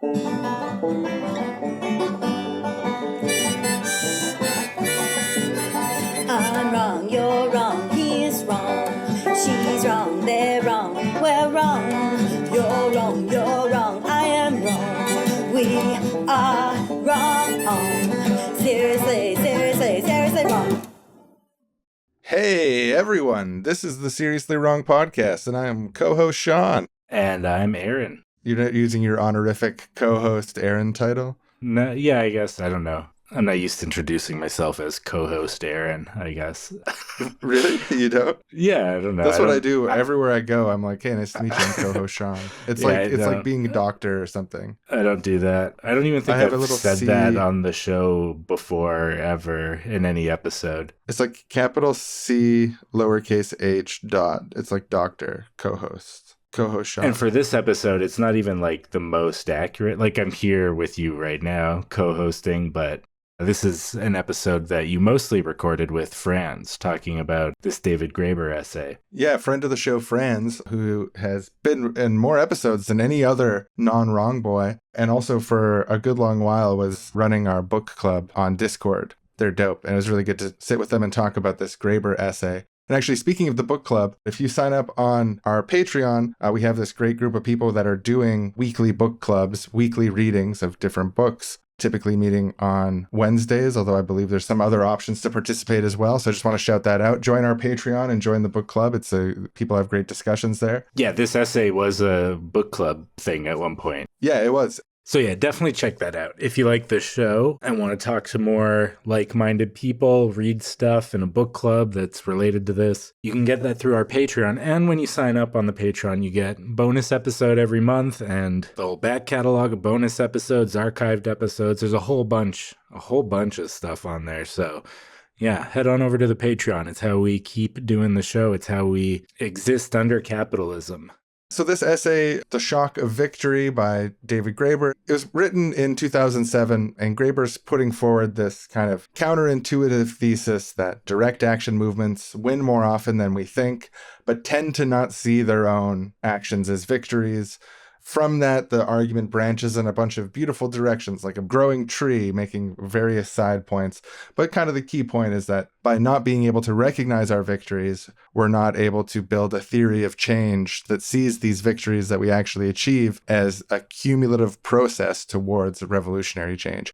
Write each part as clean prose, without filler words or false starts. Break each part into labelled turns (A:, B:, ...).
A: I'm wrong, you're wrong, he's wrong, she's wrong, they're wrong, we're wrong. You're wrong, I am wrong, we are wrong. Seriously wrong.
B: Hey everyone, this is the Seriously Wrong podcast, and I am co-host Shawn.
C: And I'm Aaron.
B: You're not using your honorific co-host Aaron title?
C: No, yeah, I guess. I don't know. I'm not used to introducing myself as co-host Aaron, I guess.
B: Really? You don't?
C: Yeah, I don't know.
B: That's what I do. Everywhere I go, I'm like, hey, nice to meet you. I'm co-host Shawn. It's like being a doctor or something.
C: I don't do that. I don't even think I've said that on the show before, ever, in any episode.
B: It's like capital C, lowercase h, dot. It's like doctor, co-host Shawn.
C: And for this episode, it's not even like the most accurate. Like, I'm here with you right now, co-hosting, but this is an episode that you mostly recorded with Franz, talking about this David Graeber essay.
B: Yeah, friend of the show, Franz, who has been in more episodes than any other non-wrong boy, and also for a good long while was running our book club on Discord. They're dope, and it was really good to sit with them and talk about this Graeber essay. And actually, speaking of the book club, if you sign up on our Patreon, we have this great group of people that are doing weekly book clubs, weekly readings of different books, typically meeting on Wednesdays, although I believe there's some other options to participate as well. So I just want to shout that out. Join our Patreon and join the book club. People have great discussions there.
C: Yeah, this essay was a book club thing at one point.
B: Yeah, it was.
C: So yeah, definitely check that out. If you like the show and want to talk to more like-minded people, read stuff in a book club that's related to this, you can get that through our Patreon. And when you sign up on the Patreon, you get bonus episode every month and the whole back catalog of bonus episodes, archived episodes. There's a whole bunch of stuff on there. So yeah, head on over to the Patreon. It's how we keep doing the show. It's how we exist under capitalism.
B: So this essay, The Shock of Victory by David Graeber, it was written in 2007, and Graeber's putting forward this kind of counterintuitive thesis that direct action movements win more often than we think, but tend to not see their own actions as victories. From that, the argument branches in a bunch of beautiful directions, like a growing tree making various side points. But kind of the key point is that by not being able to recognize our victories, we're not able to build a theory of change that sees these victories that we actually achieve as a cumulative process towards a revolutionary change.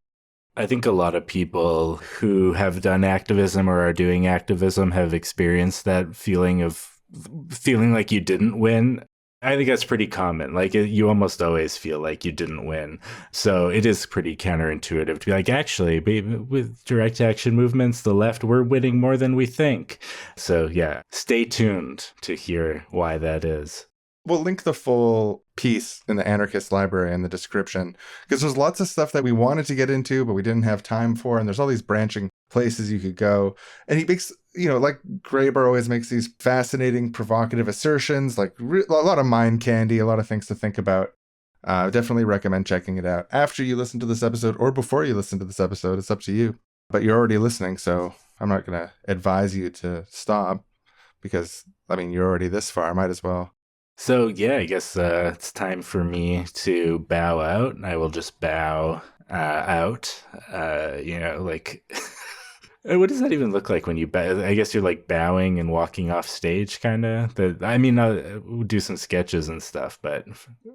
C: I think a lot of people who have done activism or are doing activism have experienced that feeling like you didn't win. I think that's pretty common. Like, you almost always feel like you didn't win. So it is pretty counterintuitive to be like, actually, with direct action movements, the left, we're winning more than we think. So yeah, stay tuned to hear why that is.
B: We'll link the full piece in the Anarchist Library in the description, because there's lots of stuff that we wanted to get into, but we didn't have time for. And there's all these branching places you could go. And he makes, like Graeber always makes these fascinating, provocative assertions, like a lot of mind candy, a lot of things to think about. Definitely recommend checking it out after you listen to this episode or before you listen to this episode. It's up to you. But you're already listening, so I'm not going to advise you to stop because, you're already this far. Might as well.
C: So yeah, I guess it's time for me to bow out. I will just bow out, like... What does that even look like when you bow? I guess you're like bowing and walking off stage, kind of. We'll do some sketches and stuff, but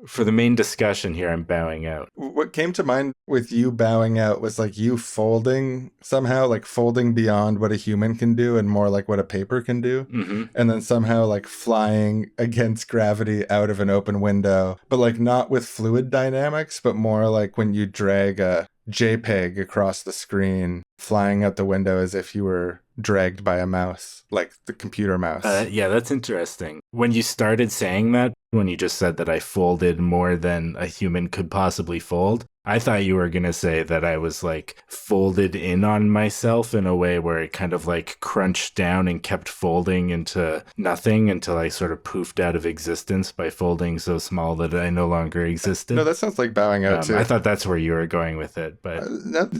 C: for the main discussion here, I'm bowing out.
B: What came to mind with you bowing out was like you folding somehow, like folding beyond what a human can do and more like what a paper can do.
C: Mm-hmm.
B: And then somehow like flying against gravity out of an open window, but like not with fluid dynamics, but more like when you drag a JPEG across the screen, flying out the window as if you were dragged by a mouse, like the computer mouse.
C: Yeah, that's interesting. When you started saying that, when you just said that I folded more than a human could possibly fold, I thought you were going to say that I was like folded in on myself in a way where it kind of like crunched down and kept folding into nothing until I sort of poofed out of existence by folding so small that I no longer existed.
B: No, that sounds like bowing out too.
C: I thought that's where you were going with it, but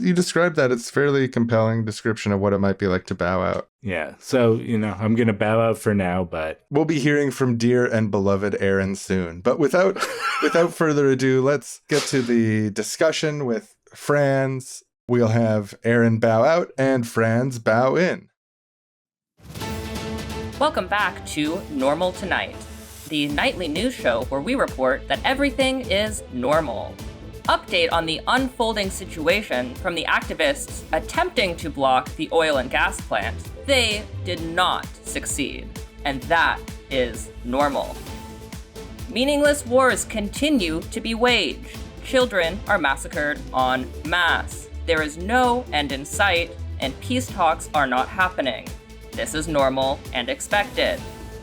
B: you described that. It's a fairly compelling description of what it might be like to bow out.
C: Yeah. So, I'm going to bow out for now, but
B: we'll be hearing from dear and beloved Aaron soon. But without further ado, let's get to the discussion with Franz. We'll have Aaron bow out and Franz bow in.
D: Welcome back to Normal Tonight, the nightly news show where we report that everything is normal. Update on the unfolding situation from the activists attempting to block the oil and gas plant. They did not succeed, and that is normal. Meaningless wars continue to be waged. Children are massacred en masse. There is no end in sight, and peace talks are not happening. This is normal and expected.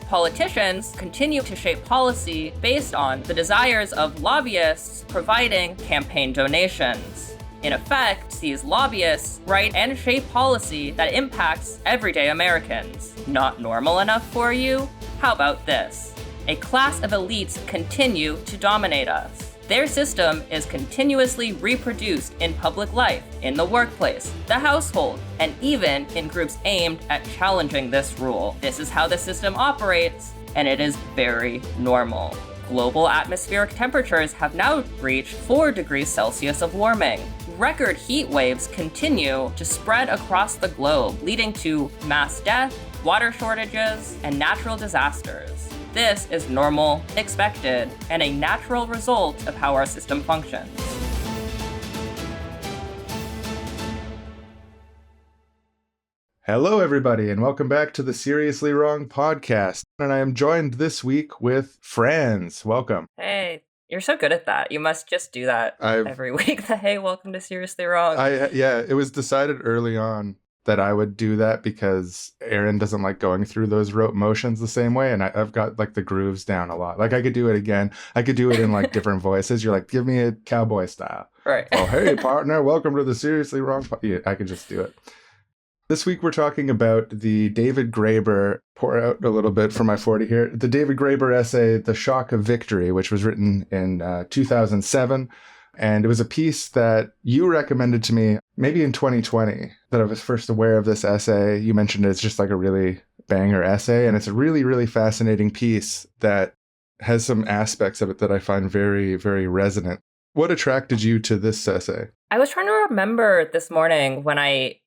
D: Politicians continue to shape policy based on the desires of lobbyists providing campaign donations. In effect, these lobbyists write and shape policy that impacts everyday Americans. Not normal enough for you? How about this? A class of elites continue to dominate us. Their system is continuously reproduced in public life, in the workplace, the household, and even in groups aimed at challenging this rule. This is how the system operates, and it is very normal. Global atmospheric temperatures have now reached 4 degrees Celsius of warming. Record heat waves continue to spread across the globe, leading to mass death, water shortages, and natural disasters. This is normal, expected, and a natural result of how our system functions.
B: Hello, everybody, and welcome back to the Seriously Wrong podcast. And I am joined this week with Franz. Welcome.
D: Hey, you're so good at that. You must just do that every week. Hey, welcome to Seriously Wrong.
B: It was decided early on that I would do that because Aaron doesn't like going through those rote motions the same way, and I've got like the grooves down a lot. Like I could do it again. I could do it in like different voices. You're like, give me a cowboy style.
D: Right.
B: Oh, hey partner, welcome to the Seriously Wrong I could just do it. This week we're talking about the David Graeber, pour out a little bit for my 40 here, the David Graeber essay, The Shock of Victory, which was written in 2007. And it was a piece that you recommended to me maybe in 2020 that I was first aware of this essay. You mentioned it's just like a really banger essay, and it's a really, really fascinating piece that has some aspects of it that I find very, very resonant. What attracted you to this essay?
D: I was trying to remember this morning when I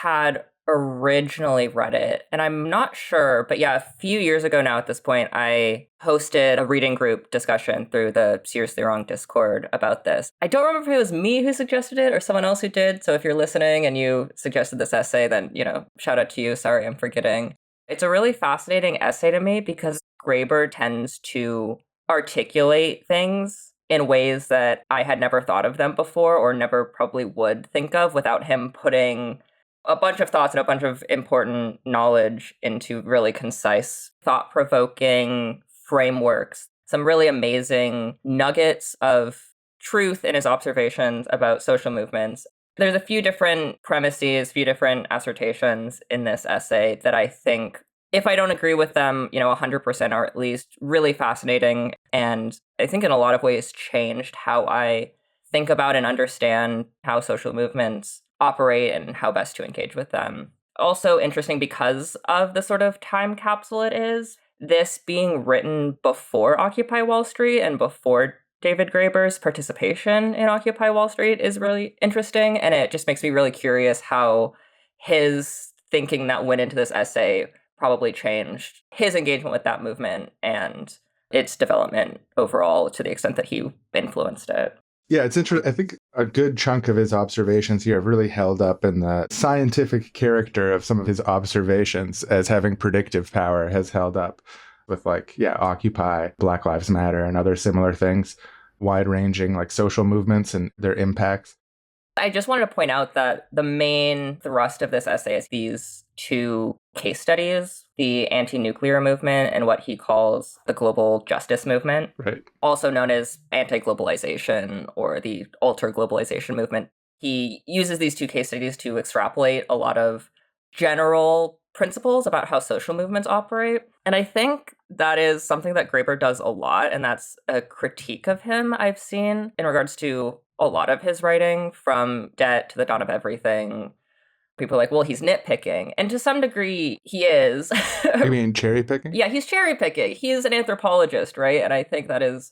D: had originally read it, and I'm not sure, but yeah, a few years ago now at this point, I hosted a reading group discussion through the Seriously Wrong Discord about this. I don't remember if it was me who suggested it or someone else who did, so if you're listening and you suggested this essay, then, shout out to you. Sorry, I'm forgetting. It's a really fascinating essay to me because Graeber tends to articulate things in ways that I had never thought of them before or never probably would think of without him putting a bunch of thoughts and a bunch of important knowledge into really concise, thought-provoking frameworks. Some really amazing nuggets of truth in his observations about social movements. There's a few different premises, few different assertions in this essay that I think, if I don't agree with them, 100% are at least really fascinating. And I think in a lot of ways changed how I think about and understand how social movements operate and how best to engage with them. Also interesting because of the sort of time capsule it is. This being written before Occupy Wall Street and before David Graeber's participation in Occupy Wall Street is really interesting. And it just makes me really curious how his thinking that went into this essay probably changed his engagement with that movement and its development overall to the extent that he influenced it.
B: Yeah, it's interesting. I think a good chunk of his observations here have really held up, in the scientific character of some of his observations as having predictive power has held up with Occupy, Black Lives Matter, and other similar things, wide-ranging social movements and their impacts.
D: I just wanted to point out that the main thrust of this essay is these two case studies, the anti-nuclear movement and what he calls the global justice movement,
B: Right.
D: also known as anti-globalization or the alter-globalization movement. He uses these two case studies to extrapolate a lot of general principles about how social movements operate. And I think that is something that Graeber does a lot, and that's a critique of him I've seen in regards to a lot of his writing, from Debt to The Dawn of Everything. People are like, well, he's nitpicking. And to some degree, he is.
B: You mean cherry picking?
D: Yeah, he's cherry picking. He is an anthropologist, right? And I think that is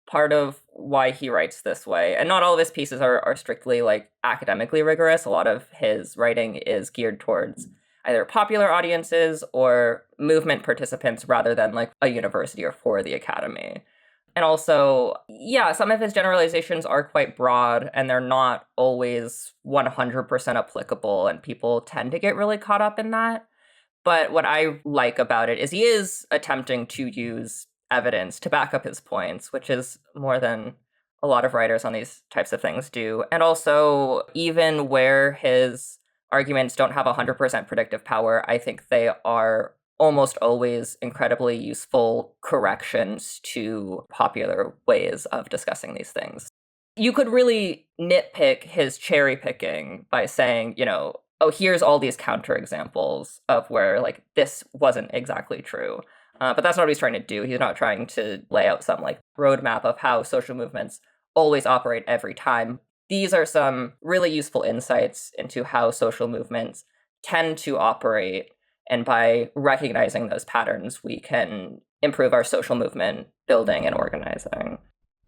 D: part of why he writes this way. And not all of his pieces are strictly like academically rigorous. A lot of his writing is geared towards either popular audiences or movement participants rather than like a university or for the academy. And also, yeah, some of his generalizations are quite broad and they're not always 100% applicable, and people tend to get really caught up in that. But what I like about it is he is attempting to use evidence to back up his points, which is more than a lot of writers on these types of things do. And also, even where his arguments don't have 100% predictive power, I think they are almost always incredibly useful corrections to popular ways of discussing these things. You could really nitpick his cherry picking by saying, oh, here's all these counterexamples of where like this wasn't exactly true. But that's not what he's trying to do. He's not trying to lay out some like roadmap of how social movements always operate every time. These are some really useful insights into how social movements tend to operate. And by recognizing those patterns, we can improve our social movement building and organizing.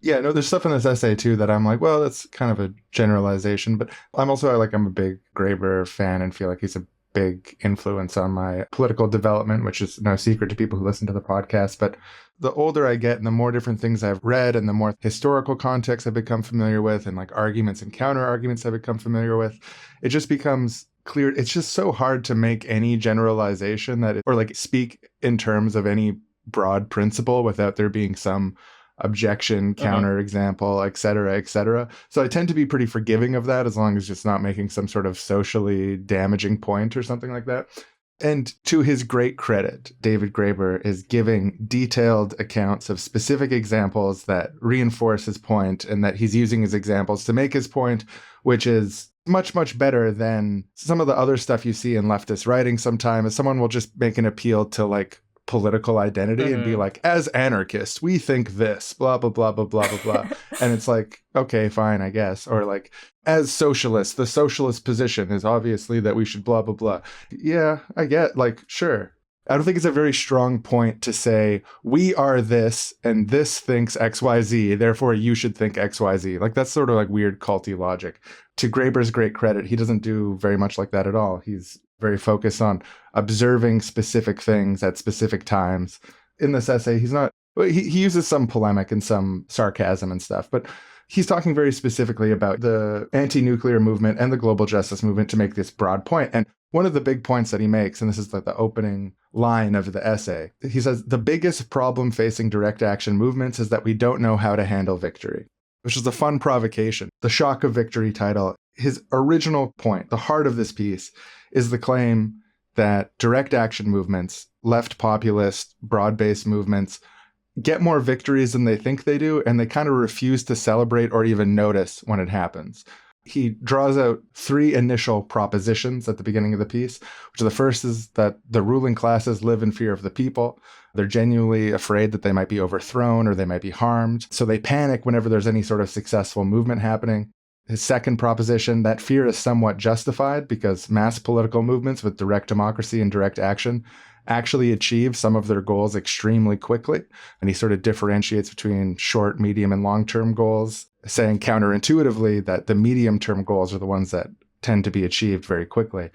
B: Yeah, no, there's stuff in this essay too that I'm like, well, that's kind of a generalization. But I'm a big Graeber fan and feel like he's a big influence on my political development, which is no secret to people who listen to the podcast. But the older I get and the more different things I've read and the more historical context I've become familiar with and like arguments and counter arguments I've become familiar with, it just becomes clear. It's just so hard to make any generalization or like speak in terms of any broad principle without there being some objection, counter example, et cetera, et cetera. So I tend to be pretty forgiving of that as long as it's not making some sort of socially damaging point or something like that. And to his great credit, David Graeber is giving detailed accounts of specific examples that reinforce his point and that he's using his examples to make his point, which is much, much better than some of the other stuff you see in leftist writing sometimes. Someone will just make an appeal to like political identity and be like, as anarchists, we think this, blah, blah, blah, blah, blah, blah, blah. And it's like, okay, fine, I guess. Or like, as socialists, the socialist position is obviously that we should blah, blah, blah. Yeah, I get, like, sure. I don't think it's a very strong point to say, we are this, and this thinks XYZ, therefore you should think XYZ. Like, that's sort of like weird culty logic. To Graeber's great credit, he doesn't do very much like that at all. He's very focused on observing specific things at specific times. In this essay, he uses some polemic and some sarcasm and stuff, but he's talking very specifically about the anti-nuclear movement and the global justice movement to make this broad point. And one of the big points that he makes, and this is like the opening line of the essay, he says, the biggest problem facing direct action movements is that we don't know how to handle victory, which is a fun provocation. The Shock of Victory title, his original point, the heart of this piece, is the claim that direct action movements, left populist, broad-based movements, get more victories than they think they do, and they kind of refuse to celebrate or even notice when it happens. He draws out three initial propositions at the beginning of the piece, which the first is that the ruling classes live in fear of the people. They're genuinely afraid that they might be overthrown or they might be harmed, so they panic whenever there's any sort of successful movement happening. His second proposition, that fear is somewhat justified because mass political movements with direct democracy and direct action actually achieve some of their goals extremely quickly. And he sort of differentiates between short, medium, and long-term goals, saying counterintuitively that the medium-term goals are the ones that tend to be achieved very quickly.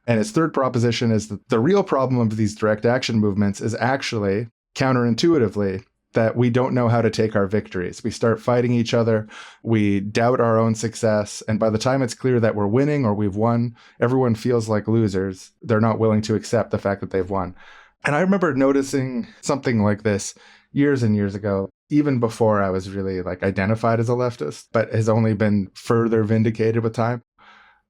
B: And his third proposition is that the real problem of these direct action movements is actually, counterintuitively, that we don't know how to take our victories. We start fighting each other, we doubt our own success, and by the time it's clear that we're winning or we've won, everyone feels like losers. They're not willing to accept the fact that they've won. And I remember noticing something like this years and years ago, even before I was really like identified as a leftist, but has only been further vindicated with time.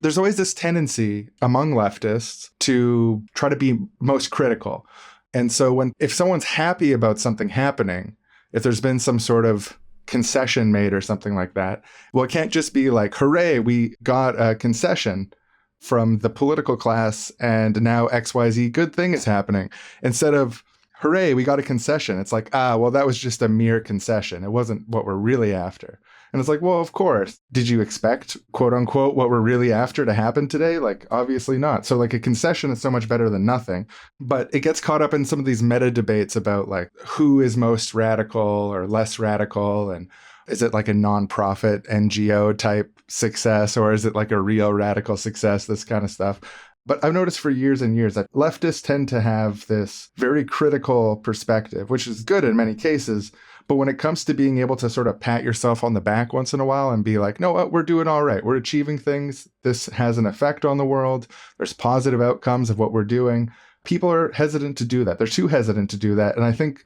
B: there's always this tendency among leftists to try to be most critical. And so if someone's happy about something happening, if there's been some sort of concession made or something like that, well, it can't just be like, hooray, we got a concession from the political class and now XYZ good thing is happening. Instead of, hooray, we got a concession. It's like, well, that was just a mere concession. It wasn't what we're really after. And it's like, well, of course. Did you expect, quote unquote, what we're really after to happen today? Like, obviously not. So like a concession is so much better than nothing. But it gets caught up in some of these meta debates about like who is most radical or less radical. And is it like a nonprofit NGO type success, or is it like a real radical success? This kind of stuff. But I've noticed for years and years that leftists tend to have this very critical perspective, which is good in many cases. But when it comes to being able to sort of pat yourself on the back once in a while and be like, no, we're doing all right. We're achieving things. This has an effect on the world. There's positive outcomes of what we're doing. People are hesitant to do that. They're too hesitant to do that. And I think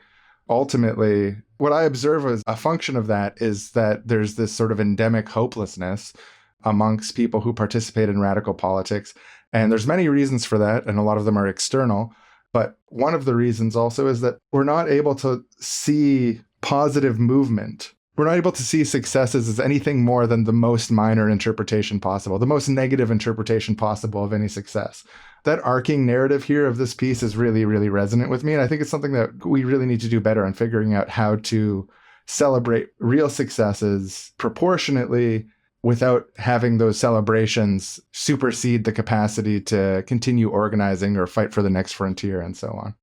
B: ultimately what I observe as a function of that is that there's this sort of endemic hopelessness amongst people who participate in radical politics. And there's many reasons for that, and a lot of them are external. But one of the reasons also is that we're not able to see positive movement. We're not able to see successes as anything more than the most minor interpretation possible, the most negative interpretation possible of any success. That arcing narrative here of this piece is really, really resonant with me. And I think it's something that we really need to do better on figuring out how to celebrate real successes proportionately without having those celebrations supersede the capacity to continue organizing or fight for the next frontier and so on.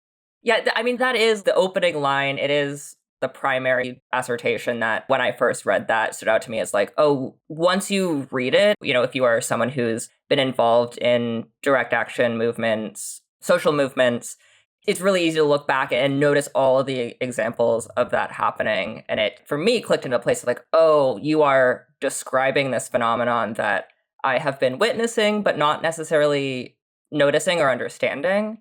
D: Yeah, I mean, that is the opening line. It is the primary assertion that when I first read that stood out to me as like, oh, once you read it, if you are someone who's been involved in direct action movements, social movements, it's really easy to look back and notice all of the examples of that happening. And it, for me, clicked into a place of like, oh, you are describing this phenomenon that I have been witnessing, but not necessarily noticing or understanding.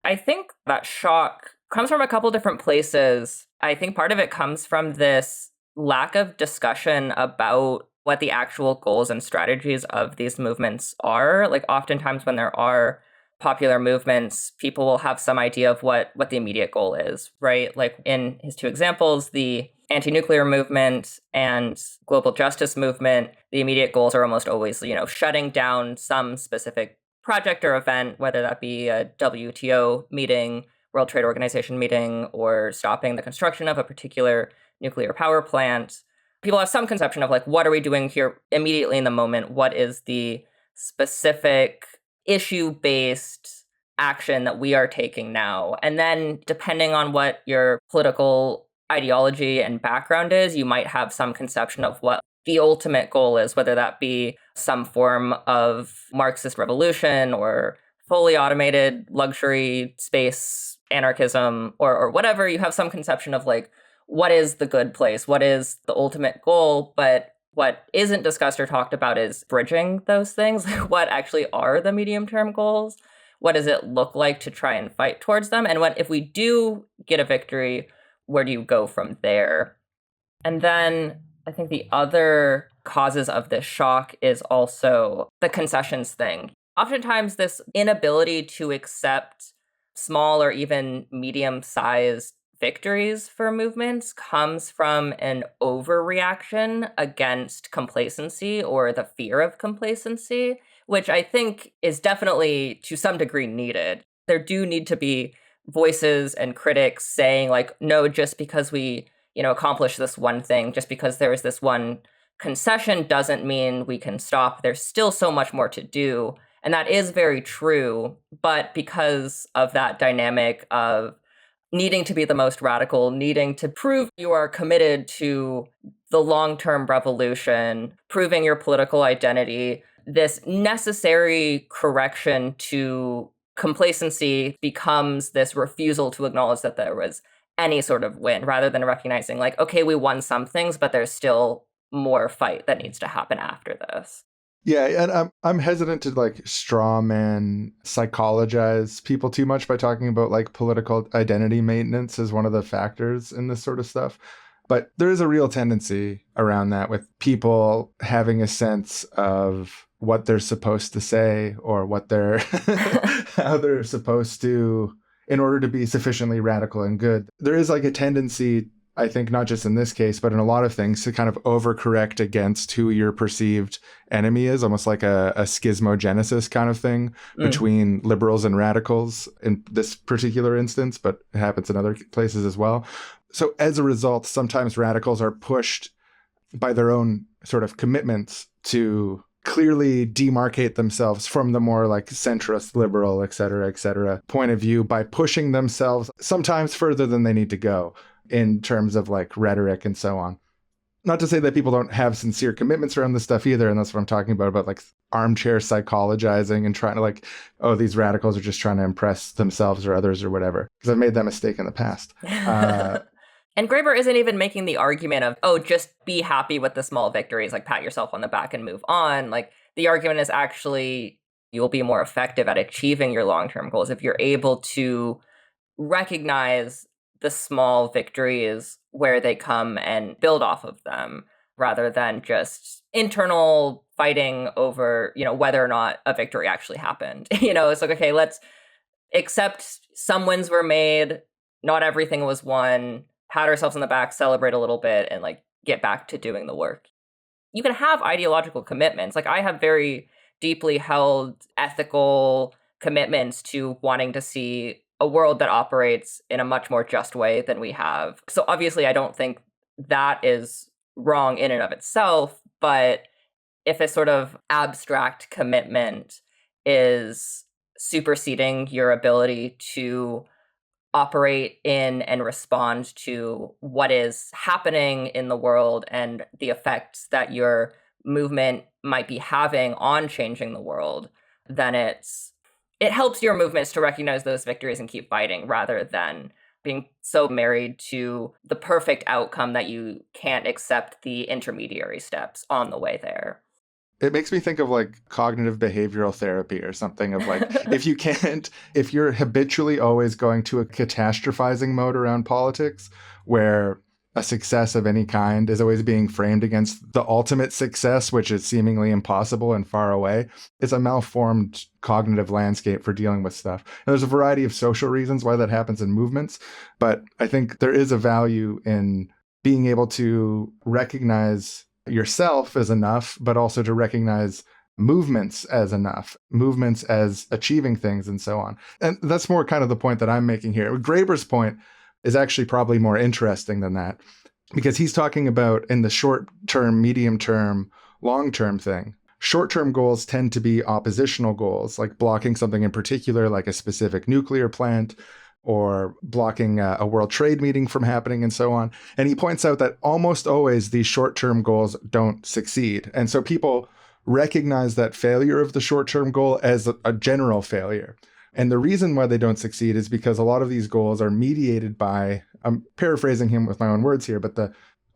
D: I think that shock comes from a couple different places. I think part of it comes from this lack of discussion about what the actual goals and strategies of these movements are. Like oftentimes when there are popular movements, people will have some idea of what the immediate goal is, right? Like in his two examples, the anti-nuclear movement and global justice movement, the immediate goals are almost always, shutting down some specific project or event, whether that be a WTO meeting, World Trade Organization meeting, or stopping the construction of a particular nuclear power plant. People have some conception of like, what are we doing here immediately in the moment? What is the specific issue-based action that we are taking now? And then depending on what your political ideology and background is, you might have some conception of what the ultimate goal is, whether that be some form of Marxist revolution or fully automated luxury space anarchism or whatever. You have some conception of like, what is the good place? What is the ultimate goal? But what isn't discussed or talked about is bridging those things. What actually are the medium-term goals? What does it look like to try and fight towards them? And if we do get a victory, where do you go from there? And then I think the other causes of this shock is also the concessions thing. Oftentimes, this inability to accept small or even medium-sized victories for movements comes from an overreaction against complacency or the fear of complacency, which I think is definitely to some degree needed. There do need to be voices and critics saying like, no, just because we, accomplish this one thing, just because there is this one concession doesn't mean we can stop. There's still so much more to do. And that is very true. But because of that dynamic of needing to be the most radical, needing to prove you are committed to the long-term revolution, proving your political identity, this necessary correction to complacency becomes this refusal to acknowledge that there was any sort of win, rather than recognizing like, okay, we won some things, but there's still more fight that needs to happen after this.
B: Yeah, and I'm hesitant to like straw man psychologize people too much by talking about like political identity maintenance as one of the factors in this sort of stuff. But there is a real tendency around that with people having a sense of what they're supposed to say or what they're how they're supposed to, in order to be sufficiently radical and good. There is like a tendency, I think, not just in this case, but in a lot of things, to kind of overcorrect against who your perceived enemy is, almost like a schismogenesis kind of thing between liberals and radicals in this particular instance, but it happens in other places as well. So as a result, sometimes radicals are pushed by their own sort of commitments to clearly demarcate themselves from the more like centrist, liberal, et cetera, point of view by pushing themselves sometimes further than they need to go in terms of like rhetoric and so on. Not to say that people don't have sincere commitments around this stuff either, and that's what I'm talking about like armchair psychologizing and trying to like, oh, these radicals are just trying to impress themselves or others or whatever, because I've made that mistake in the past.
D: And Graeber isn't even making the argument of, oh, just be happy with the small victories, like pat yourself on the back and move on. Like the argument is actually you'll be more effective at achieving your long-term goals if you're able to recognize the small victories where they come and build off of them, rather than just internal fighting over, whether or not a victory actually happened. It's like, okay, let's accept some wins were made, not everything was won, pat ourselves on the back, celebrate a little bit, and like get back to doing the work. You can have ideological commitments. Like I have very deeply held ethical commitments to wanting to see a world that operates in a much more just way than we have. So obviously I don't think that is wrong in and of itself, but if a sort of abstract commitment is superseding your ability to operate in and respond to what is happening in the world and the effects that your movement might be having on changing the world, then it helps your movements to recognize those victories and keep fighting, rather than being so married to the perfect outcome that you can't accept the intermediary steps on the way there.
B: It makes me think of like cognitive behavioral therapy or something of like, if you're habitually always going to a catastrophizing mode around politics, where a success of any kind is always being framed against the ultimate success, which is seemingly impossible and far away, it's a malformed cognitive landscape for dealing with stuff. And there's a variety of social reasons why that happens in movements, but I think there is a value in being able to recognize yourself as enough, but also to recognize movements as enough, movements as achieving things and so on. And that's more kind of the point that I'm making here. Graeber's point is actually probably more interesting than that, because he's talking about in the short term, medium term, long term thing. Short term goals tend to be oppositional goals, like blocking something in particular, like a specific nuclear plant, or blocking a world trade meeting from happening and so on. And he points out that almost always these short-term goals don't succeed. And so people recognize that failure of the short-term goal as a general failure. And the reason why they don't succeed is because a lot of these goals are mediated by, I'm paraphrasing him with my own words here, but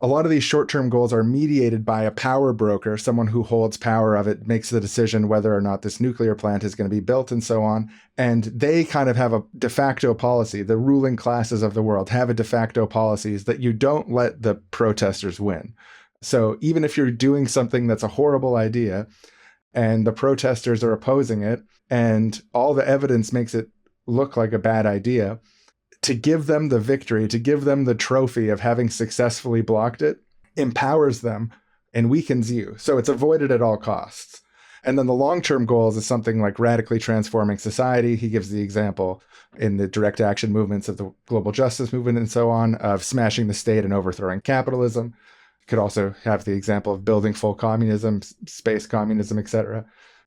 B: a lot of these short-term goals are mediated by a power broker, someone who holds power of it, makes the decision whether or not this nuclear plant is going to be built and so on. And they kind of have a de facto policy. The ruling classes of the world have a de facto policies that you don't let the protesters win. So even if you're doing something that's a horrible idea and the protesters are opposing it and all the evidence makes it look like a bad idea, to give them the victory, to give them the trophy of having successfully blocked it, empowers them and weakens you. So it's avoided at all costs. And then the long-term goals is something like radically transforming society. He gives the example in the direct action movements of the global justice movement and so on, of smashing the state and overthrowing capitalism. Could also have the example of building full communism, space communism, etc.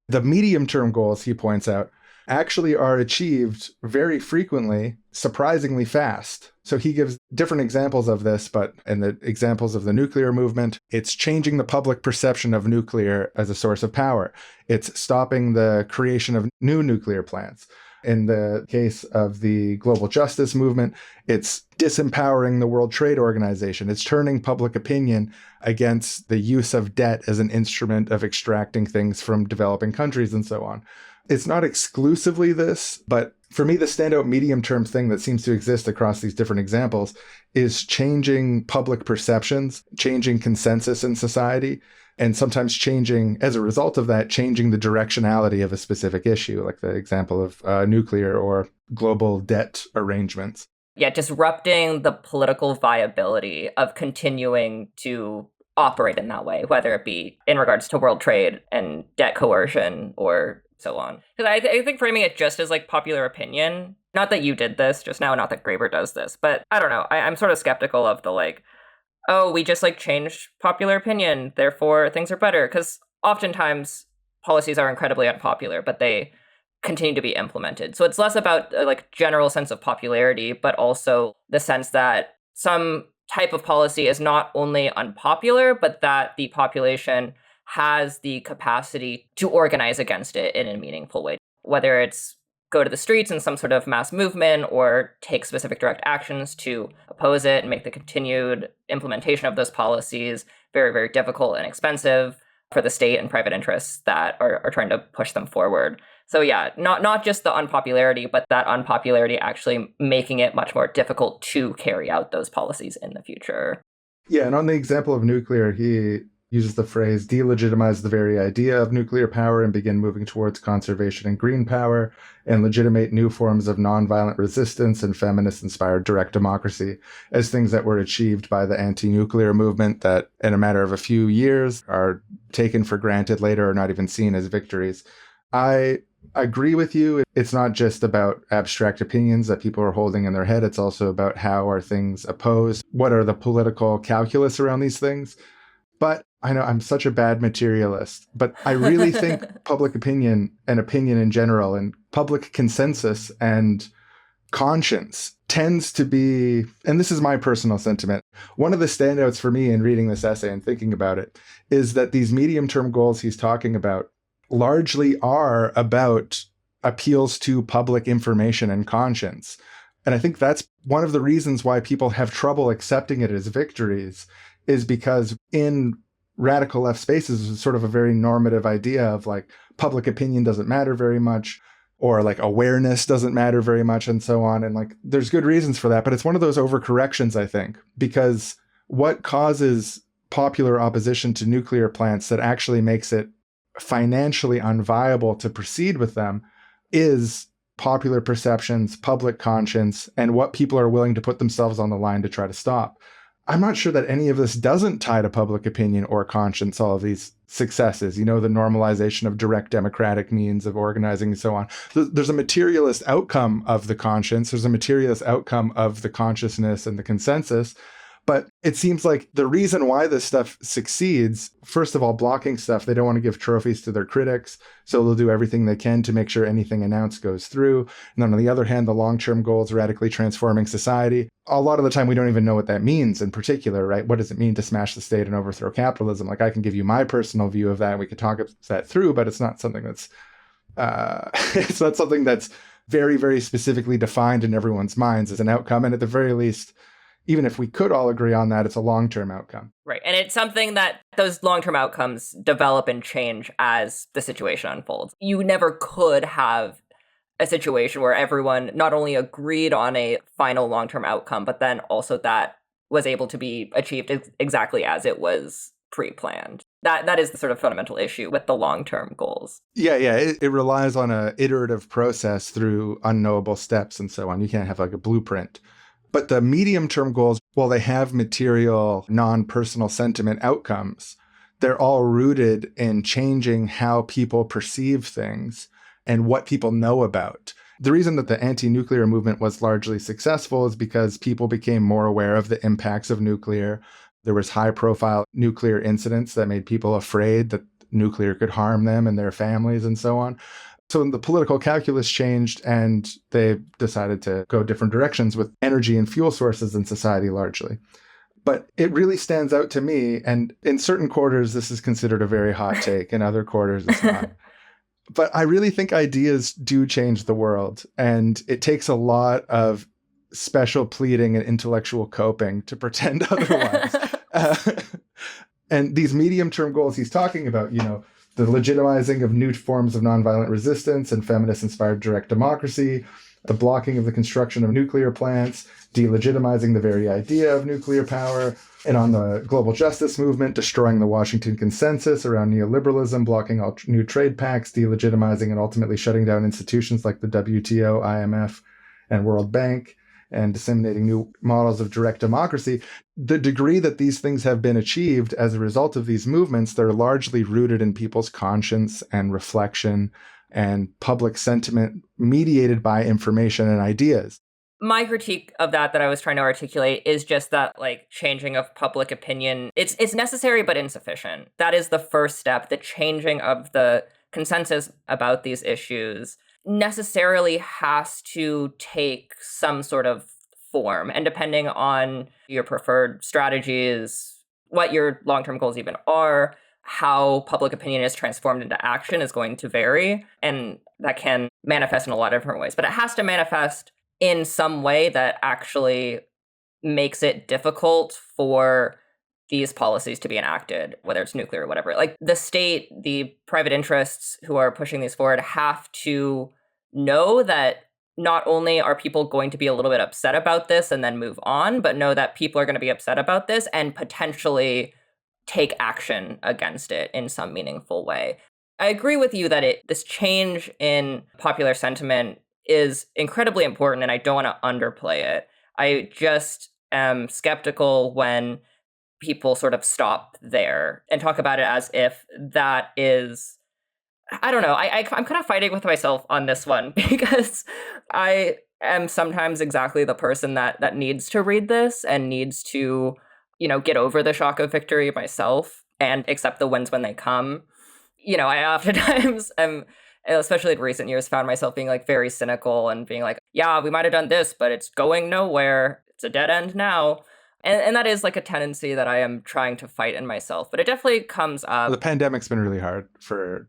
B: The medium-term goals, he points out, actually are achieved very frequently, surprisingly fast. So he gives different examples of this, but in the examples of the nuclear movement, it's changing the public perception of nuclear as a source of power. It's stopping the creation of new nuclear plants. In the case of the global justice movement, it's disempowering the World Trade Organization. It's turning public opinion against the use of debt as an instrument of extracting things from developing countries and so on. It's not exclusively this, but For me, the standout medium-term thing that seems to exist across these different examples is changing public perceptions, changing consensus in society, and sometimes changing, as a result of that, changing the directionality of a specific issue, like the example of nuclear or global debt arrangements.
D: Yeah, disrupting the political viability of continuing to operate in that way, whether it be in regards to world trade and debt coercion or so on. Because I think framing it just as like popular opinion, not that you did this just now, not that Graeber does this, but I don't know. I'm sort of skeptical of the like, oh, we just like changed popular opinion, therefore things are better. Because oftentimes policies are incredibly unpopular, but they continue to be implemented. So it's less about like general sense of popularity, but also the sense that some type of policy is not only unpopular, but that the population has the capacity to organize against it in a meaningful way, whether it's go to the streets in some sort of mass movement or take specific direct actions to oppose it and make the continued implementation of those policies very, very difficult and expensive for the state and private interests that are trying to push them forward. So yeah, not just the unpopularity, but that unpopularity actually making it much more difficult to carry out those policies in the future.
B: Yeah, and on the example of nuclear, he uses the phrase delegitimize the very idea of nuclear power and begin moving towards conservation and green power, and legitimate new forms of nonviolent resistance and feminist-inspired direct democracy as things that were achieved by the anti-nuclear movement that, in a matter of a few years, are taken for granted later or not even seen as victories. I agree with you. It's not just about abstract opinions that people are holding in their head. It's also about how are things opposed? What are the political calculus around these things? But I know I'm such a bad materialist, but I really think public opinion and opinion in general and public consensus and conscience tends to be, and this is my personal sentiment, one of the standouts for me in reading this essay and thinking about it is that these medium-term goals he's talking about largely are about appeals to public information and conscience. And I think that's one of the reasons why people have trouble accepting it as victories, is because in radical left spaces, it's sort of a very normative idea of like public opinion doesn't matter very much, or like awareness doesn't matter very much, and so on. And like there's good reasons for that, but it's one of those overcorrections, I think, because what causes popular opposition to nuclear plants that actually makes it financially unviable to proceed with them is popular perceptions, public conscience, and what people are willing to put themselves on the line to try to stop. I'm not sure that any of this doesn't tie to public opinion or conscience, all of these successes, you know, the normalization of direct democratic means of organizing and so on. There's a materialist outcome of the conscience. There's a materialist outcome of the consciousness and the consensus. But it seems like the reason why this stuff succeeds, first of all, blocking stuff, they don't want to give trophies to their critics, so they'll do everything they can to make sure anything announced goes through. And then on the other hand, the long-term goals, radically transforming society. A lot of the time, we don't even know what that means in particular, right? What does it mean to smash the state and overthrow capitalism? Like, I can give you my personal view of that, and we could talk that through, but it's not something that's, it's not something that's very, very specifically defined in everyone's minds as an outcome. And at the very least, even if we could all agree on that, it's a long-term outcome.
D: Right. And it's something that those long-term outcomes develop and change as the situation unfolds. You never could have a situation where everyone not only agreed on a final long-term outcome, but then also that was able to be achieved exactly as it was pre-planned. That is the sort of fundamental issue with the long-term goals.
B: Yeah. It relies on an iterative process through unknowable steps and so on. You can't have like a blueprint. But the medium-term goals, while they have material, non-personal sentiment outcomes, they're all rooted in changing how people perceive things and what people know about. The reason that the anti-nuclear movement was largely successful is because people became more aware of the impacts of nuclear. There was high-profile nuclear incidents that made people afraid that nuclear could harm them and their families and so on. So the political calculus changed, and they decided to go different directions with energy and fuel sources in society largely. But it really stands out to me, and in certain quarters, this is considered a very hot take. In other quarters, it's not. But I really think ideas do change the world, and it takes a lot of special pleading and intellectual coping to pretend otherwise. And these medium-term goals he's talking about, you know, the legitimizing of new forms of nonviolent resistance and feminist-inspired direct democracy, the blocking of the construction of nuclear plants, delegitimizing the very idea of nuclear power, and on the global justice movement, destroying the Washington Consensus around neoliberalism, blocking all new trade pacts, delegitimizing and ultimately shutting down institutions like the WTO, IMF, and World Bank, and disseminating new models of direct democracy. The degree that these things have been achieved as a result of these movements, they're largely rooted in people's conscience and reflection and public sentiment mediated by information and ideas.
D: My critique of that I was trying to articulate is just that, like, changing of public opinion, it's necessary but insufficient. That is the first step. The changing of the consensus about these issues necessarily has to take some sort of form. And depending on your preferred strategies, what your long-term goals even are, how public opinion is transformed into action is going to vary. And that can manifest in a lot of different ways. But it has to manifest in some way that actually makes it difficult for these policies to be enacted, whether it's nuclear or whatever. Like, the state, the private interests who are pushing these forward have to know that not only are people going to be a little bit upset about this and then move on, but know that people are going to be upset about this and potentially take action against it in some meaningful way. I agree with you that this change in popular sentiment is incredibly important, and I don't want to underplay it. I just am skeptical when people sort of stop there and talk about it as if that is, I don't know. I'm kind of fighting with myself on this one because I am sometimes exactly the person that needs to read this and needs to, get over the shock of victory myself and accept the wins when they come. I oftentimes am, especially in recent years, found myself being like very cynical and being like, yeah, we might have done this, but it's going nowhere. It's a dead end now. And that is like a tendency that I am trying to fight in myself. But it definitely comes up.
B: The pandemic's been really hard for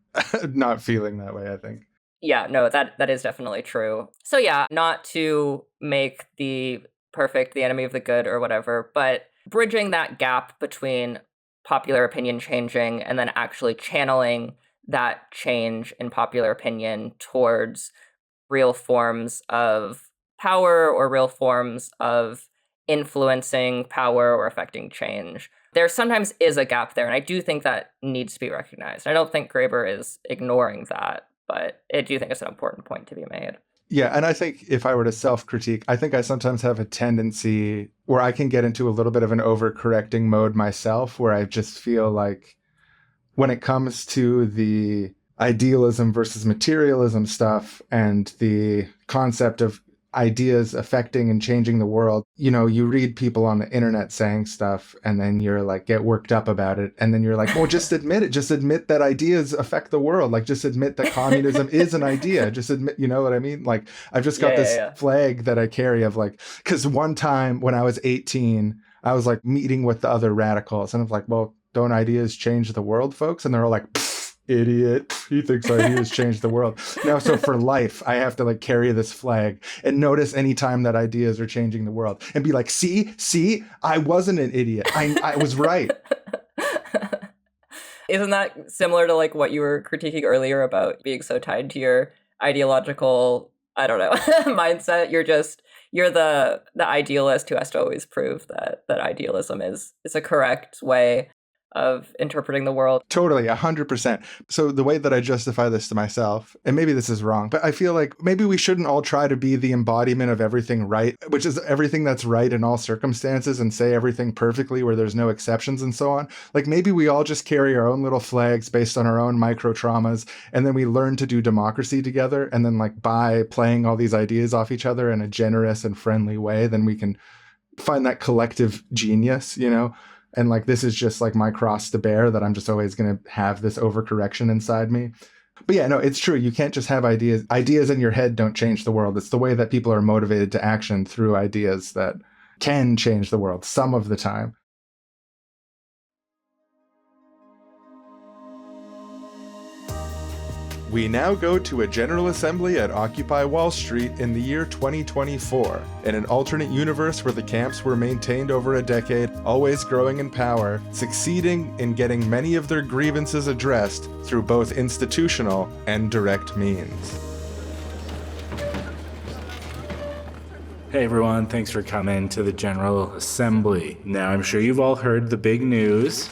B: not feeling that way, I think.
D: Yeah, no, that is definitely true. So yeah, not to make the perfect the enemy of the good or whatever, but bridging that gap between popular opinion changing and then actually channeling that change in popular opinion towards real forms of power or real forms of influencing power or affecting change. There sometimes is a gap there, and I do think that needs to be recognized. I don't think Graeber is ignoring that, but I do think it's an important point to be made.
B: Yeah, and I think if I were to self-critique, I think I sometimes have a tendency where I can get into a little bit of an overcorrecting mode myself, where I just feel like when it comes to the idealism versus materialism stuff and the concept of ideas affecting and changing the world, you read people on the internet saying stuff and then you're like, get worked up about it. And then you're like, well, just admit it. Just admit that ideas affect the world. Like, just admit that communism is an idea. Just admit, you know what I mean? Like, I've just got this flag that I carry of like, because one time when I was 18, I was like meeting with the other radicals and I'm like, well, don't ideas change the world, folks? And they're all like, idiot, he thinks ideas change the world. Now, so for life, I have to like carry this flag and notice any time that ideas are changing the world and be like, see, I wasn't an idiot. I was right.
D: Isn't that similar to like what you were critiquing earlier about being so tied to your ideological, I don't know, mindset? You're the idealist who has to always prove that idealism is a correct way of interpreting the world.
B: Totally, 100%. So the way that I justify this to myself, and maybe this is wrong, but I feel like maybe we shouldn't all try to be the embodiment of everything right, which is everything that's right in all circumstances and say everything perfectly where there's no exceptions and so on. Like, maybe we all just carry our own little flags based on our own micro traumas, and then we learn to do democracy together. And then like by playing all these ideas off each other in a generous and friendly way, then we can find that collective genius, And like, this is just like my cross to bear, that I'm just always going to have this overcorrection inside me. But yeah, no, it's true. You can't just have ideas. Ideas in your head don't change the world. It's the way that people are motivated to action through ideas that can change the world some of the time. We now go to a General Assembly at Occupy Wall Street in the year 2024, in an alternate universe where the camps were maintained over a decade, always growing in power, succeeding in getting many of their grievances addressed through both institutional and direct means.
C: Hey everyone, thanks for coming to the General Assembly. Now, I'm sure you've all heard the big news.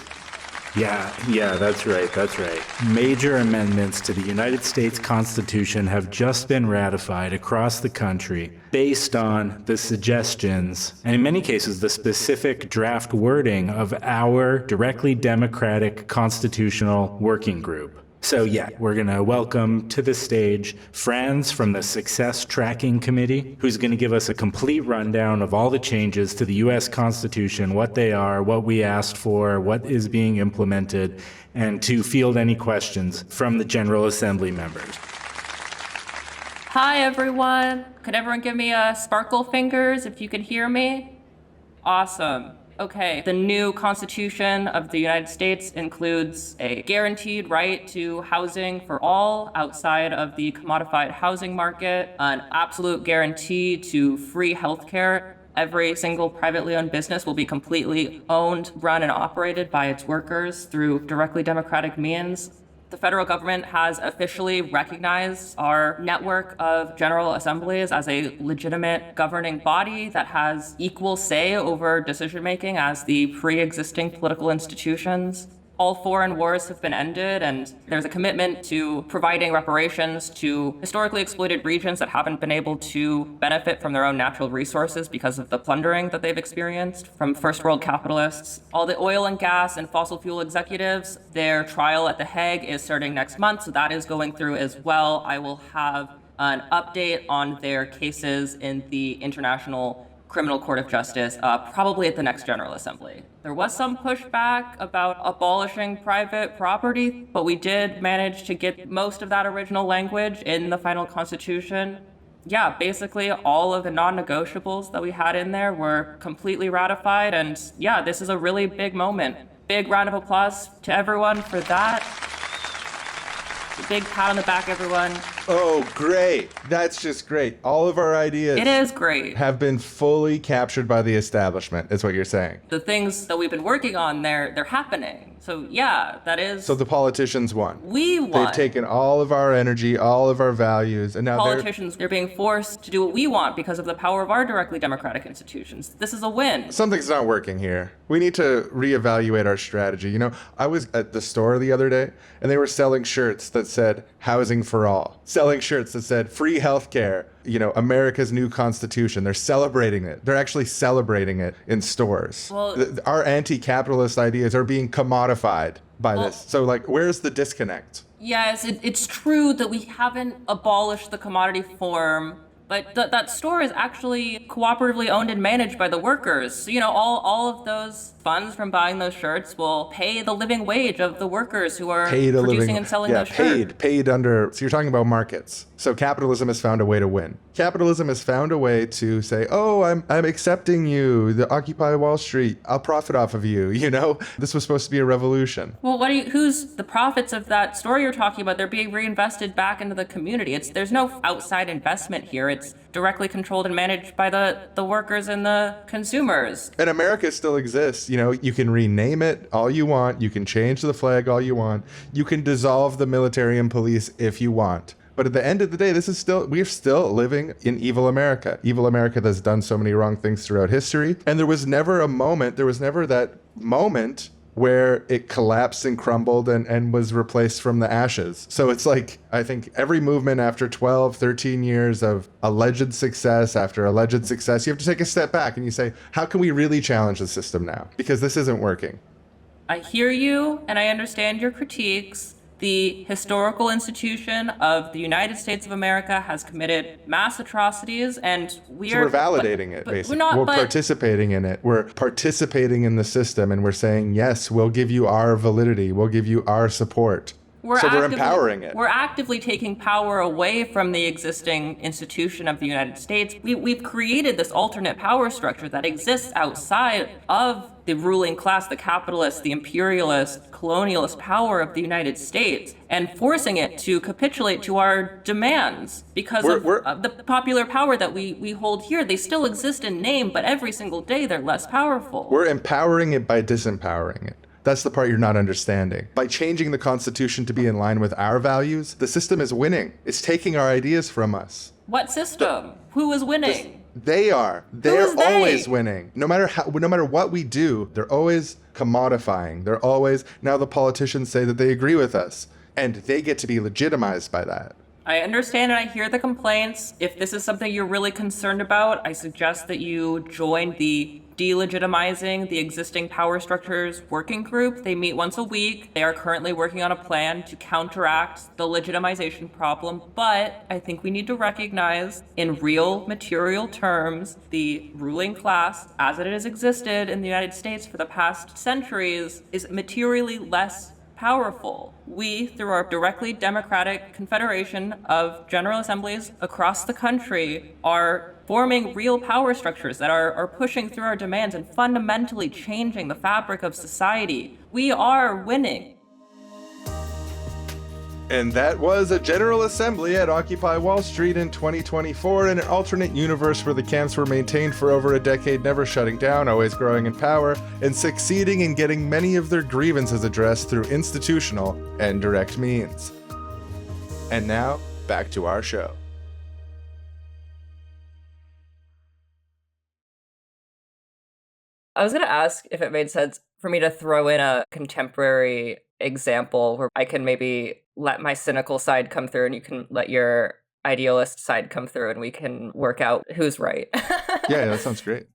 C: Yeah, that's right. Major amendments to the United States Constitution have just been ratified across the country based on the suggestions, and in many cases, the specific draft wording of our directly democratic constitutional working group. So yeah, we're going to welcome to the stage Franz from the Success Tracking Committee, who's going to give us a complete rundown of all the changes to the U.S. Constitution, what they are, what we asked for, what is being implemented, and to field any questions from the General Assembly members.
E: Hi, everyone. Could everyone give me a sparkle fingers if you can hear me? Awesome. Okay, the new Constitution of the United States includes a guaranteed right to housing for all outside of the commodified housing market, an absolute guarantee to free healthcare. Every single privately owned business will be completely owned, run, and operated by its workers through directly democratic means. The federal government has officially recognized our network of general assemblies as a legitimate governing body that has equal say over decision-making as the pre-existing political institutions. All foreign wars have been ended, and there's a commitment to providing reparations to historically exploited regions that haven't been able to benefit from their own natural resources because of the plundering that they've experienced from first world capitalists. All the oil and gas and fossil fuel executives, their trial at The Hague is starting next month, so that is going through as well. I will have an update on their cases in the International Criminal Court of Justice, probably at the next General Assembly. There was some pushback about abolishing private property, but we did manage to get most of that original language in the final Constitution. Yeah, basically all of the non-negotiables that we had in there were completely ratified, and yeah, this is a really big moment. Big round of applause to everyone for that. Big pat on the back, everyone.
B: Oh, great. That's just great. All of our ideas
E: It is great.
B: have been fully captured by the establishment, is what you're saying.
E: The things that we've been working on, they're happening. So yeah, that is...
B: So the politicians won.
E: We won.
B: They've taken all of our energy, all of our values, and now
E: Politicians, they're being forced to do what we want because of the power of our directly democratic institutions. This is a win.
B: something's not working here. We need to reevaluate our strategy. You know, I was at the store the other day, and they were selling shirts that said housing for all. Selling shirts that said free healthcare, you know, America's new constitution. They're celebrating it. They're actually celebrating it in stores.
E: Well-
B: Our anti-capitalist ideas are being commodified by this. So, like, where's the disconnect?
E: Yes, it's true that we haven't abolished the commodity form, but that store is actually cooperatively owned and managed by the workers. So, you know, all of those funds from buying those shirts will pay the living wage of the workers who are producing and selling those shirts.
B: Paid under, so you're talking about markets. So capitalism has found a way to win. Capitalism has found a way to say, oh, I'm accepting you, the Occupy Wall Street, I'll profit off of you, you know? This was supposed to be a revolution.
E: Well, who's the profits of that store you're talking about? They're being reinvested back into the community. There's no outside investment here. It's directly controlled and managed by the workers and the consumers.
B: And America still exists. You know, you can rename it all you want. You can change the flag all you want. You can dissolve the military and police if you want. But at the end of the day, we're still living in evil America. Evil America that's done so many wrong things throughout history. And there was never that moment where it collapsed and crumbled and was replaced from the ashes. So it's like, I think every movement after 12, 13 years of alleged success after alleged success, you have to take a step back and you say, how can we really challenge the system now? Because this isn't working.
E: I hear you and I understand your critiques. The historical institution of the United States of America has committed mass atrocities, and
B: we're validating it, basically. We're participating in it. We're participating in the system, and we're saying, yes, we'll give you our validity. We'll give you our support. We're empowering it.
E: We're actively taking power away from the existing institution of the United States. We've created this alternate power structure that exists outside of the ruling class, the capitalist, the imperialist, colonialist power of the United States, and forcing it to capitulate to our demands because of the popular power that we hold here. They still exist in name, but every single day they're less powerful.
B: We're empowering it by disempowering it. That's the part you're not understanding. By changing the Constitution to be in line with our values, the system is winning. It's taking our ideas from us.
E: What system? Who is winning?
B: They are. They're
A: Who's they?
B: always winning. No matter what we do, they're always commodifying. They're always, now the politicians say that they agree with us, and they get to be legitimized by that.
E: I understand and I hear the complaints. If this is something you're really concerned about, I suggest that you join the Delegitimizing the Existing Power Structures Working Group. They meet once a week. They are currently working on a plan to counteract the legitimization problem, but I think we need to recognize in real material terms, the ruling class, as it has existed in the United States for the past centuries, is materially less powerful. We, through our directly democratic confederation of General Assemblies across the country, are forming real power structures that are pushing through our demands and fundamentally changing the fabric of society. We are winning.
B: And that was a General Assembly at Occupy Wall Street in 2024, in an alternate universe where the camps were maintained for over a decade, never shutting down, always growing in power, and succeeding in getting many of their grievances addressed through institutional and direct means. And now, back to our show.
D: I was going to ask if it made sense for me to throw in a contemporary example where I can maybe let my cynical side come through and you can let your idealist side come through and we can work out who's right.
B: Yeah, that sounds great.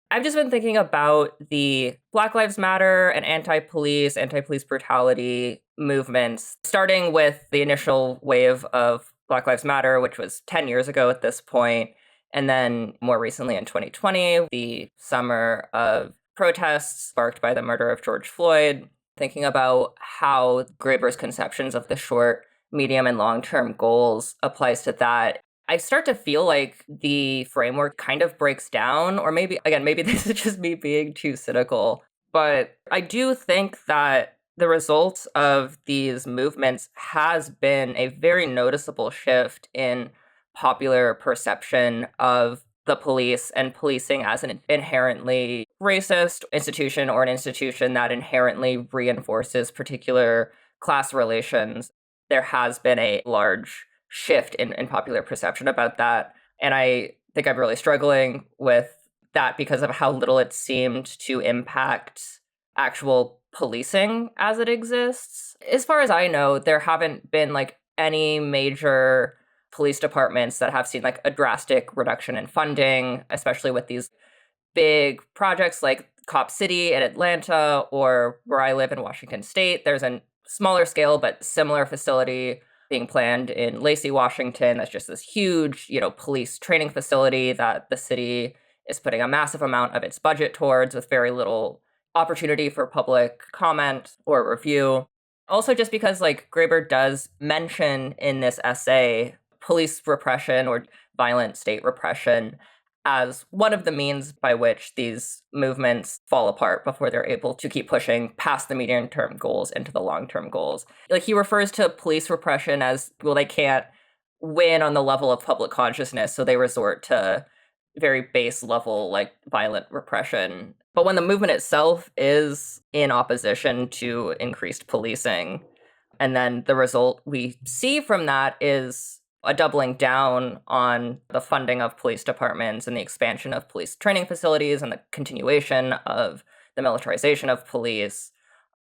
D: I've just been thinking about the Black Lives Matter and anti-police brutality movements, starting with the initial wave of Black Lives Matter, which was 10 years ago at this point. And then more recently in 2020, the summer of protests sparked by the murder of George Floyd, thinking about how Graeber's conceptions of the short, medium, and long-term goals applies to that. I start to feel like the framework kind of breaks down, or maybe this is just me being too cynical, but I do think that the result of these movements has been a very noticeable shift in popular perception of the police and policing as an inherently racist institution or an institution that inherently reinforces particular class relations. There has been a large shift in popular perception about that. And I think I'm really struggling with that because of how little it seemed to impact actual policing as it exists. As far as I know, there haven't been any major police departments that have seen a drastic reduction in funding, especially with these big projects like Cop City in Atlanta, or where I live in Washington State. There's a smaller scale but similar facility being planned in Lacey, Washington. That's just this huge, police training facility that the city is putting a massive amount of its budget towards with very little opportunity for public comment or review. Also, just because Graeber does mention in this essay police repression or violent state repression as one of the means by which these movements fall apart before they're able to keep pushing past the medium-term goals into the long-term goals. He refers to police repression as, well, they can't win on the level of public consciousness, so they resort to very base level, violent repression. But when the movement itself is in opposition to increased policing, and then the result we see from that is a doubling down on the funding of police departments and the expansion of police training facilities and the continuation of the militarization of police.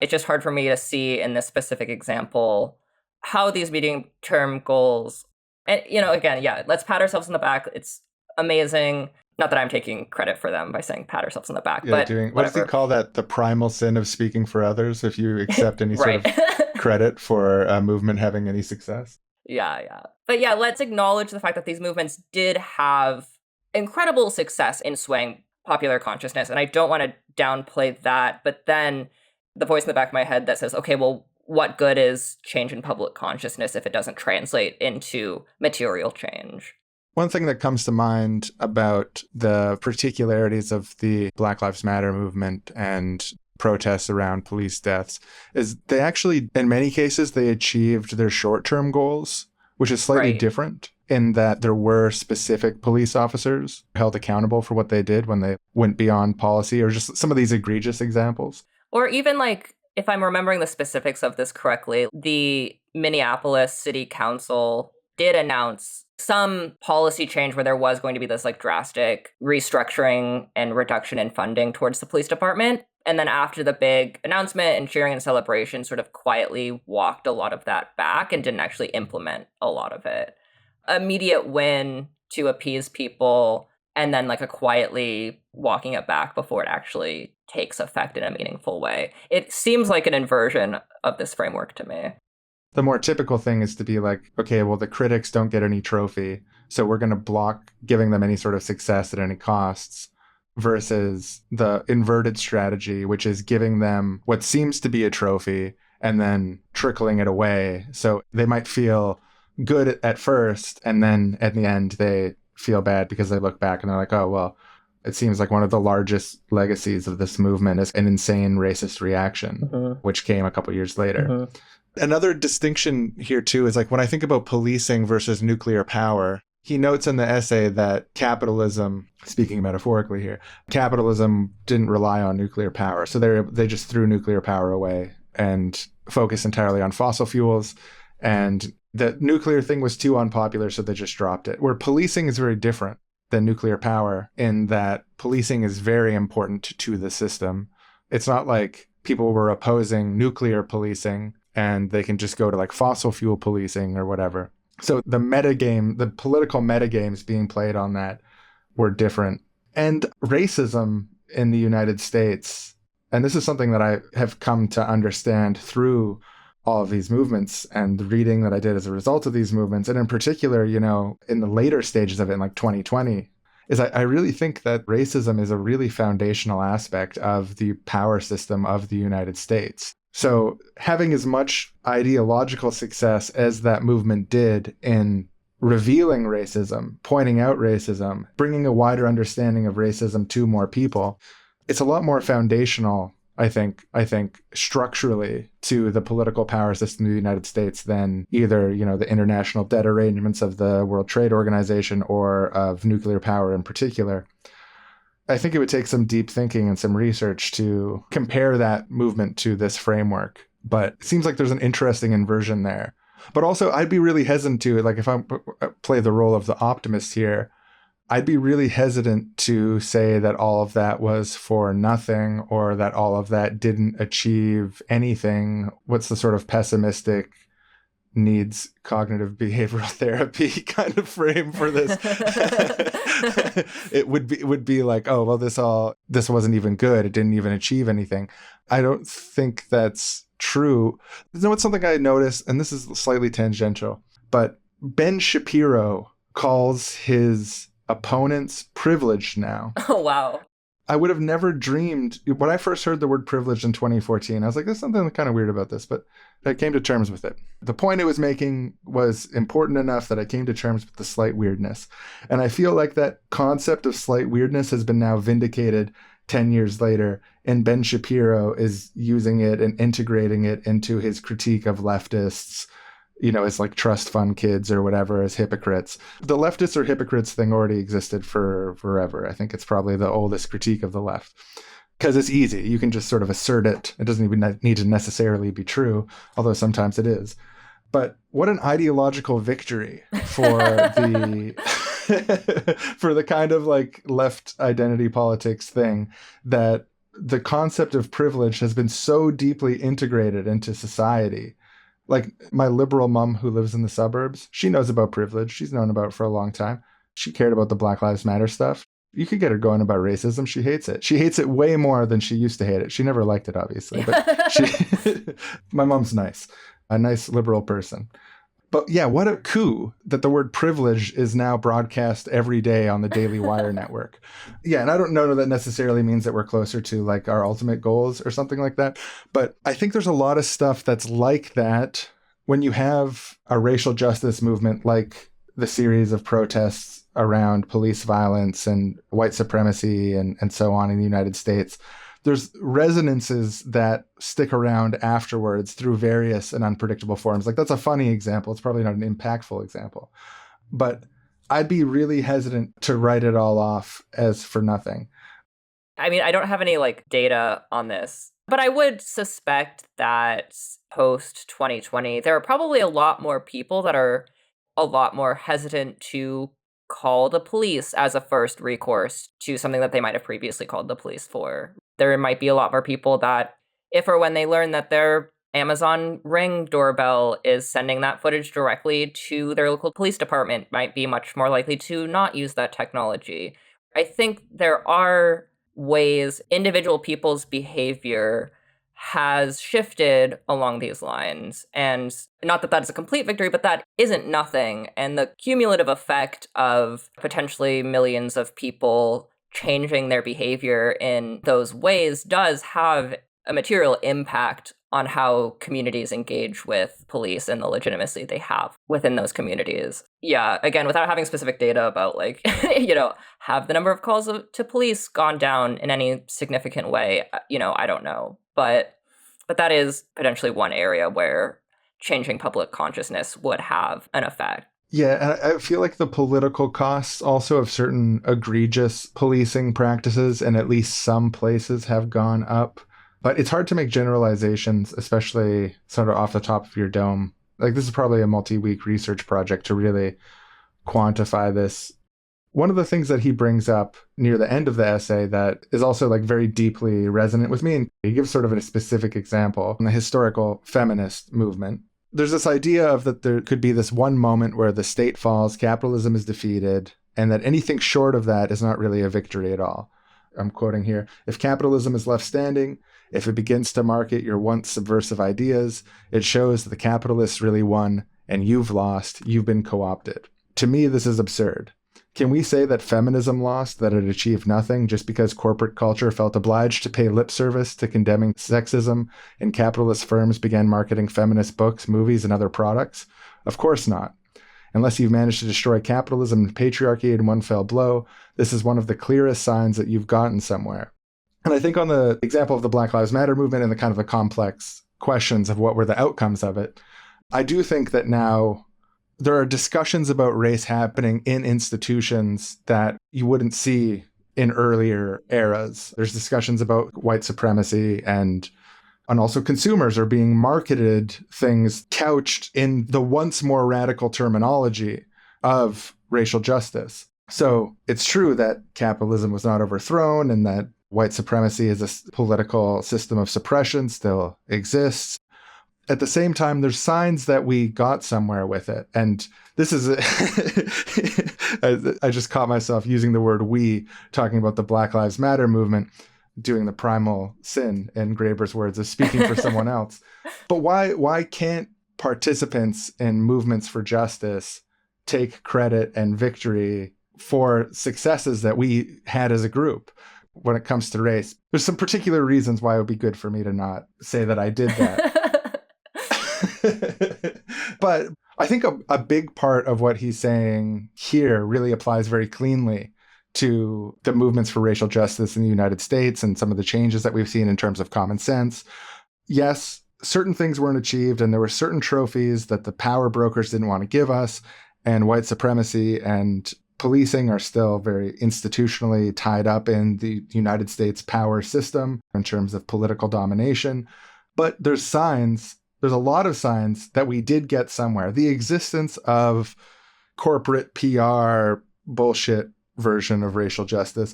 D: It's just hard for me to see in this specific example how these medium-term goals, and, again, let's pat ourselves on the back. It's amazing. Not that I'm taking credit for them by saying pat ourselves on the back, but
B: what does he call that? The primal sin of speaking for others, if you accept any sort of credit for a movement having any success.
D: Yeah. But let's acknowledge the fact that these movements did have incredible success in swaying popular consciousness. And I don't want to downplay that. But then the voice in the back of my head that says, okay, well, what good is change in public consciousness if it doesn't translate into material change?
B: One thing that comes to mind about the particularities of the Black Lives Matter movement and protests around police deaths is they actually, in many cases, they achieved their short-term goals, which is slightly different in that there were specific police officers held accountable for what they did when they went beyond policy, or just some of these egregious examples.
D: Or even if I'm remembering the specifics of this correctly, the Minneapolis City Council did announce some policy change where there was going to be this like drastic restructuring and reduction in funding towards the police department. And then after the big announcement and cheering and celebration, sort of quietly walked a lot of that back and didn't actually implement a lot of it. Immediate win to appease people, and then like a quietly walking it back before it actually takes effect in a meaningful way. It seems like an inversion of this framework to me.
B: The more typical thing is to be like, okay, well, the critics don't get any trophy, so we're going to block giving them any sort of success at any costs, versus the inverted strategy, which is giving them what seems to be a trophy and then trickling it away. So they might feel good at first, and then at the end they feel bad because they look back and they're like, oh, well, it seems like one of the largest legacies of this movement is an insane racist reaction, which came a couple years later. Another distinction here, too, is like when I think about policing versus nuclear power, he notes in the essay that capitalism, speaking metaphorically here, capitalism didn't rely on nuclear power. So they just threw nuclear power away and focused entirely on fossil fuels. And the nuclear thing was too unpopular, so they just dropped it. Where policing is very different than nuclear power in that policing is very important to the system. It's not like people were opposing nuclear policing and they can just go to like fossil fuel policing or whatever. So the metagame, the political metagames being played on that were different. And racism in the United States, and this is something that I have come to understand through all of these movements and the reading that I did as a result of these movements, and in particular, you know, in the later stages of it in like 2020, is I really think that racism is a really foundational aspect of the power system of the United States. So having as much ideological success as that movement did in revealing racism, pointing out racism, bringing a wider understanding of racism to more people, it's a lot more foundational, I think structurally to the political power system of the United States than either, you know, the international debt arrangements of the World Trade Organization or of nuclear power in particular. I think it would take some deep thinking and some research to compare that movement to this framework. But it seems like there's an interesting inversion there. But also, I'd be really hesitant to, like, if I play the role of the optimist here, I'd be really hesitant to say that all of that was for nothing or that all of that didn't achieve anything. What's the sort of pessimistic needs cognitive behavioral therapy kind of frame for this? It would be like, oh, well, this wasn't even good. It didn't even achieve anything. I don't think that's true. You know, it's something I noticed, and this is slightly tangential, but Ben Shapiro calls his opponents privileged now.
D: Oh, wow.
B: I would have never dreamed, when I first heard the word privileged in 2014, I was like, there's something kind of weird about this, but I came to terms with it. The point it was making was important enough that I came to terms with the slight weirdness. And I feel like that concept of slight weirdness has been now vindicated 10 years later, and Ben Shapiro is using it and integrating it into his critique of leftists, you know, as like trust fund kids or whatever, as hypocrites. The leftists or hypocrites thing already existed for forever. I think it's probably the oldest critique of the left because it's easy. You can just sort of assert it. It doesn't even need to necessarily be true, although sometimes it is. But what an ideological victory for the for the kind of like left identity politics thing, that the concept of privilege has been so deeply integrated into society. Like my liberal mom who lives in the suburbs, she knows about privilege. She's known about it for a long time. She cared about the Black Lives Matter stuff. You could get her going about racism. She hates it. She hates it way more than she used to hate it. She never liked it, obviously. But my mom's nice, a nice liberal person. But yeah, what a coup that the word privilege is now broadcast every day on the Daily Wire network. Yeah, and I don't know that necessarily means that we're closer to like our ultimate goals or something like that. But I think there's a lot of stuff that's like that when you have a racial justice movement like the series of protests around police violence and white supremacy and so on in the United States. There's resonances that stick around afterwards through various and unpredictable forms. Like that's a funny example. It's probably not an impactful example, but I'd be really hesitant to write it all off as for nothing.
D: I mean, I don't have any like data on this, but I would suspect that post 2020, there are probably a lot more people that are a lot more hesitant to call the police as a first recourse to something that they might have previously called the police for. There might be a lot more people that, if or when they learn that their Amazon Ring doorbell is sending that footage directly to their local police department, might be much more likely to not use that technology. I think there are ways individual people's behavior has shifted along these lines. And not that that is a complete victory, but that isn't nothing. And the cumulative effect of potentially millions of people changing their behavior in those ways does have a material impact on how communities engage with police and the legitimacy they have within those communities. Yeah, again, without having specific data about have the number of calls to police gone down in any significant way? I don't know. But that is potentially one area where changing public consciousness would have an effect.
B: Yeah, and I feel like the political costs also of certain egregious policing practices in at least some places have gone up. But it's hard to make generalizations, especially sort of off the top of your dome. Like, this is probably a multi-week research project to really quantify this. One of the things that he brings up near the end of the essay that is also like very deeply resonant with me, and he gives sort of a specific example in the historical feminist movement. There's this idea of that there could be this one moment where the state falls, capitalism is defeated, and that anything short of that is not really a victory at all. I'm quoting here, "If capitalism is left standing, if it begins to market your once subversive ideas, it shows that the capitalists really won and you've lost, you've been co-opted. To me, this is absurd. Can we say that feminism lost, that it achieved nothing just because corporate culture felt obliged to pay lip service to condemning sexism and capitalist firms began marketing feminist books, movies, and other products? Of course not. Unless you've managed to destroy capitalism and patriarchy in one fell blow, this is one of the clearest signs that you've gotten somewhere." And I think on the example of the Black Lives Matter movement and the kind of the complex questions of what were the outcomes of it, I do think that now there are discussions about race happening in institutions that you wouldn't see in earlier eras. There's discussions about white supremacy and also consumers are being marketed things couched in the once more radical terminology of racial justice. So it's true that capitalism was not overthrown and that white supremacy as a political system of suppression still exists. At the same time, there's signs that we got somewhere with it. And this is, I just caught myself using the word we, talking about the Black Lives Matter movement, doing the primal sin, in Graeber's words, of speaking for someone else. But why can't participants in movements for justice take credit and victory for successes that we had as a group? When it comes to race, there's some particular reasons why it would be good for me to not say that I did that. But I think a big part of what he's saying here really applies very cleanly to the movements for racial justice in the United States and some of the changes that we've seen in terms of common sense. Yes, certain things weren't achieved, and there were certain trophies that the power brokers didn't want to give us, and white supremacy and policing are still very institutionally tied up in the United States power system in terms of political domination. But there's a lot of signs that we did get somewhere. The existence of corporate PR bullshit version of racial justice.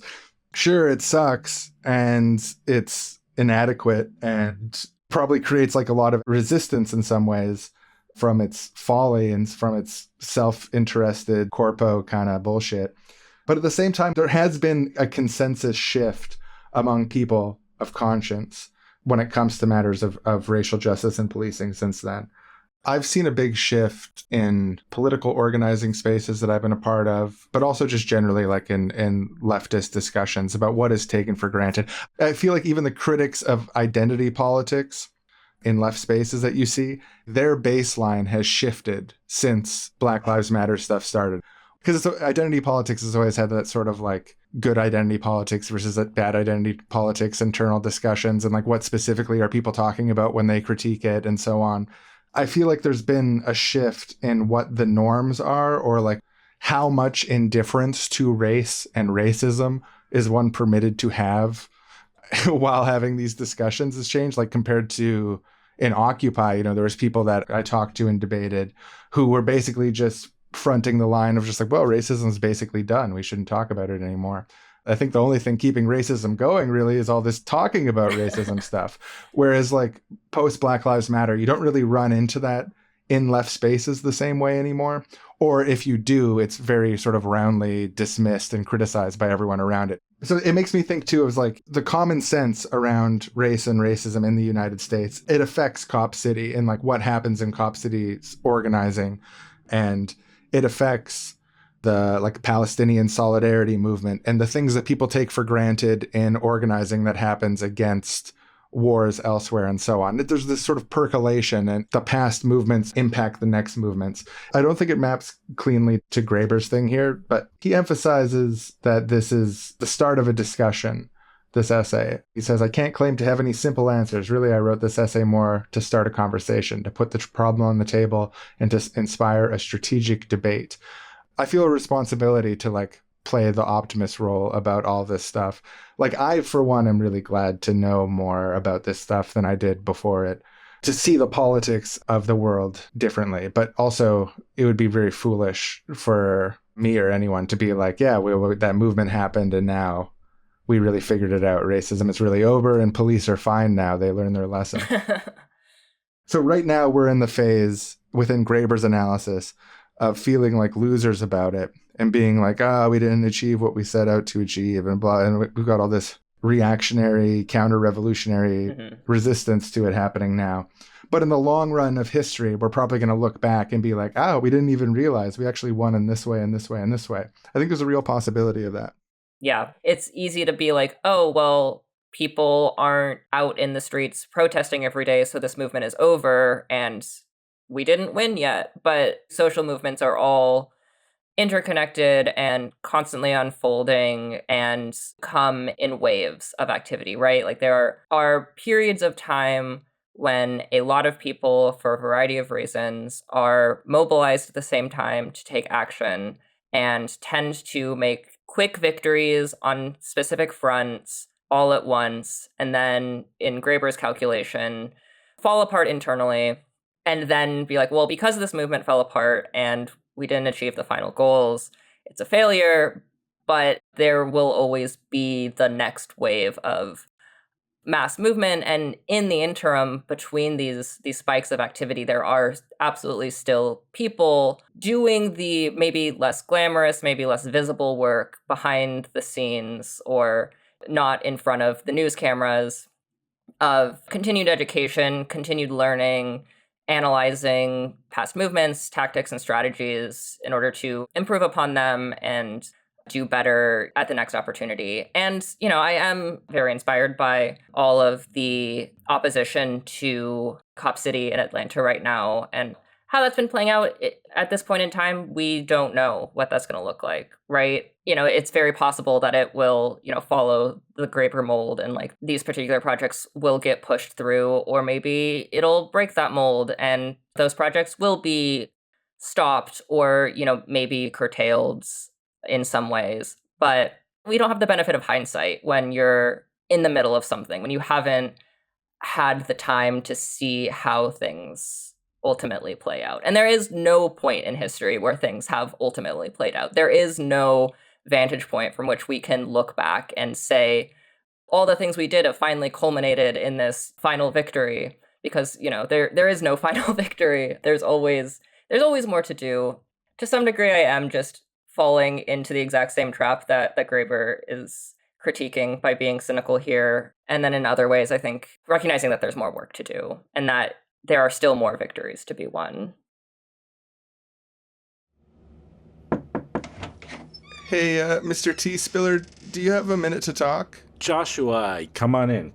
B: Sure, it sucks and it's inadequate and probably creates like a lot of resistance in some ways from its folly and from its self-interested corpo kind of bullshit. But at the same time, there has been a consensus shift among people of conscience when it comes to matters of racial justice and policing since then. I've seen a big shift in political organizing spaces that I've been a part of, but also just generally like in leftist discussions about what is taken for granted. I feel like even the critics of identity politics in left spaces that you see, their baseline has shifted since Black Lives Matter stuff started. Because identity politics has always had that sort of like good identity politics versus that bad identity politics, internal discussions, and like what specifically are people talking about when they critique it and so on. I feel like there's been a shift in what the norms are, or like how much indifference to race and racism is one permitted to have while having these discussions has changed, like compared to in Occupy. There was people that I talked to and debated who were basically just fronting the line of just like, well, racism's basically done. We shouldn't talk about it anymore. I think the only thing keeping racism going really is all this talking about racism stuff. Whereas like post Black Lives Matter, you don't really run into that in left spaces the same way anymore. Or if you do, it's very sort of roundly dismissed and criticized by everyone around it. So it makes me think too of like the common sense around race and racism in the United States. It affects Cop City and like what happens in Cop City's organizing, and it affects the like Palestinian solidarity movement and the things that people take for granted in organizing that happens against wars elsewhere and so on. There's this sort of percolation, and the past movements impact the next movements. I don't think it maps cleanly to Graeber's thing here, but he emphasizes that this is the start of a discussion, this essay. He says, I can't claim to have any simple answers. Really, I wrote this essay more to start a conversation, to put the problem on the table and to inspire a strategic debate. I feel a responsibility to like play the optimist role about all this stuff. Like I, for one, am really glad to know more about this stuff than I did before it, to see the politics of the world differently. But also it would be very foolish for me or anyone to be like, yeah, that movement happened and now we really figured it out. Racism is really over and police are fine now. They learned their lesson. So right now we're in the phase within Graeber's analysis of feeling like losers about it and being like, we didn't achieve what we set out to achieve and blah. And we've got all this reactionary, counter-revolutionary resistance to it happening now. But in the long run of history, we're probably going to look back and be like, we didn't even realize we actually won in this way and this way and this way. I think there's a real possibility of that.
D: Yeah, it's easy to be like, oh, well, people aren't out in the streets protesting every day, so this movement is over and we didn't win yet. But social movements are all interconnected and constantly unfolding and come in waves of activity, right? Like there are periods of time when a lot of people, for a variety of reasons, are mobilized at the same time to take action and tend to make quick victories on specific fronts all at once, and then, in Graeber's calculation, fall apart internally, and then be like, well, because this movement fell apart and we didn't achieve the final goals, it's a failure, but there will always be the next wave of mass movement. And in the interim, between these spikes of activity, there are absolutely still people doing the maybe less glamorous, maybe less visible work behind the scenes or not in front of the news cameras of continued education, continued learning, analyzing past movements, tactics, and strategies in order to improve upon them and do better at the next opportunity. And, I am very inspired by all of the opposition to Cop City in Atlanta right now and how that's been playing out. At this point in time, we don't know what that's going to look like, right? It's very possible that it will, follow the Graeber mold and like these particular projects will get pushed through, or maybe it'll break that mold and those projects will be stopped or, maybe curtailed in some ways. But we don't have the benefit of hindsight when you're in the middle of something, when you haven't had the time to see how things ultimately play out. And there is no point in history where things have ultimately played out. There is no vantage point from which we can look back and say, all the things we did have finally culminated in this final victory, because, there is no final victory. There's always more to do. To some degree, I am just falling into the exact same trap that Graeber is critiquing by being cynical here. And then in other ways, I think recognizing that there's more work to do and that there are still more victories to be won.
B: Hey, Mr. T. Spiller, do you have a minute to talk?
C: Joshua, come on in.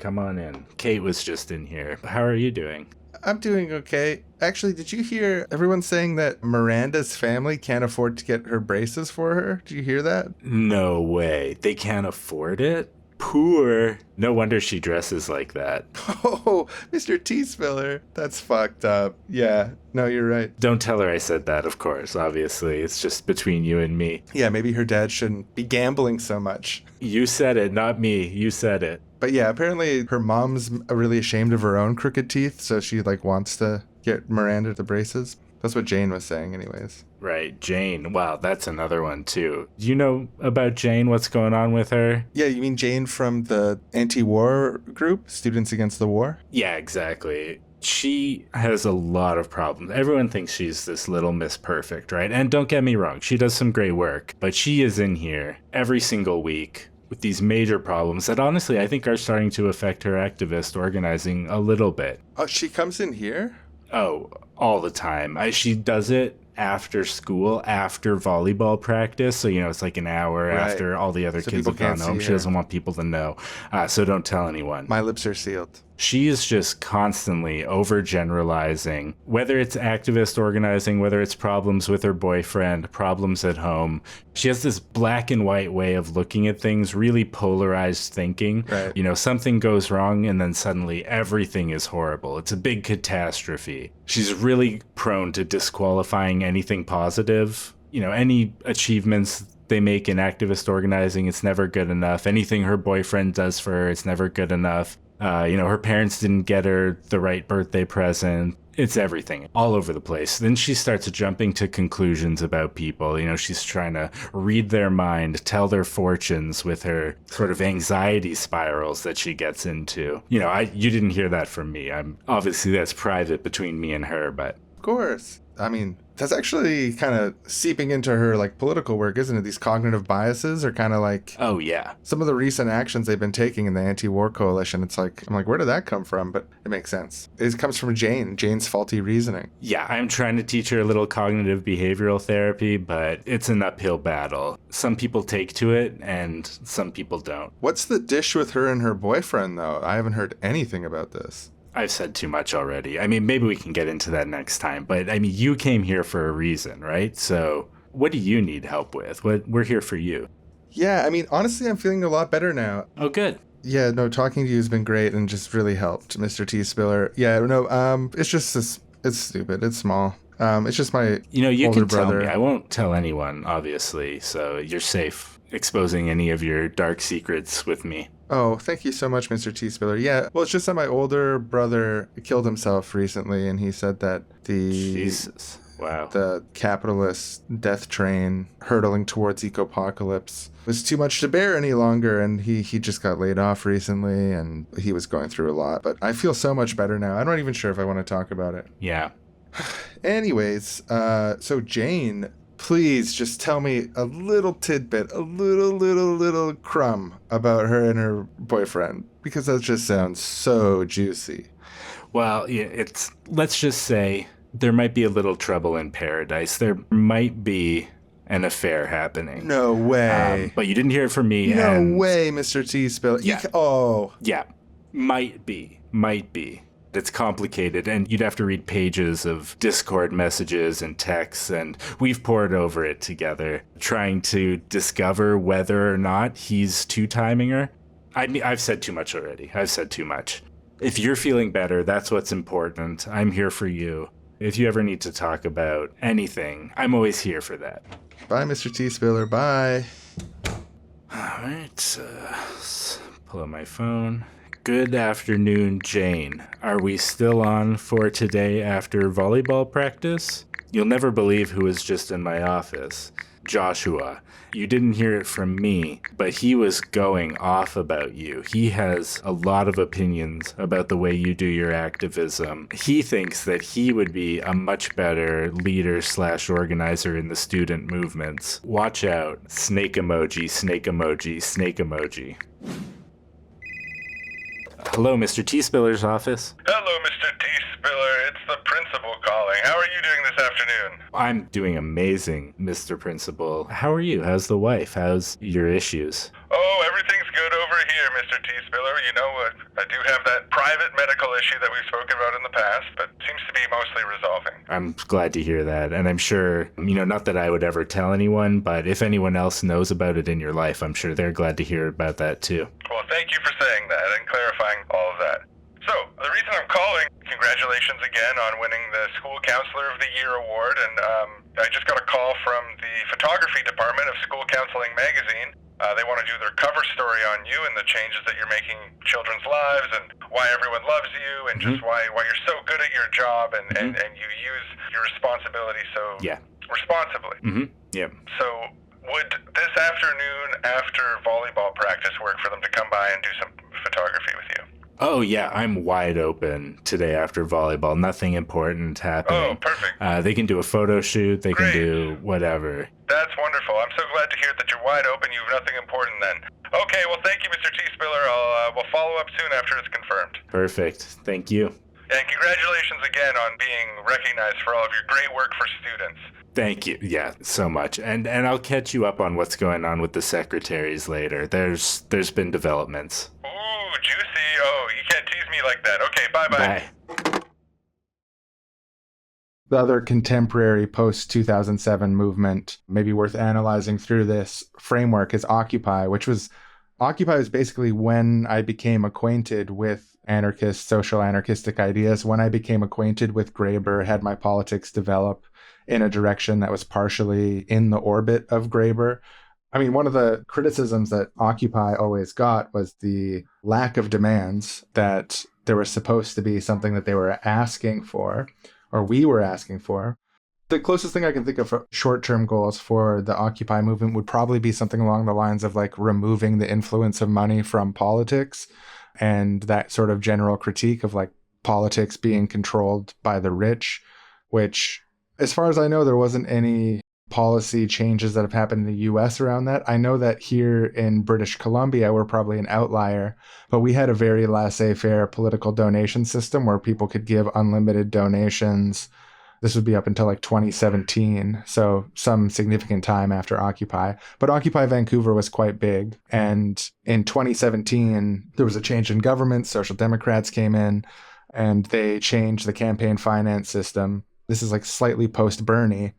C: Kate was just in here. How are you doing?
B: I'm doing okay. Actually, did you hear everyone saying that Miranda's family can't afford to get her braces for her? Did you hear that?
C: No way. They can't afford it? Poor. No wonder she dresses like that.
B: Oh, Mr. T. Spiller. That's fucked up. Yeah, no, you're right.
C: Don't tell her I said that, of course, obviously. It's just between you and me.
B: Yeah, maybe her dad shouldn't be gambling so much.
C: You said it, not me. You said it.
B: But yeah, apparently her mom's really ashamed of her own crooked teeth, so she wants to get Miranda the braces. That's what Jane was saying anyways.
C: Right, Jane. Wow, that's another one too. Do you know about Jane? What's going on with her?
B: Yeah, you mean Jane from the anti-war group, Students Against the War?
C: Yeah, exactly. She has a lot of problems. Everyone thinks she's this little Miss Perfect, right? And don't get me wrong, she does some great work, but she is in here every single week with these major problems that honestly I think are starting to affect her activist organizing a little bit.
B: Oh, she comes in here?
C: Oh, all the time. She does it after school, after volleyball practice. So, it's like an hour after all the other kids have gone home. She doesn't want people to know. So don't tell anyone.
B: My lips are sealed.
C: She is just constantly overgeneralizing, whether it's activist organizing, whether it's problems with her boyfriend, problems at home. She has this black and white way of looking at things, really polarized thinking.
B: Right.
C: Something goes wrong and then suddenly everything is horrible. It's a big catastrophe. She's really prone to disqualifying anything positive. Any achievements they make in activist organizing, it's never good enough. Anything her boyfriend does for her, it's never good enough. Her parents didn't get her the right birthday present. It's everything, all over the place. Then she starts jumping to conclusions about people. She's trying to read their mind, tell their fortunes with her sort of anxiety spirals that she gets into. You didn't hear that from me. Obviously that's private between me and her, but...
B: Of course. I mean, that's actually kind of seeping into her political work, isn't it? These cognitive biases are kind of
C: oh yeah,
B: some of the recent actions they've been taking in the anti-war coalition. I'm like, where did that come from? But it makes sense. It comes from Jane's faulty reasoning.
C: Yeah, I'm trying to teach her a little cognitive behavioral therapy, but it's an uphill battle. Some people take to it and some people don't.
B: What's the dish with her and her boyfriend, though? I haven't heard anything about this.
C: I've said too much already. Maybe we can get into that next time. But you came here for a reason, right? So what do you need help with? We're here for you.
B: Yeah, honestly, I'm feeling a lot better now.
C: Oh, good.
B: Yeah, no, talking to you has been great and just really helped, Mr. T. Spiller. Yeah, no, it's just it's stupid. It's small. It's just my
C: you
B: older
C: can
B: brother.
C: Tell me. I won't tell anyone, obviously. So you're safe exposing any of your dark secrets with me.
B: Oh, thank you so much, Mr. T. Spiller. Yeah, well, it's just that my older brother killed himself recently, and he said that
C: Jesus. Wow.
B: The capitalist death train hurtling towards eco-apocalypse was too much to bear any longer, and he just got laid off recently, and he was going through a lot. But I feel so much better now. I'm not even sure if I want to talk about it.
C: Yeah.
B: Anyways, so Jane... Please just tell me a little tidbit, a little crumb about her and her boyfriend, because that just sounds so juicy.
C: Well, yeah, let's just say there might be a little trouble in paradise. There might be an affair happening.
B: No way.
C: But you didn't hear it from me.
B: No way, Mr. T. Spill.
C: Yeah. Yeah, might be. It's complicated, and you'd have to read pages of Discord messages and texts, and we've pored over it together, trying to discover whether or not he's two-timing her. I've said too much already. I've said too much. If you're feeling better, that's what's important. I'm here for you. If you ever need to talk about anything, I'm always here for that.
B: Bye, Mr. T. Spiller. Bye.
C: All right, pull out my phone. Good afternoon, Jane. Are we still on for today after volleyball practice? You'll never believe who was just in my office. Joshua. You didn't hear it from me, but he was going off about you. He has a lot of opinions about the way you do your activism. He thinks that he would be a much better leader/organizer in the student movements. Watch out. Snake emoji, snake emoji, snake emoji. Hello, Mr. T. Spiller's office.
F: Hello, Mr. T. Spiller. It's the principal calling. How are you doing this afternoon?
C: I'm doing amazing, Mr. Principal. How are you? How's the wife? How's your issues?
F: Oh, everything's good over here, Mr. T. Spiller. You know, I do have that private medical issue that we've spoken about in the past, but seems to be mostly resolving.
C: I'm glad to hear that. And I'm sure, not that I would ever tell anyone, but if anyone else knows about it in your life, I'm sure they're glad to hear about that too.
F: Well, thank you for saying that and clarifying all of that. So, the reason I'm calling, congratulations again on winning the School Counselor of the Year award, and I just got a call from the photography department of School Counseling magazine. They want to do their cover story on you and the changes that you're making in children's lives and why everyone loves you and just why you're so good at your job and you use your responsibility so responsibly.
C: Yeah.
F: So would this afternoon after volleyball practice work for them to come by and do some photography with you?
C: Oh, yeah, I'm wide open today after volleyball. Nothing important happening.
F: Oh, perfect.
C: They can do a photo shoot. They can do whatever.
F: That's wonderful. I'm so glad to hear that you're wide open. You have nothing important then. Okay, well, thank you, Mr. T. Spiller. We'll follow up soon after it's confirmed.
C: Perfect. Thank you.
F: And congratulations again on being recognized for all of your great work for students.
C: Thank you. Yeah, so much. And I'll catch you up on what's going on with the secretaries later. There's been developments.
F: Ooh, juicy. Oh, you can't tease me like that. Okay, bye-bye.
C: Bye.
B: The other contemporary post-2007 movement, maybe worth analyzing through this framework, is Occupy, Occupy is basically when I became acquainted with anarchist, social anarchistic ideas, when I became acquainted with Graeber, had my politics develop in a direction that was partially in the orbit of Graeber. I mean, one of the criticisms that Occupy always got was the lack of demands, that there was supposed to be something that they were asking for, or we were asking for. The closest thing I can think of for short-term goals for the Occupy movement would probably be something along the lines of like removing the influence of money from politics, and that sort of general critique of like politics being controlled by the rich, which, as far as I know, there wasn't any policy changes that have happened in the US around that. I know that here in British Columbia, we're probably an outlier, but we had a very laissez-faire political donation system where people could give unlimited donations. This would be up until like 2017, so some significant time after Occupy. But Occupy Vancouver was quite big. And in 2017, there was a change in government. Social Democrats came in and they changed the campaign finance system. This is like slightly post-Bernie,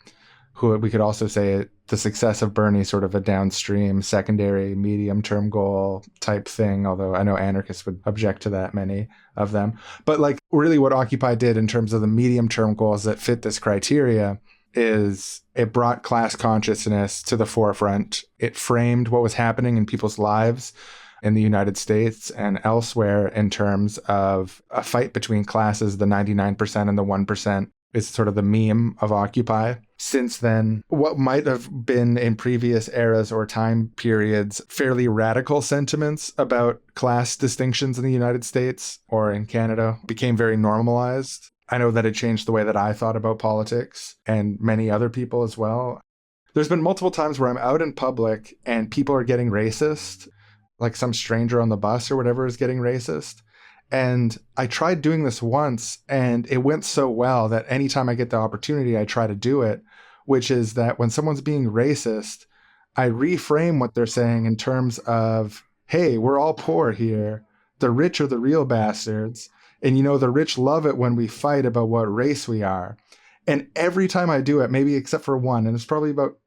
B: who we could also say the success of Bernie, sort of a downstream, secondary, medium-term goal type thing, although I know anarchists would object to that, many of them. But like really what Occupy did in terms of the medium-term goals that fit this criteria is it brought class consciousness to the forefront. It framed what was happening in people's lives in the United States and elsewhere in terms of a fight between classes, the 99% and the 1%. Is sort of the meme of Occupy. Since then, what might have been in previous eras or time periods fairly radical sentiments about class distinctions in the United States or in Canada became very normalized. I know that it changed the way that I thought about politics and many other people as well. There's been multiple times where I'm out in public and people are getting racist, like some stranger on the bus or whatever is getting racist. And I tried doing this once and it went so well that anytime I get the opportunity, I try to do it, which is that when someone's being racist, I reframe what they're saying in terms of, hey, we're all poor here. The rich are the real bastards. And, you know, the rich love it when we fight about what race we are. And every time I do it, maybe except for one, and there's probably about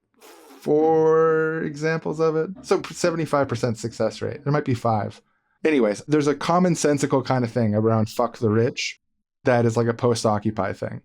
B: 4 examples of it. So 75% success rate. There might be 5. Anyways, there's a commonsensical kind of thing around fuck the rich that is like a post-Occupy thing.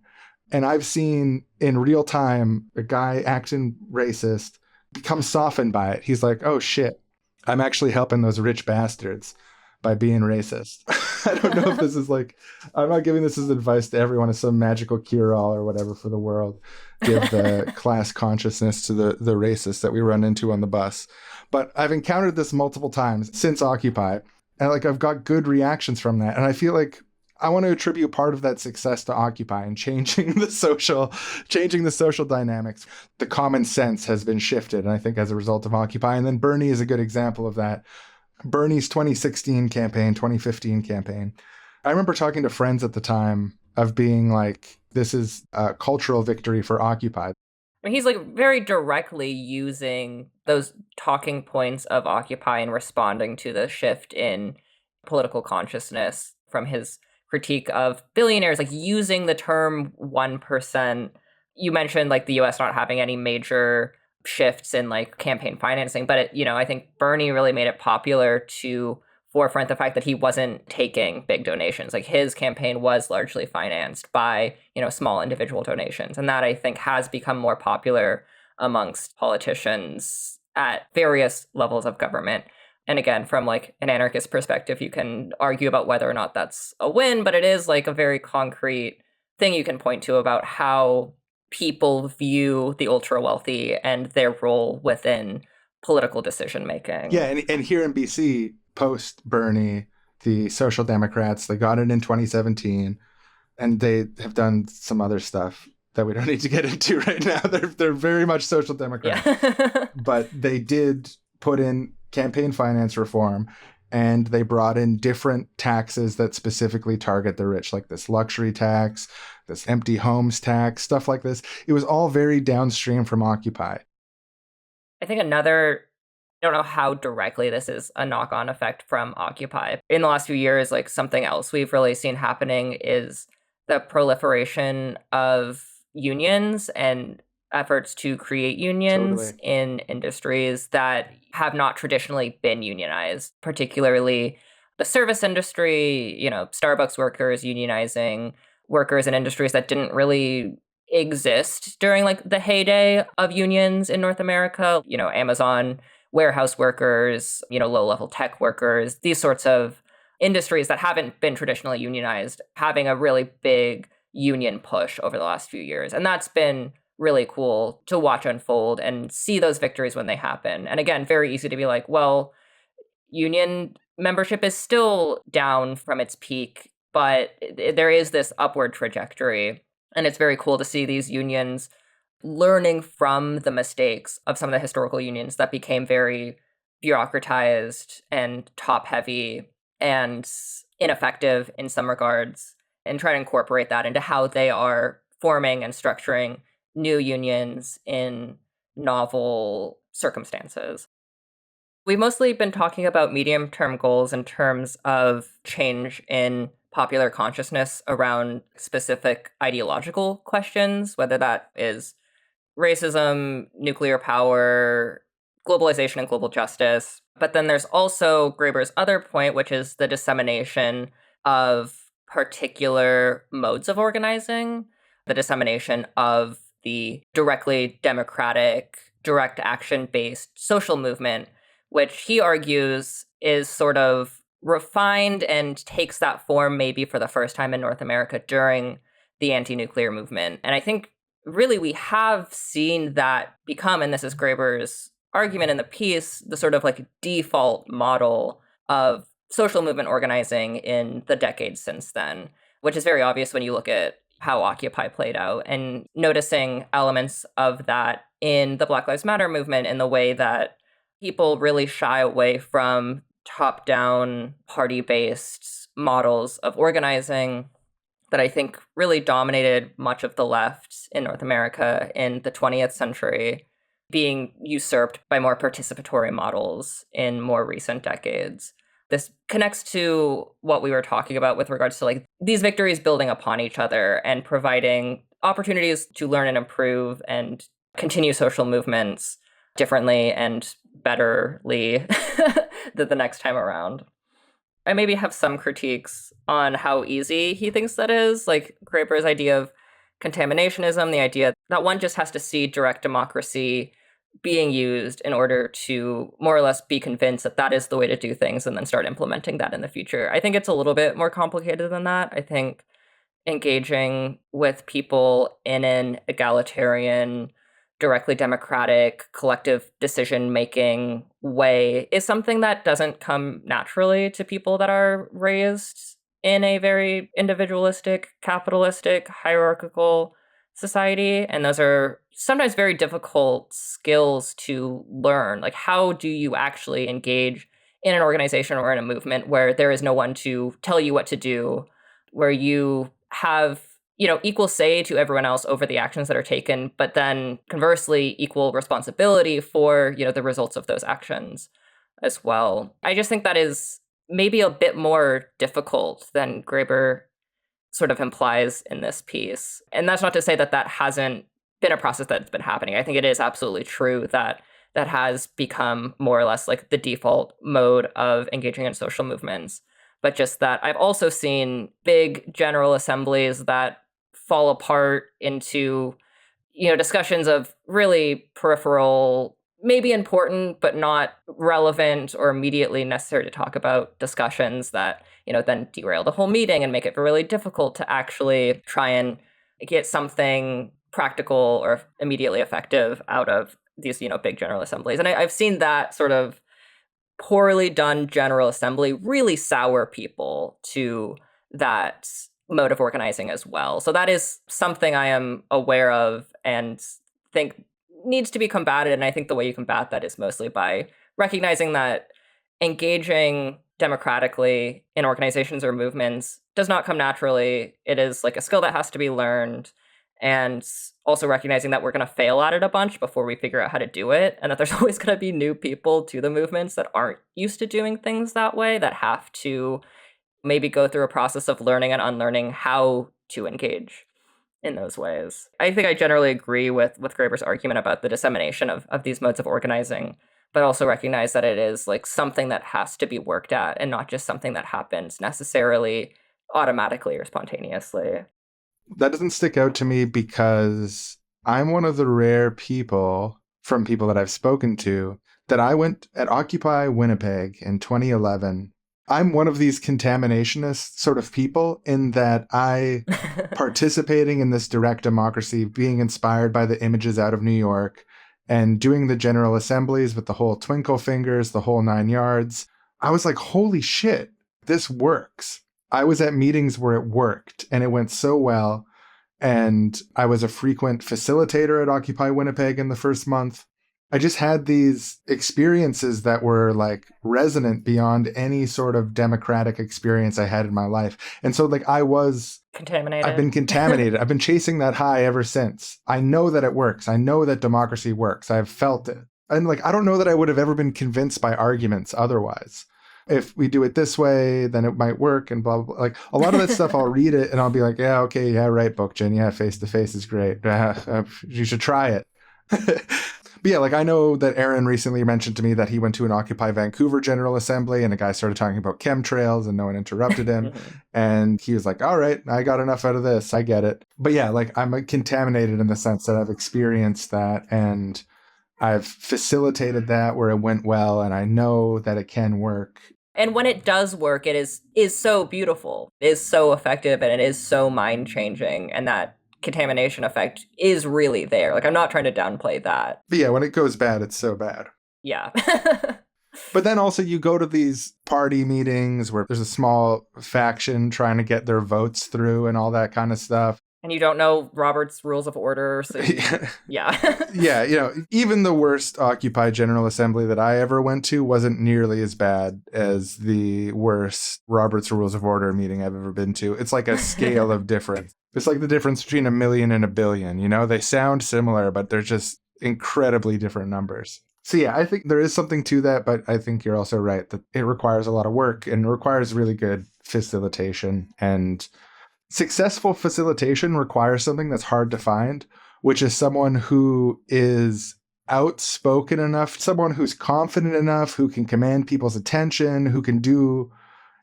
B: And I've seen in real time a guy acting racist become softened by it. He's like, oh shit, I'm actually helping those rich bastards by being racist. I don't know if this is like, I'm not giving this as advice to everyone as some magical cure-all or whatever for the world. Give the class consciousness to the racists that we run into on the bus. But I've encountered this multiple times since Occupy. And like I've got good reactions from that. And I feel like I want to attribute part of that success to Occupy and changing the social dynamics. The common sense has been shifted, and I think as a result of Occupy. And then Bernie is a good example of that. Bernie's 2016 campaign, 2015 campaign. I remember talking to friends at the time of being like, this is a cultural victory for Occupy.
D: I mean, he's like very directly using those talking points of Occupy and responding to the shift in political consciousness from his critique of billionaires, like using the term 1%. You mentioned like the US not having any major shifts in like campaign financing, but I think Bernie really made it popular to forefront the fact that he wasn't taking big donations. Like his campaign was largely financed by, small individual donations. And that I think has become more popular amongst politicians at various levels of government. And again, from like an anarchist perspective, you can argue about whether or not that's a win, but it is like a very concrete thing you can point to about how people view the ultra wealthy and their role within political decision making.
B: Yeah, and here in BC, post Bernie, the Social Democrats, they got it in 2017, and they have done some other stuff that we don't need to get into right now. They're very much Social Democrats.
D: Yeah.
B: But they did put in campaign finance reform, and they brought in different taxes that specifically target the rich, like this luxury tax, this empty homes tax, stuff like this. It was all very downstream from Occupy.
D: I think another, I don't know how directly this is a knock-on effect from Occupy. In the last few years, like something else we've really seen happening is the proliferation of unions and efforts to create unions in industries that have not traditionally been unionized, particularly the service industry, Starbucks workers unionizing workers in industries that didn't really exist during like the heyday of unions in North America, Amazon warehouse workers, low-level tech workers, these sorts of industries that haven't been traditionally unionized, having a really big union push over the last few years. And that's been really cool to watch unfold and see those victories when they happen. And again, very easy to be like, well, union membership is still down from its peak, but there is this upward trajectory. And it's very cool to see these unions learning from the mistakes of some of the historical unions that became very bureaucratized and top-heavy and ineffective in some regards, and try to incorporate that into how they are forming and structuring new unions in novel circumstances. We've mostly been talking about medium-term goals in terms of change in popular consciousness around specific ideological questions, whether that is racism, nuclear power, globalization and global justice. But then there's also Graeber's other point, which is the dissemination of particular modes of organizing, the dissemination of the directly democratic, direct action-based social movement, which he argues is sort of refined and takes that form maybe for the first time in North America during the anti-nuclear movement. And I think really we have seen that become, and this is Graeber's argument in the piece, the sort of like default model of social movement organizing in the decades since then, which is very obvious when you look at how Occupy played out, and noticing elements of that in the Black Lives Matter movement in the way that people really shy away from top-down, party-based models of organizing that I think really dominated much of the left in North America in the 20th century, being usurped by more participatory models in more recent decades. This connects to what we were talking about with regards to like these victories building upon each other and providing opportunities to learn and improve and continue social movements differently and betterly the next time around. I maybe have some critiques on how easy he thinks that is, like Graeber's idea of contaminationism, the idea that one just has to see direct democracy being used in order to more or less be convinced that that is the way to do things and then start implementing that in the future. I think it's a little bit more complicated than that. I think engaging with people in an egalitarian, directly democratic, collective decision-making way is something that doesn't come naturally to people that are raised in a very individualistic, capitalistic, hierarchical society. And those are sometimes very difficult skills to learn. Like, how do you actually engage in an organization or in a movement where there is no one to tell you what to do, where you have, equal say to everyone else over the actions that are taken, but then conversely, equal responsibility for, the results of those actions as well. I just think that is maybe a bit more difficult than Graeber sort of implies in this piece. And that's not to say that that hasn't been a process that's been happening. I think it is absolutely true that that has become more or less like the default mode of engaging in social movements. But just that I've also seen big general assemblies that fall apart into, discussions of really peripheral maybe important, but not relevant or immediately necessary to talk about discussions that, then derail the whole meeting and make it really difficult to actually try and get something practical or immediately effective out of these, big General Assemblies. And I've seen that sort of poorly done General Assembly really sour people to that mode of organizing as well. So that is something I am aware of and think needs to be combated. And I think the way you combat that is mostly by recognizing that engaging democratically in organizations or movements does not come naturally. It is like a skill that has to be learned. And also recognizing that we're going to fail at it a bunch before we figure out how to do it. And that there's always going to be new people to the movements that aren't used to doing things that way, that have to maybe go through a process of learning and unlearning how to engage in those ways. I think I generally agree with Graeber's argument about the dissemination of these modes of organizing, but also recognize that it is like something that has to be worked at and not just something that happens necessarily automatically or spontaneously.
B: That doesn't stick out to me because I'm one of the rare people from people that I've spoken to that I went at Occupy Winnipeg in 2011. I'm one of these contaminationist sort of people in that I participating in this direct democracy, being inspired by the images out of New York and doing the General Assemblies with the whole twinkle fingers, the whole 9 yards. I was like, holy shit, this works. I was at meetings where it worked and it went so well. And I was a frequent facilitator at Occupy Winnipeg in the first month. I just had these experiences that were like resonant beyond any sort of democratic experience I had in my life. And so like I was
D: contaminated.
B: I've been contaminated. I've been chasing that high ever since. I know that it works. I know that democracy works. I've felt it. And like, I don't know that I would have ever been convinced by arguments otherwise. If we do it this way, then it might work and blah, blah, blah. Like a lot of that stuff, I'll read it and I'll be like, yeah, okay, yeah, right, Bookchin. Yeah, face-to-face is great. You should try it. But yeah, like I know that Aaron recently mentioned to me that he went to an Occupy Vancouver General Assembly and a guy started talking about chemtrails and no one interrupted him. And he was like, all right, I got enough out of this. I get it. But yeah, like I'm contaminated in the sense that I've experienced that and I've facilitated that where it went well and I know that it can work.
D: And when it does work, it is so beautiful, it is so effective, and it is so mind-changing. And that contamination effect is really there. Like, I'm not trying to downplay that.
B: But yeah, when it goes bad, it's so bad.
D: Yeah.
B: But then also you go to these party meetings where there's a small faction trying to get their votes through and all that kind of stuff.
D: And you don't know Robert's Rules of Order. So yeah.
B: Yeah, you know, even the worst Occupy General Assembly that I ever went to wasn't nearly as bad as the worst Robert's Rules of Order meeting I've ever been to. It's like a scale of difference. It's like the difference between 1 million and 1 billion, you know? They sound similar, but they're just incredibly different numbers. So yeah, I think there is something to that, but I think you're also right that it requires a lot of work and requires really good facilitation. And successful facilitation requires something that's hard to find, which is someone who is outspoken enough, someone who's confident enough, who can command people's attention, who can do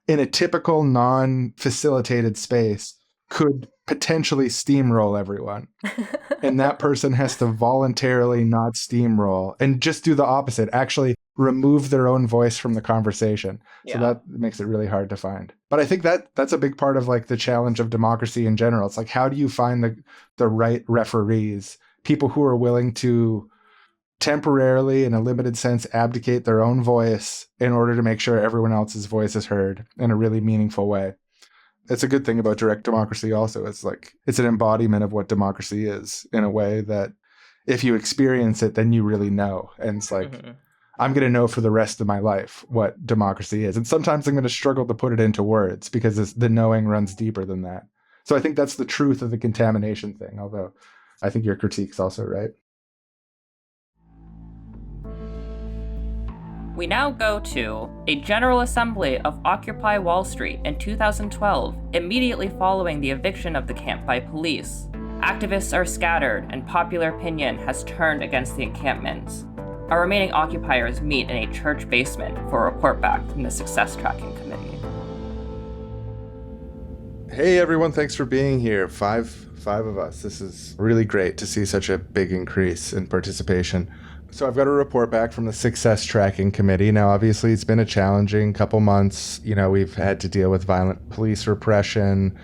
B: in a typical non-facilitated space, could potentially steamroll everyone. And that person has to voluntarily not steamroll and just do the opposite, actually remove their own voice from the conversation. Yeah. So that makes it really hard to find. But I think that's a big part of like the challenge of democracy in general. It's like, how do you find the right referees, people who are willing to temporarily, in a limited sense, abdicate their own voice in order to make sure everyone else's voice is heard in a really meaningful way. It's a good thing about direct democracy also. It's like, it's an embodiment of what democracy is in a way that if you experience it, then you really know. And it's like, I'm going to know for the rest of my life what democracy is. And sometimes I'm going to struggle to put it into words because the knowing runs deeper than that. So I think that's the truth of the contamination thing, although I think your critique's also right.
E: We now go to a General Assembly of Occupy Wall Street in 2012, immediately following the eviction of the camp by police. Activists are scattered, and popular opinion has turned against the encampments. Our remaining occupiers meet in a church basement for a report back from the Success Tracking Committee.
B: Hey everyone, thanks for being here. Five of us. This is really great to see such a big increase in participation. So I've got a report back from the Success Tracking Committee. Now, obviously, it's been a challenging couple months. We've had to deal with violent police repression.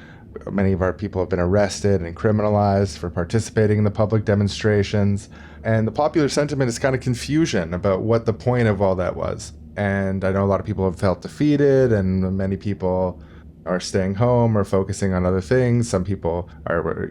B: Many of our people have been arrested and criminalized for participating in the public demonstrations. And the popular sentiment is kind of confusion about what the point of all that was. And I know a lot of people have felt defeated, and many people are staying home or focusing on other things. Some people are,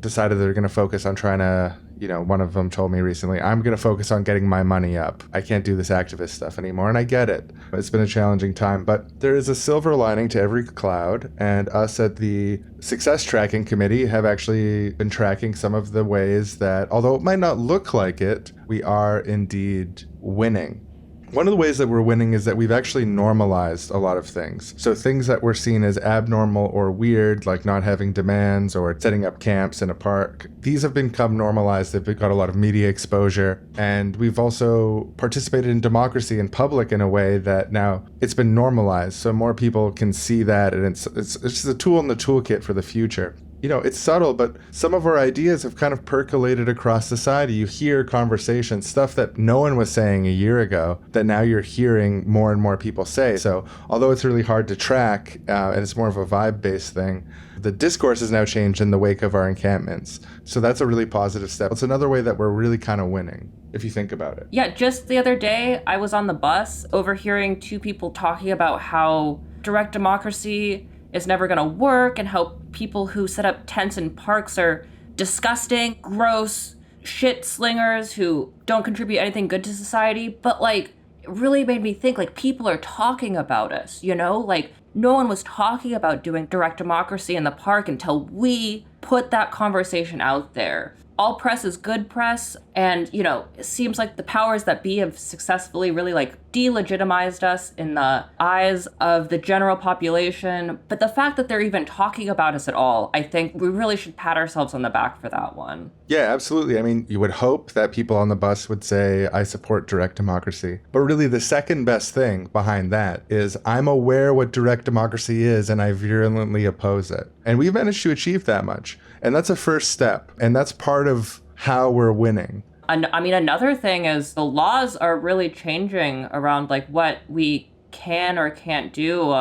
B: decided they're going to focus on trying to, one of them told me recently, I'm going to focus on getting my money up. I can't do this activist stuff anymore. And I get it. It's been a challenging time, but there is a silver lining to every cloud. And us at the Success Tracking Committee have actually been tracking some of the ways that, although it might not look like it, we are indeed winning. One of the ways that we're winning is that we've actually normalized a lot of things. So things that were seen as abnormal or weird, like not having demands or setting up camps in a park, these have become normalized. They've got a lot of media exposure. And we've also participated in democracy in public in a way that now it's been normalized. So more people can see that, and it's just a tool in the toolkit for the future. It's subtle, but some of our ideas have kind of percolated across society. You hear conversations, stuff that no one was saying a year ago, that now you're hearing more and more people say. So although it's really hard to track, and it's more of a vibe-based thing, the discourse has now changed in the wake of our encampments. So that's a really positive step. It's another way that we're really kind of winning, if you think about it.
E: Yeah, just the other day, I was on the bus overhearing two people talking about how direct democracy is never going to work, and how people who set up tents in parks are disgusting, gross, shit slingers who don't contribute anything good to society. But it really made me think, people are talking about us, no one was talking about doing direct democracy in the park until we put that conversation out there. All press is good press, and, it seems like the powers that be have successfully really, delegitimized us in the eyes of the general population. But the fact that they're even talking about us at all, I think we really should pat ourselves on the back for that one.
B: Yeah, absolutely. I mean, you would hope that people on the bus would say, I support direct democracy. But really, the second best thing behind that is I'm aware what direct democracy is, and I virulently oppose it. And we've managed to achieve that much. And that's a first step. And that's part of how we're winning.
E: I mean, another thing is the laws are really changing around what we can or can't do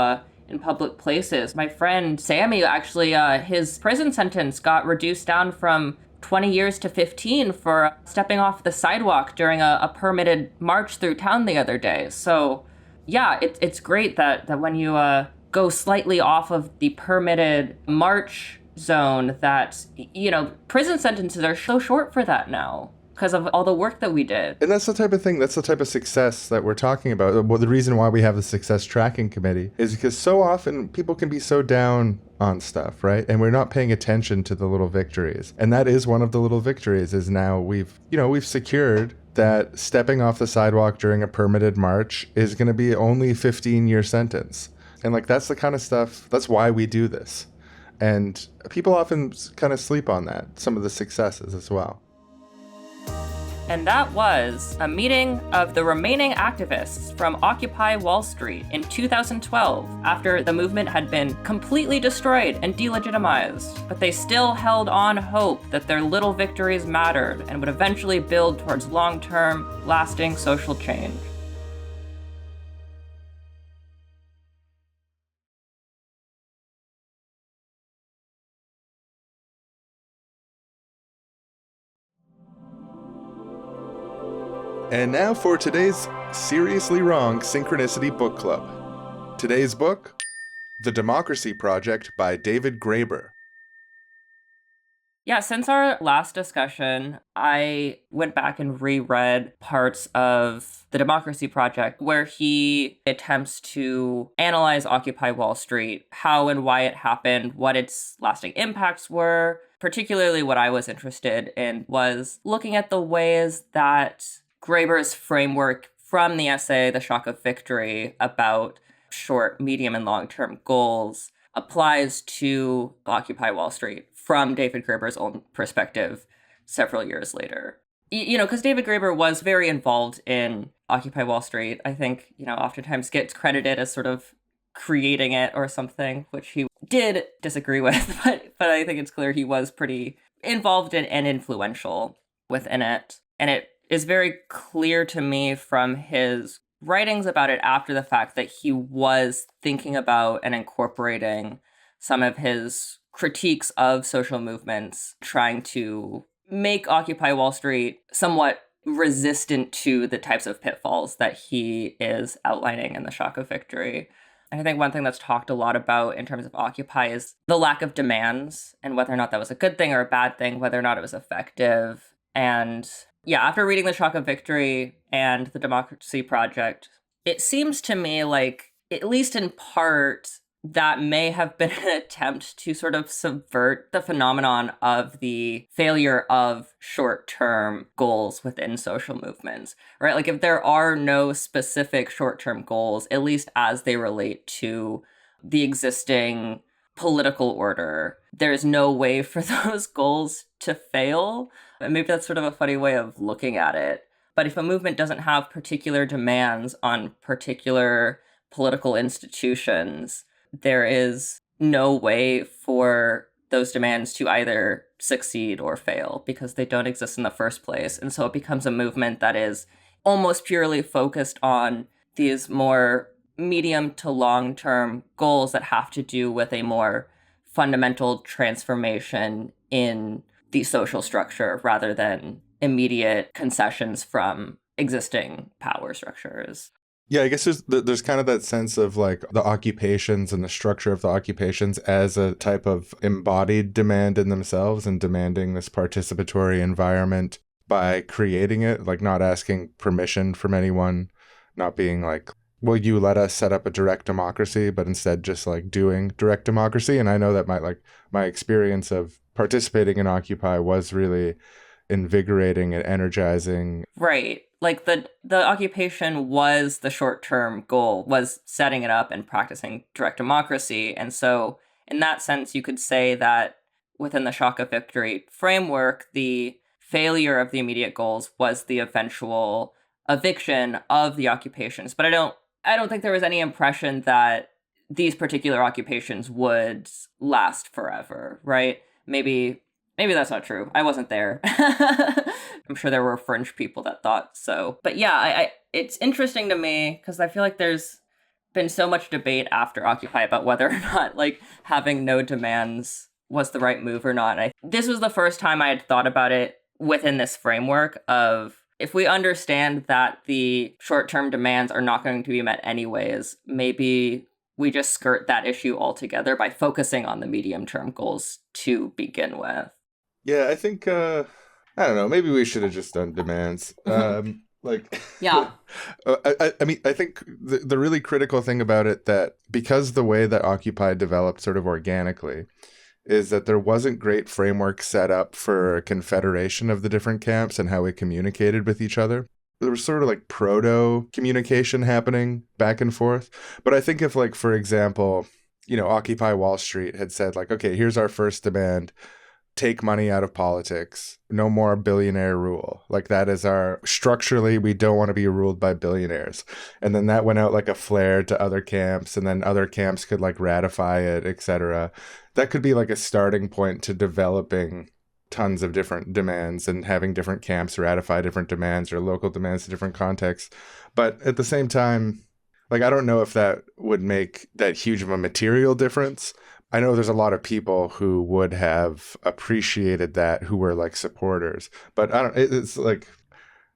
E: in public places. My friend Sammy, actually, his prison sentence got reduced down from 20 years to 15 for stepping off the sidewalk during a permitted march through town the other day. So yeah, it's great that when you go slightly off of the permitted march zone, that, prison sentences are so short for that now because of all the work that we did.
B: And that's the type of thing, that's the type of success that we're talking about. Well, the reason why we have the Success Tracking Committee is because so often people can be so down on stuff, right? And we're not paying attention to the little victories. And that is one of the little victories, is now we've secured that stepping off the sidewalk during a permitted march is going to be only a 15-year sentence. And that's the kind of stuff, that's why we do this. And people often kind of sleep on that, some of the successes as well.
E: And that was a meeting of the remaining activists from Occupy Wall Street in 2012, after the movement had been completely destroyed and delegitimized. But they still held on hope that their little victories mattered and would eventually build towards long-term, lasting social change.
B: And now for today's Seriously Wrong Synchronicity Book Club. Today's book, The Democracy Project by David Graeber.
E: Yeah, since our last discussion, I went back and reread parts of The Democracy Project where he attempts to analyze Occupy Wall Street, how and why it happened, what its lasting impacts were. Particularly what I was interested in was looking at the ways that Graeber's framework from the essay, The Shock of Victory, about short, medium, and long-term goals applies to Occupy Wall Street from David Graeber's own perspective several years later. Because David Graeber was very involved in Occupy Wall Street. I think, oftentimes gets credited as sort of creating it or something, which he did disagree with, but I think it's clear he was pretty involved in and influential within it. And it is very clear to me from his writings about it after the fact that he was thinking about and incorporating some of his critiques of social movements, trying to make Occupy Wall Street somewhat resistant to the types of pitfalls that he is outlining in The Shock of Victory. And I think one thing that's talked a lot about in terms of Occupy is the lack of demands and whether or not that was a good thing or a bad thing, whether or not it was effective. And yeah, after reading The Shock of Victory and The Democracy Project, it seems to me like, at least in part, that may have been an attempt to sort of subvert the phenomenon of the failure of short-term goals within social movements, right? Like if there are no specific short-term goals, at least as they relate to the existing political order, there's no way for those goals to fail. And maybe that's sort of a funny way of looking at it. But if a movement doesn't have particular demands on particular political institutions, there is no way for those demands to either succeed or fail because they don't exist in the first place. And so it becomes a movement that is almost purely focused on these more medium to long-term goals that have to do with a more fundamental transformation in the social structure rather than immediate concessions from existing power structures.
B: Yeah, I guess there's kind of that sense of like the occupations and the structure of the occupations as a type of embodied demand in themselves and demanding this participatory environment by creating it, like not asking permission from anyone, not being like, will you let us set up a direct democracy, but instead just like doing direct democracy. And I know that my experience of participating in Occupy was really invigorating and energizing.
E: Right. Like the occupation was the short-term goal, was setting it up and practicing direct democracy. And so in that sense, you could say that within the Shock of Victory framework, the failure of the immediate goals was the eventual eviction of the occupations. But I don't think there was any impression that these particular occupations would last forever, right? Maybe that's not true. I wasn't there. I'm sure there were fringe people that thought so. But yeah, it's interesting to me because I feel like there's been so much debate after Occupy about whether or not like having no demands was the right move or not. This was the first time I had thought about it within this framework of if we understand that the short-term demands are not going to be met anyways, maybe we just skirt that issue altogether by focusing on the medium-term goals to begin with.
B: Yeah, I think, I don't know, maybe we should have just done demands.
E: Yeah.
B: I mean, I think the really critical thing about it that because the way that Occupy developed sort of organically is that there wasn't great framework set up for a confederation of the different camps and how we communicated with each other. There was sort of like proto-communication happening back and forth. But I think if like, for example, Occupy Wall Street had said like, okay, here's our first demand. Take money out of politics. No more billionaire rule. Like that is structurally, we don't want to be ruled by billionaires. And then that went out like a flare to other camps and then other camps could like ratify it, etc. That could be like a starting point to developing tons of different demands and having different camps ratify different demands or local demands in different contexts. But at the same time, like, I don't know if that would make that huge of a material difference. I know there's a lot of people who would have appreciated that, who were like supporters, but it's like,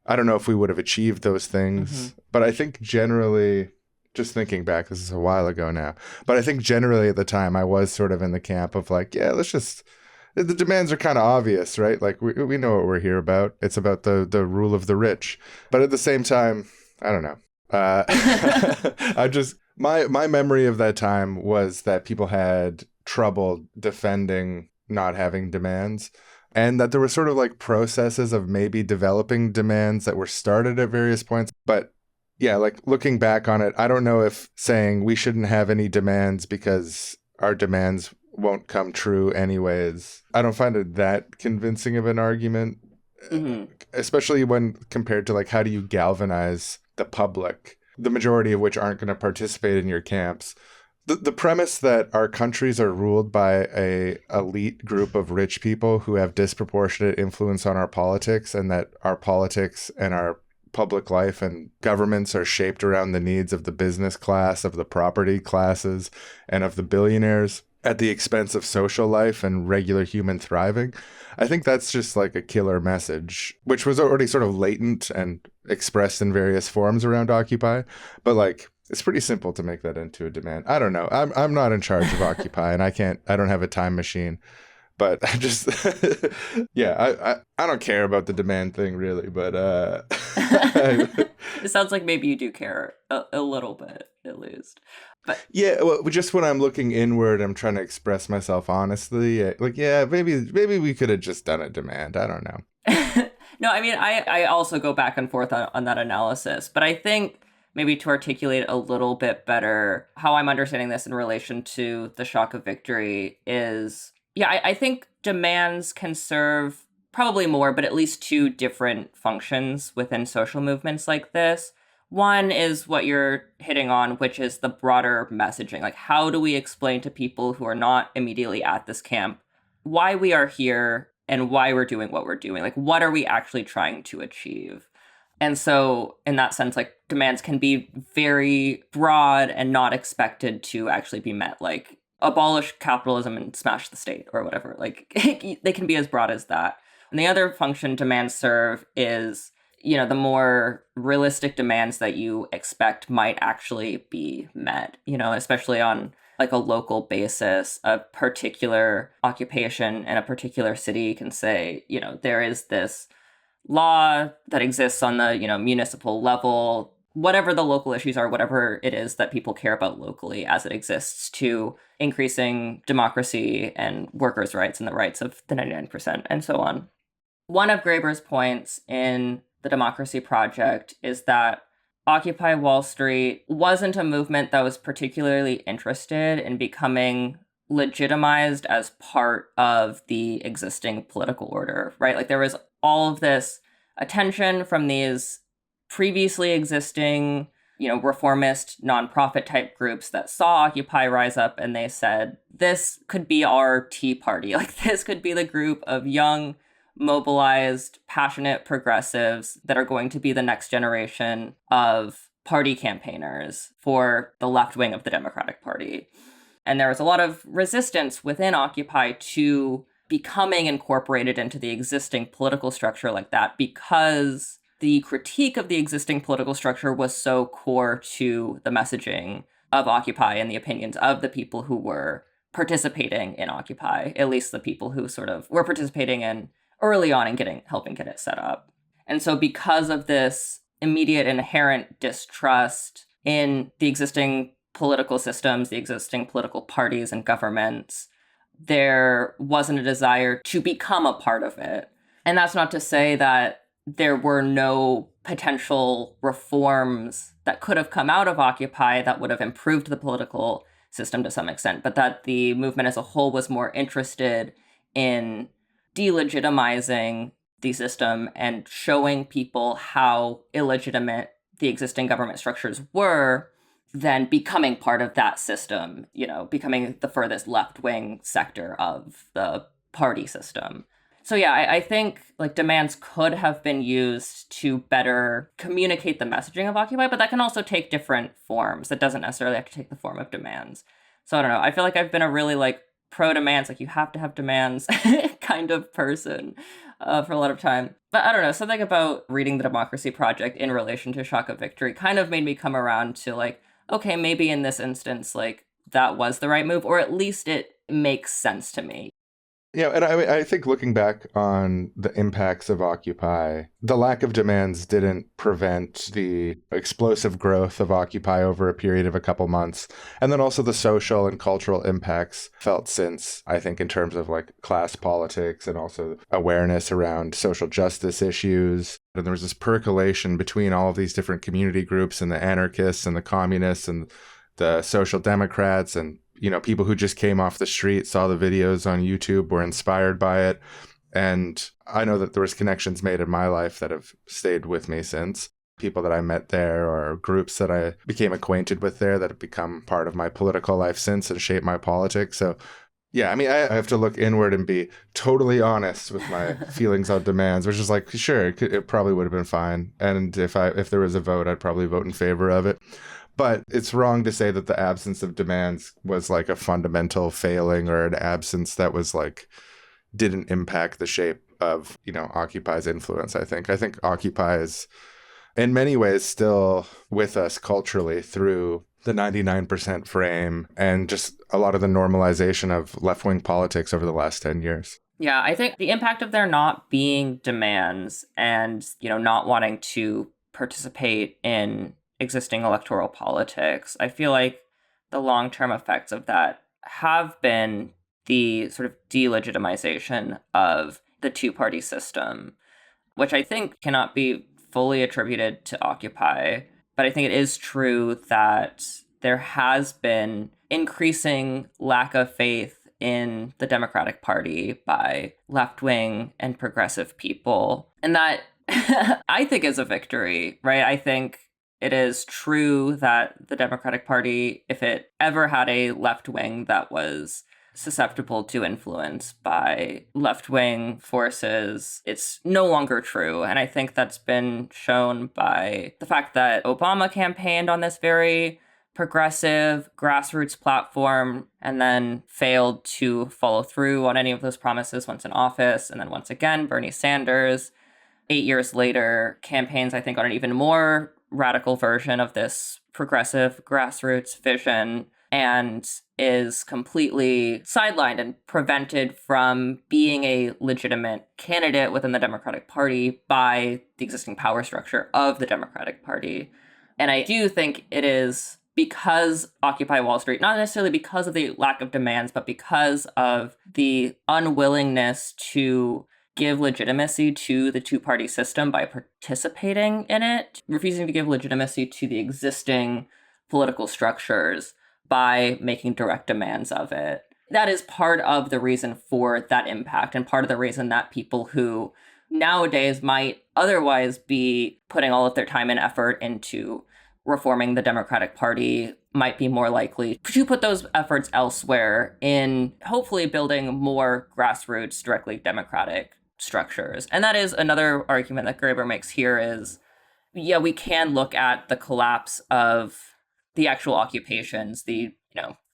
B: I don't know if we would have achieved those things, but I think generally, just thinking back, this is a while ago now, but I think generally at the time I was sort of in the camp of like, yeah, the demands are kind of obvious, right? Like we know what we're here about. It's about the rule of the rich, but at the same time, I don't know. My memory of that time was that people had trouble defending not having demands, and that there were sort of like processes of maybe developing demands that were started at various points. But yeah, like looking back on it, I don't know if saying we shouldn't have any demands because our demands won't come true anyways. I don't find it that convincing of an argument, especially when compared to like how do you galvanize the public, the majority of which aren't going to participate in your camps. The premise that our countries are ruled by a elite group of rich people who have disproportionate influence on our politics, and that our politics and our public life and governments are shaped around the needs of the business class, of the property classes, and of the billionaires at the expense of social life and regular human thriving. I think that's just like a killer message, which was already sort of latent and expressed in various forms around Occupy. But like, it's pretty simple to make that into a demand. I don't know. I'm not in charge of Occupy, and I don't have a time machine. But I just, yeah, I don't care about the demand thing really, but
E: it sounds like maybe you do care a little bit at least. But
B: yeah, well, just when I'm looking inward, I'm trying to express myself honestly. Like, yeah, maybe we could have just done a demand. I don't know.
E: No, I mean, I also go back and forth on that analysis, but I think maybe to articulate a little bit better how I'm understanding this in relation to the shock of victory is, yeah, I think demands can serve probably more, but at least two different functions within social movements like this. One is what you're hitting on, which is the broader messaging. Like, how do we explain to people who are not immediately at this camp why we are here and why we're doing what we're doing? Like, what are we actually trying to achieve? And so in that sense, like, demands can be very broad and not expected to actually be met. Like, abolish capitalism and smash the state or whatever. Like, they can be as broad as that. And the other function demands serve is, you know, the more realistic demands that you expect might actually be met, you know, especially on like a local basis. A particular occupation in a particular city can say, you know, there is this law that exists on the, you know, municipal level, whatever the local issues are, whatever it is that people care about locally as it exists to increasing democracy and workers' rights and the rights of the 99% and so on. One of Graeber's points in the Democracy Project is that Occupy Wall Street wasn't a movement that was particularly interested in becoming legitimized as part of the existing political order, right? Like, there was all of this attention from these previously existing, you know, reformist nonprofit type groups that saw Occupy rise up, and they said, this could be our Tea Party. Like, this could be the group of young, mobilized, passionate progressives that are going to be the next generation of party campaigners for the left wing of the Democratic Party. And there was a lot of resistance within Occupy to becoming incorporated into the existing political structure like that, because the critique of the existing political structure was so core to the messaging of Occupy and the opinions of the people who were participating in Occupy, at least the people who sort of were participating in early on and helping get it set up. And so because of this immediate inherent distrust in the existing political systems, the existing political parties and governments, there wasn't a desire to become a part of it. And that's not to say that there were no potential reforms that could have come out of Occupy that would have improved the political system to some extent, but that the movement as a whole was more interested in delegitimizing the system and showing people how illegitimate the existing government structures were than becoming part of that system, you know, becoming the furthest left-wing sector of the party system. So yeah, I think like demands could have been used to better communicate the messaging of Occupy, but that can also take different forms. That doesn't necessarily have to take the form of demands. So I don't know. I feel like I've been a really like pro-demands, like you have to have demands kind of person for a lot of time. But I don't know, something about reading the Democracy Project in relation to Shock of Victory kind of made me come around to like, okay, maybe in this instance, like that was the right move, or at least it makes sense to me.
B: Yeah, and I think looking back on the impacts of Occupy, the lack of demands didn't prevent the explosive growth of Occupy over a period of a couple months. And then also the social and cultural impacts felt since, I think, in terms of like class politics and also awareness around social justice issues. And there was this percolation between all of these different community groups and the anarchists and the communists and the social democrats and, you know, people who just came off the street, saw the videos on YouTube, were inspired by it. And I know that there was connections made in my life that have stayed with me since. people that I met there or groups that I became acquainted with there that have become part of my political life since and shaped my politics. So yeah, I mean, I have to look inward and be totally honest with my feelings on demands, which is like, sure, it probably would have been fine. And if there was a vote, I'd probably vote in favor of it. But it's wrong to say that the absence of demands was like a fundamental failing or an absence that was like, didn't impact the shape of, Occupy's influence, I think. I think Occupy is in many ways still with us culturally through the 99% frame and just a lot of the normalization of left-wing politics over the last 10 years.
E: Yeah, I think the impact of there not being demands and, not wanting to participate in existing electoral politics, I feel like the long-term effects of that have been the sort of delegitimization of the two-party system, which I think cannot be fully attributed to Occupy. But I think it is true that there has been increasing lack of faith in the Democratic Party by left-wing and progressive people. And that I think is a victory, right? I think it is true that the Democratic Party, if it ever had a left wing that was susceptible to influence by left-wing forces, it's no longer true. And I think that's been shown by the fact that Obama campaigned on this very progressive grassroots platform and then failed to follow through on any of those promises once in office. And then once again, Bernie Sanders, 8 years later, campaigns, I think, on an even more radical version of this progressive grassroots vision and is completely sidelined and prevented from being a legitimate candidate within the Democratic Party by the existing power structure of the Democratic Party. And I do think it is because Occupy Wall Street, not necessarily because of the lack of demands, but because of the unwillingness to give legitimacy to the two-party system by participating in it, refusing to give legitimacy to the existing political structures by making direct demands of it. That is part of the reason for that impact and part of the reason that people who nowadays might otherwise be putting all of their time and effort into reforming the Democratic Party might be more likely to put those efforts elsewhere in hopefully building more grassroots, directly democratic structures. And that is another argument that Graeber makes here is, yeah, we can look at the collapse of the actual occupations, the,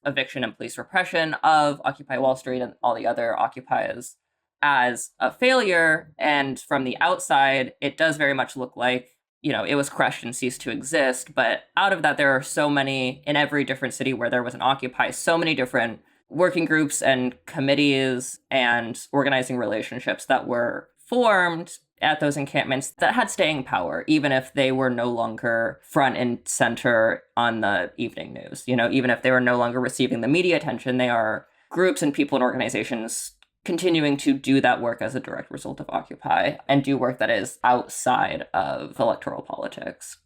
E: eviction and police repression of Occupy Wall Street and all the other occupiers as a failure. And from the outside, it does very much look like, it was crushed and ceased to exist. But out of that, there are so many, in every different city where there was an Occupy, so many different working groups and committees and organizing relationships that were formed at those encampments that had staying power, even if they were no longer front and center on the evening news. Even if they were no longer receiving the media attention, they are groups and people and organizations continuing to do that work as a direct result of Occupy and do work that is outside of electoral politics.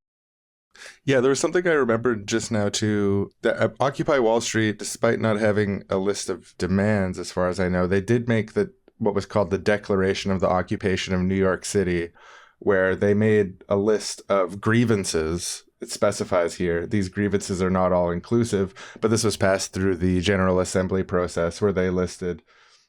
B: Yeah, there was something I remembered just now too, that Occupy Wall Street, despite not having a list of demands, as far as I know, they did make what was called the Declaration of the Occupation of New York City, where they made a list of grievances. It specifies here, these grievances are not all inclusive, but this was passed through the General Assembly process where they listed,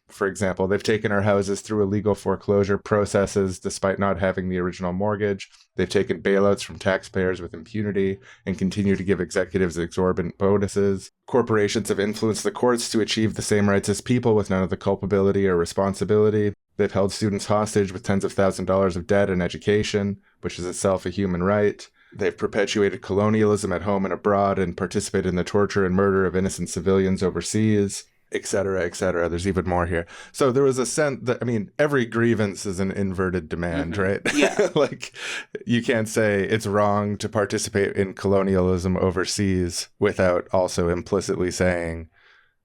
B: for example, they've taken our houses through illegal foreclosure processes despite not having the original mortgage. They've taken bailouts from taxpayers with impunity and continue to give executives exorbitant bonuses. Corporations have influenced the courts to achieve the same rights as people with none of the culpability or responsibility. They've held students hostage with tens of thousands of dollars of debt and education, which is itself a human right. They've perpetuated colonialism at home and abroad and participated in the torture and murder of innocent civilians overseas, et cetera, et cetera. There's even more here. So there was a sense that, every grievance is an inverted demand, right?
E: Yeah.
B: Like, you can't say it's wrong to participate in colonialism overseas without also implicitly saying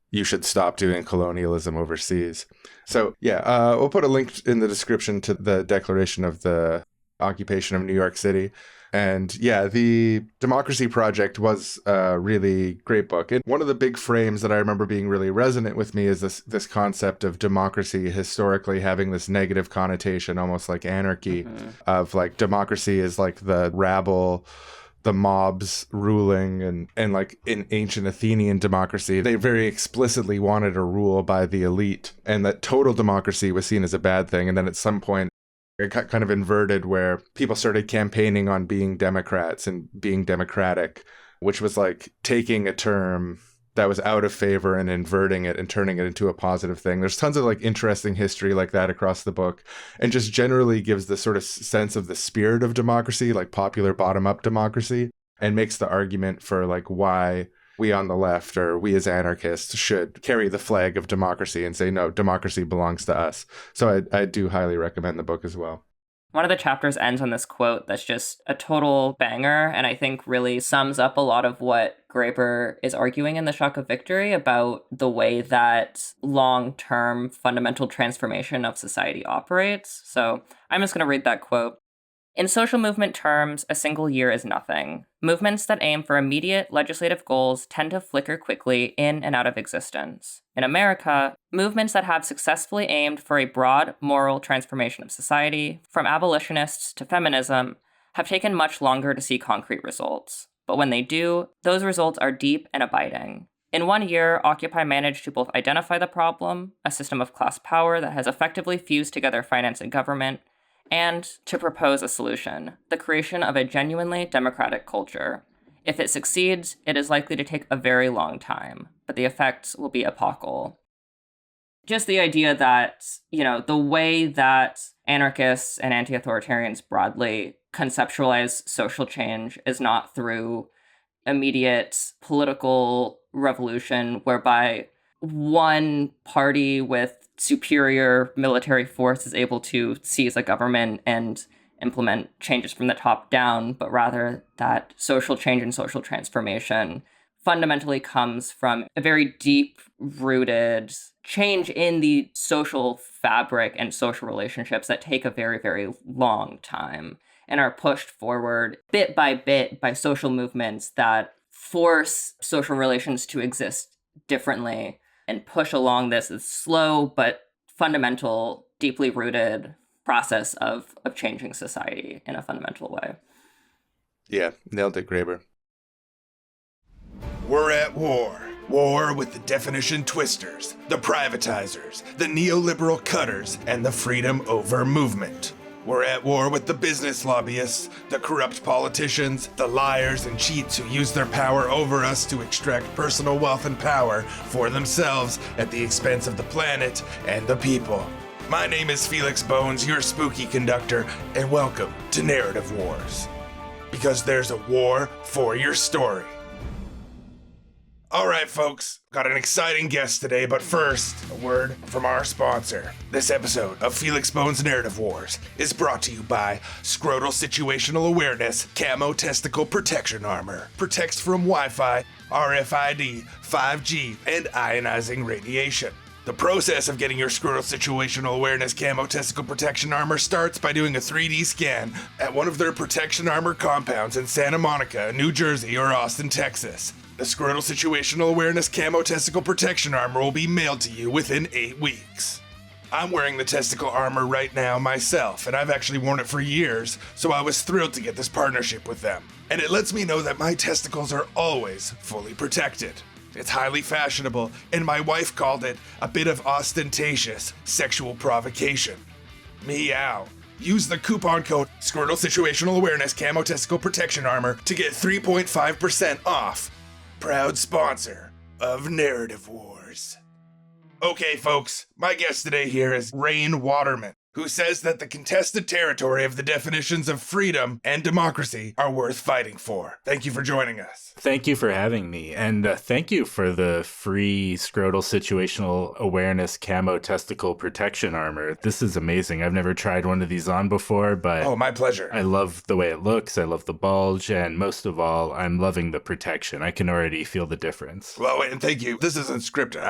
B: you should stop doing colonialism overseas. So, yeah, we'll put a link in the description to the Declaration of the Occupation of New York City. And yeah, the Democracy Project was a really great book. And one of the big frames that I remember being really resonant with me is this concept of democracy historically having this negative connotation, almost like anarchy, of like democracy is like the rabble, the mobs ruling, and like in ancient Athenian democracy, they very explicitly wanted a rule by the elite, and that total democracy was seen as a bad thing. And then at some point, it got kind of inverted where people started campaigning on being Democrats and being democratic, which was like taking a term that was out of favor and inverting it and turning it into a positive thing. There's tons of like interesting history like that across the book, and just generally gives the sort of sense of the spirit of democracy, like popular bottom-up democracy, and makes the argument for like why we on the left, or we as anarchists, should carry the flag of democracy and say, no, democracy belongs to us. So I do highly recommend the book as well.
D: One of the chapters ends on this quote that's just a total banger, and I think really sums up a lot of what Graeber is arguing in The Shock of Victory about the way that long-term fundamental transformation of society operates. So I'm just going to read that quote. In social movement terms, a single year is nothing. Movements that aim for immediate legislative goals tend to flicker quickly in and out of existence. In America, movements that have successfully aimed for a broad moral transformation of society, from abolitionists to feminism, have taken much longer to see concrete results. But when they do, those results are deep and abiding. In 1 year, Occupy managed to both identify the problem, a system of class power that has effectively fused together finance and government, and to propose a solution, the creation of a genuinely democratic culture. If it succeeds, it is likely to take a very long time, but the effects will be epochal. Just the idea that, the way that anarchists and anti-authoritarians broadly conceptualize social change is not through immediate political revolution whereby one party with superior military force is able to seize a government and implement changes from the top down, but rather that social change and social transformation fundamentally comes from a very deep-rooted change in the social fabric and social relationships that take a very, very long time and are pushed forward bit by social movements that force social relations to exist differently and push along this slow but fundamental, deeply rooted process of changing society in a fundamental way.
B: Yeah, nailed it, Graeber.
F: We're at war. War with the definition twisters, the privatizers, the neoliberal cutters, and the freedom over movement. We're at war with the business lobbyists, the corrupt politicians, the liars and cheats who use their power over us to extract personal wealth and power for themselves at the expense of the planet and the people. My name is Felix Bones, your spooky conductor, and welcome to Narrative Wars. Because there's a war for your story. All right, folks, got an exciting guest today, but first, a word from our sponsor. This episode of Felix Bones Narrative Wars is brought to you by Scrotal Situational Awareness Camo Testicle Protection Armor. Protects from Wi-Fi, RFID, 5G, and ionizing radiation. The process of getting your Scrotal Situational Awareness Camo Testicle Protection Armor starts by doing a 3D scan at one of their protection armor compounds in Santa Monica, New Jersey, or Austin, Texas. The Scrotal Situational Awareness Camo Testicle Protection Armor will be mailed to you within 8 weeks. I'm wearing the testicle armor right now myself, and I've actually worn it for years, so I was thrilled to get this partnership with them. And it lets me know that my testicles are always fully protected. It's highly fashionable, and my wife called it a bit of ostentatious sexual provocation. Meow. Use the coupon code Scrotal Situational Awareness Camo Testicle Protection Armor to get 3.5% off. Proud sponsor of Narrative Wars. Okay, folks, my guest today here is Rain Waterman, who says that the contested territory of the definitions of freedom and democracy are worth fighting for. Thank you for joining us.
C: Thank you for having me, and thank you for the free Scrotal Situational Awareness Camo Testicle Protection Armor. This is amazing. I've never tried one of these on before, but...
F: Oh, my pleasure.
C: I love the way it looks, I love the bulge, and most of all, I'm loving the protection. I can already feel the difference.
F: Well, and thank you. This isn't scripted.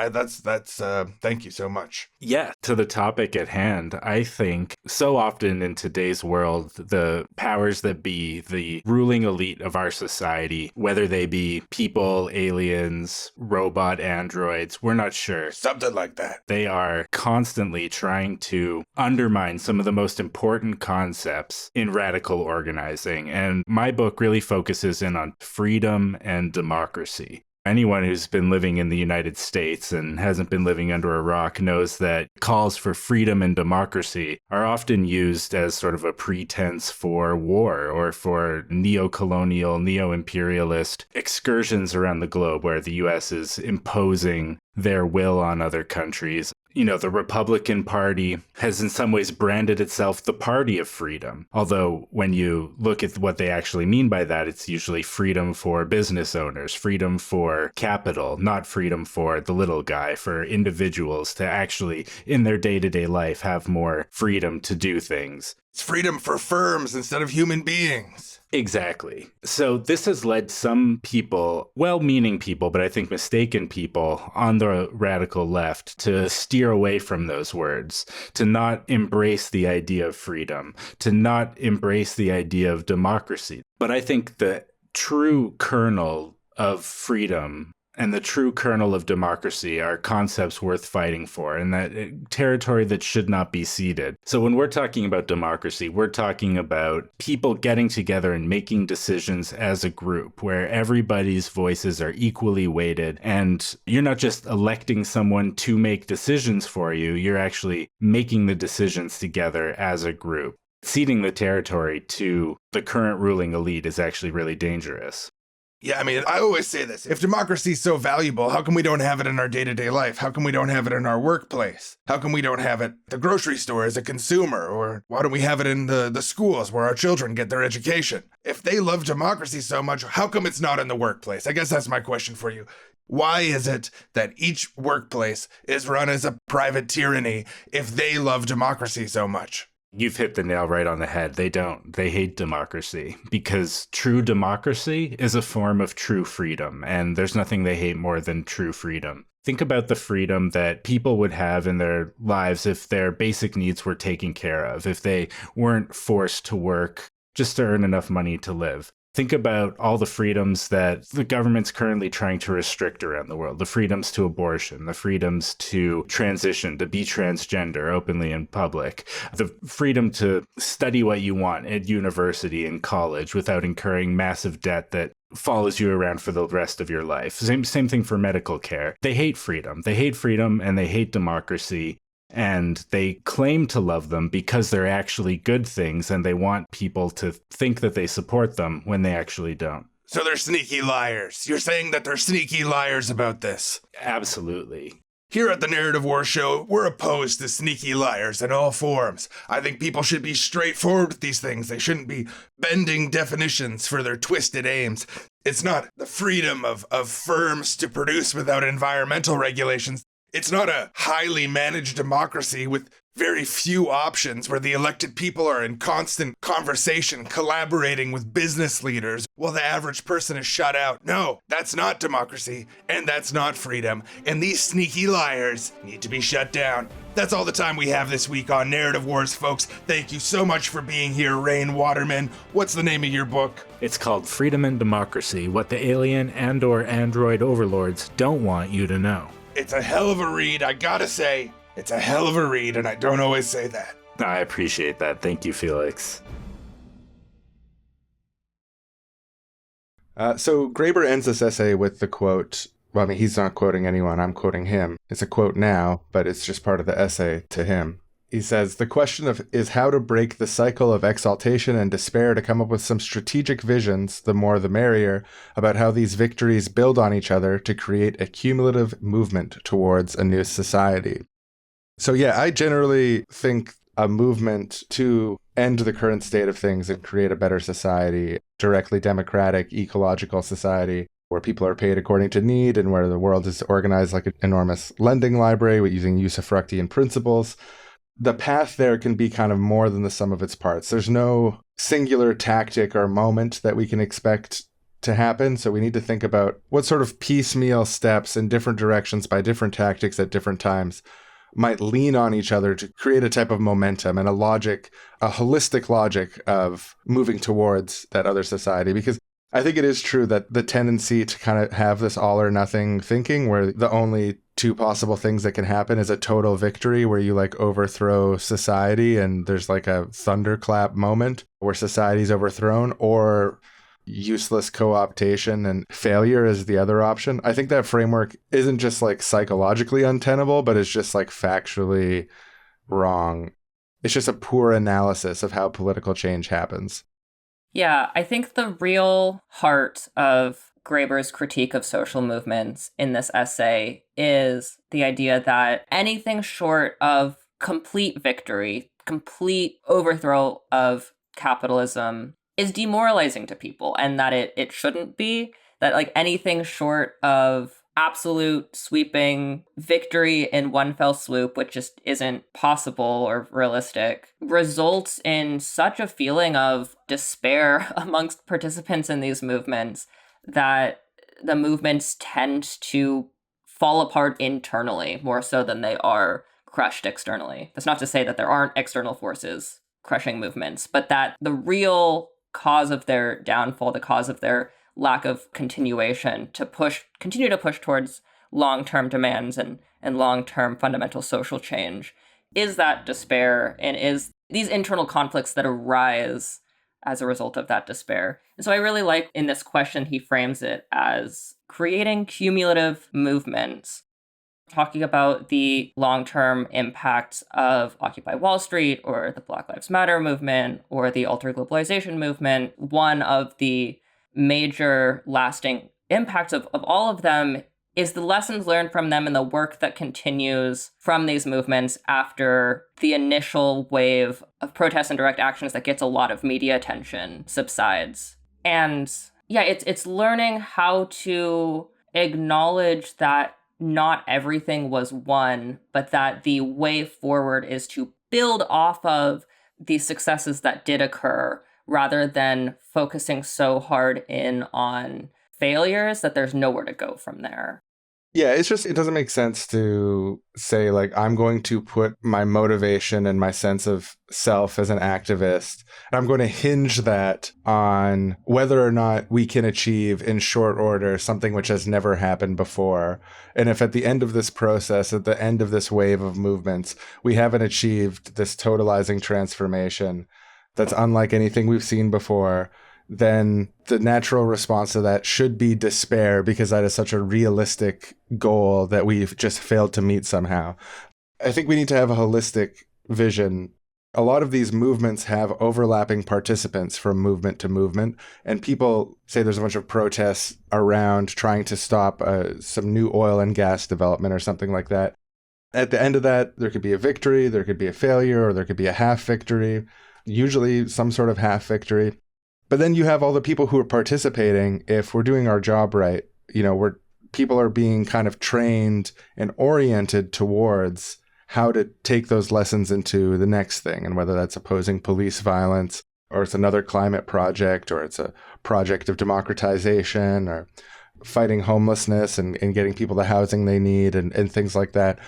F: Thank you so much.
C: Yeah, to the topic at hand, I think so often in today's world, the powers that be, the ruling elite of our society, whether they be people, aliens, robot androids, we're not sure.
B: Something like that.
C: They are constantly trying to undermine some of the most important concepts in radical organizing. And my book really focuses in on freedom and democracy. Anyone who's been living in the United States and hasn't been living under a rock knows that calls for freedom and democracy are often used as sort of a pretense for war or for neo-colonial, neo-imperialist excursions around the globe where the US is imposing their will on other countries. You know, the Republican Party has in some ways branded itself the party of freedom. Although when you look at what they actually mean by that, it's usually freedom for business owners, freedom for capital, not freedom for the little guy, for individuals to actually, in their day-to-day life, have more freedom to do things.
B: It's freedom for firms instead of human beings.
C: Exactly. So this has led some people, well-meaning people, but I think mistaken people on the radical left to steer away from those words, to not embrace the idea of freedom, to not embrace the idea of democracy. But I think the true kernel of freedom and the true kernel of democracy are concepts worth fighting for, and that territory that should not be ceded. So when we're talking about democracy, we're talking about people getting together and making decisions as a group where everybody's voices are equally weighted, and you're not just electing someone to make decisions for you, you're actually making the decisions together as a group. Ceding the territory to the current ruling elite is actually really dangerous.
B: Yeah, I mean, I always say this. If democracy is so valuable, how come we don't have it in our day-to-day life? How come we don't have it in our workplace? How come we don't have it at the grocery store as a consumer? Or why don't we have it in the schools where our children get their education? If they love democracy so much, how come it's not in the workplace? I guess that's my question for you. Why is it that each workplace is run as a private tyranny if they love democracy so much?
C: You've hit the nail right on the head. They don't. They hate democracy because true democracy is a form of true freedom, and there's nothing they hate more than true freedom. Think about the freedom that people would have in their lives if their basic needs were taken care of, if they weren't forced to work just to earn enough money to live. Think about all the freedoms that the government's currently trying to restrict around the world. The freedoms to abortion, the freedoms to transition, to be transgender openly in public, the freedom to study what you want at university and college without incurring massive debt that follows you around for the rest of your life. Same thing for medical care. They hate freedom. They hate freedom and they hate democracy. And they claim to love them because they're actually good things, and they want people to think that they support them when they actually don't.
B: So they're sneaky liars. You're saying that they're sneaky liars about this?
C: Absolutely.
B: Here at the Narrative War Show, we're opposed to sneaky liars in all forms. I think people should be straightforward with these things. They shouldn't be bending definitions for their twisted aims. It's not the freedom of firms to produce without environmental regulations. It's not a highly managed democracy with very few options where the elected people are in constant conversation, collaborating with business leaders while the average person is shut out. No, that's not democracy, and that's not freedom, and these sneaky liars need to be shut down. That's all the time we have this week on Narrative Wars, folks. Thank you so much for being here, Rain Waterman. What's the name of your book?
C: It's called Freedom and Democracy, What the Alien and/or Android Overlords Don't Want You to Know.
B: It's a hell of a read, I gotta say. It's a hell of a read, and I don't always say that.
C: I appreciate that. Thank you, Felix.
B: So Graeber ends this essay with the quote, well, I mean, he's not quoting anyone, I'm quoting him. It's a quote now, but it's just part of the essay to him. He says, the question is how to break the cycle of exaltation and despair to come up with some strategic visions, the more the merrier, about how these victories build on each other to create a cumulative movement towards a new society. So yeah, I generally think a movement to end the current state of things and create a better society, directly democratic, ecological society, where people are paid according to need and where the world is organized like an enormous lending library with using usufructian principles. The path there can be kind of more than the sum of its parts. There's no singular tactic or moment that we can expect to happen. So we need to think about what sort of piecemeal steps in different directions by different tactics at different times might lean on each other to create a type of momentum and a logic, a holistic logic of moving towards that other society. Because I think it is true that the tendency to kind of have this all or nothing thinking where the only two possible things that can happen is a total victory where you like overthrow society and there's like a thunderclap moment where society's overthrown, or useless co-optation and failure is the other option. I think that framework isn't just like psychologically untenable, but it's just like factually wrong. It's just a poor analysis of how political change happens.
D: Yeah, I think the real heart of Graeber's critique of social movements in this essay is the idea that anything short of complete victory, complete overthrow of capitalism is demoralizing to people, and that it shouldn't be, that like anything short of absolute sweeping victory in one fell swoop, which just isn't possible or realistic, results in such a feeling of despair amongst participants in these movements that the movements tend to fall apart internally more so than they are crushed externally. That's not to say that there aren't external forces crushing movements, but that the real cause of their downfall, the cause of their lack of continuation to continue to push towards long-term demands and long-term fundamental social change is that despair and is these internal conflicts that arise as a result of that despair. And so I really like in this question, he frames it as creating cumulative movements, talking about the long-term impacts of Occupy Wall Street or the Black Lives Matter movement or the Alter Globalization movement. One of the major lasting impacts of all of them is the lessons learned from them and the work that continues from these movements after the initial wave of protests and direct actions that gets a lot of media attention subsides. And yeah, it's learning how to acknowledge that not everything was won, but that the way forward is to build off of the successes that did occur rather than focusing so hard in on failures that there's nowhere to go from there.
B: Yeah, it's just, it doesn't make sense to say, like, I'm going to put my motivation and my sense of self as an activist, and I'm going to hinge that on whether or not we can achieve in short order something which has never happened before. And if at the end of this process, at the end of this wave of movements, we haven't achieved this totalizing transformation that's unlike anything we've seen before, then the natural response to that should be despair, because that is such a realistic goal that we've just failed to meet somehow. I think we need to have a holistic vision. A lot of these movements have overlapping participants from movement to movement, and people say there's a bunch of protests around trying to stop some new oil and gas development or something like that. At the end of that, there could be a victory, there could be a failure, or there could be a half victory, usually some sort of half victory. But then you have all the people who are participating. If we're doing our job right, people are being kind of trained and oriented towards how to take those lessons into the next thing. And whether that's opposing police violence, or it's another climate project, or it's a project of democratization, or fighting homelessness and getting people the housing they need and things like that.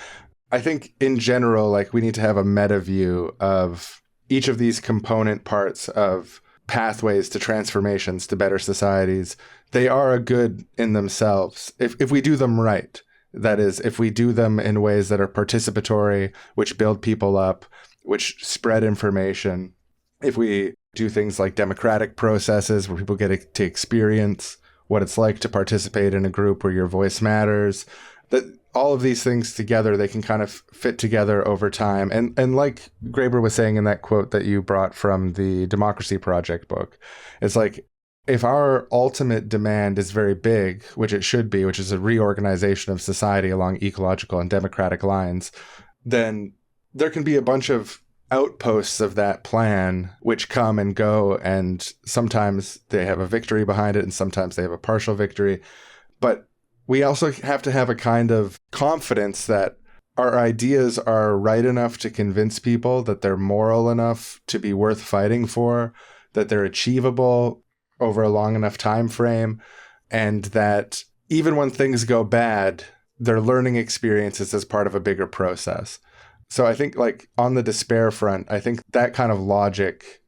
B: I think in general, like, we need to have a meta view of each of these component parts of pathways to transformations to better societies. They are a good in themselves if we do them right. That is, if we do them in ways that are participatory, which build people up, which spread information. If we do things like democratic processes where people get to experience what it's like to participate in a group where your voice matters, that all of these things together, they can kind of fit together over time. And like Graeber was saying in that quote that you brought from the Democracy Project book, it's like, if our ultimate demand is very big, which it should be, which is a reorganization of society along ecological and democratic lines, then there can be a bunch of outposts of that plan which come and go, and sometimes they have a victory behind it and sometimes they have a partial victory. But we also have to have a kind of confidence that our ideas are right enough to convince people, that they're moral enough to be worth fighting for, that they're achievable over a long enough time frame, and that even when things go bad, they're learning experiences as part of a bigger process. So I think like on the despair front, I think that kind of logic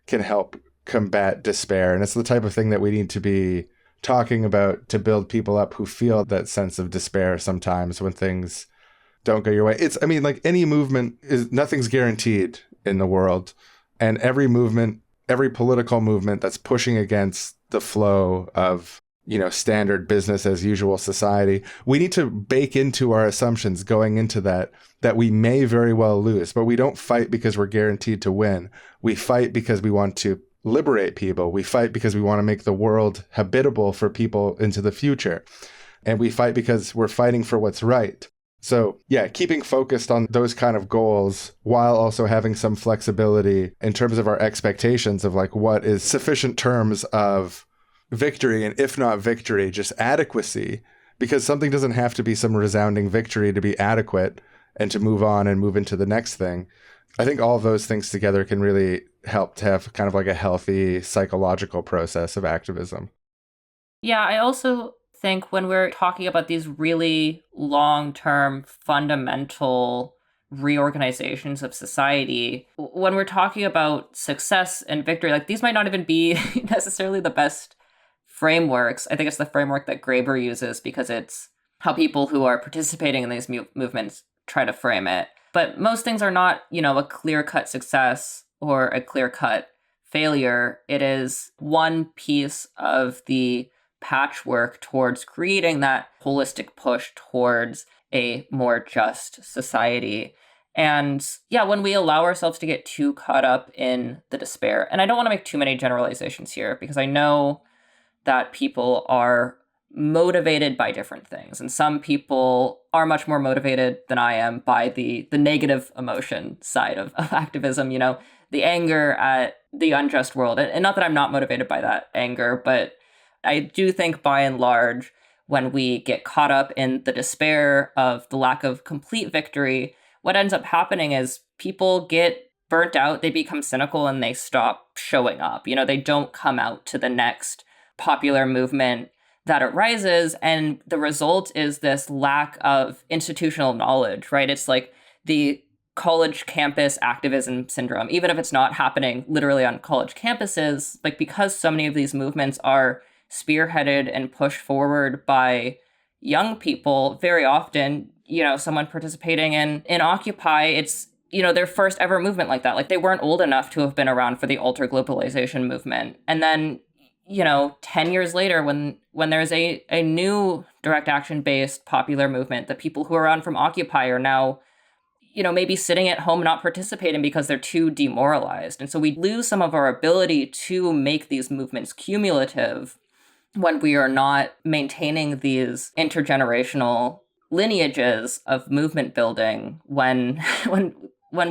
B: can help combat despair. And it's the type of thing that we need to be talking about to build people up who feel that sense of despair sometimes when things don't go your way. I mean, like any movement nothing's guaranteed in the world. And every movement, every political movement that's pushing against the flow of, standard business as usual society, we need to bake into our assumptions going into that we may very well lose, but we don't fight because we're guaranteed to win. We fight because we want to liberate people. We fight because we want to make the world habitable for people into the future. And we fight because we're fighting for what's right. So yeah, keeping focused on those kind of goals while also having some flexibility in terms of our expectations of like what is sufficient terms of victory, and if not victory, just adequacy, because something doesn't have to be some resounding victory to be adequate and to move on and move into the next thing. I think all of those things together can really help to have kind of like a healthy psychological process of activism.
E: Yeah, I also think when we're talking about these really long-term fundamental reorganizations of society, when we're talking about success and victory, like these might not even be necessarily the best frameworks. I think it's the framework that Graeber uses because it's how people who are participating in these movements try to frame it. But most things are not, a clear-cut success or a clear-cut failure. It is one piece of the patchwork towards creating that holistic push towards a more just society. And yeah, when we allow ourselves to get too caught up in the despair, and I don't want to make too many generalizations here because I know that people are motivated by different things. And some people are much more motivated than I am by the negative emotion side of activism, the anger at the unjust world. And not that I'm not motivated by that anger, but I do think by and large, when we get caught up in the despair of the lack of complete victory, what ends up happening is people get burnt out, they become cynical, and they stop showing up. They don't come out to the next popular movement that arises, and the result is this lack of institutional knowledge, right? It's like the college campus activism syndrome, even if it's not happening literally on college campuses, like because so many of these movements are spearheaded and pushed forward by young people, very often, someone participating in Occupy, it's, their first ever movement like that. Like they weren't old enough to have been around for the ultra globalization movement. And then 10 years later, when there's a new direct action based popular movement, the people who are on from Occupy are now, maybe sitting at home not participating because they're too demoralized. And so we lose some of our ability to make these movements cumulative when we are not maintaining these intergenerational lineages of movement building, when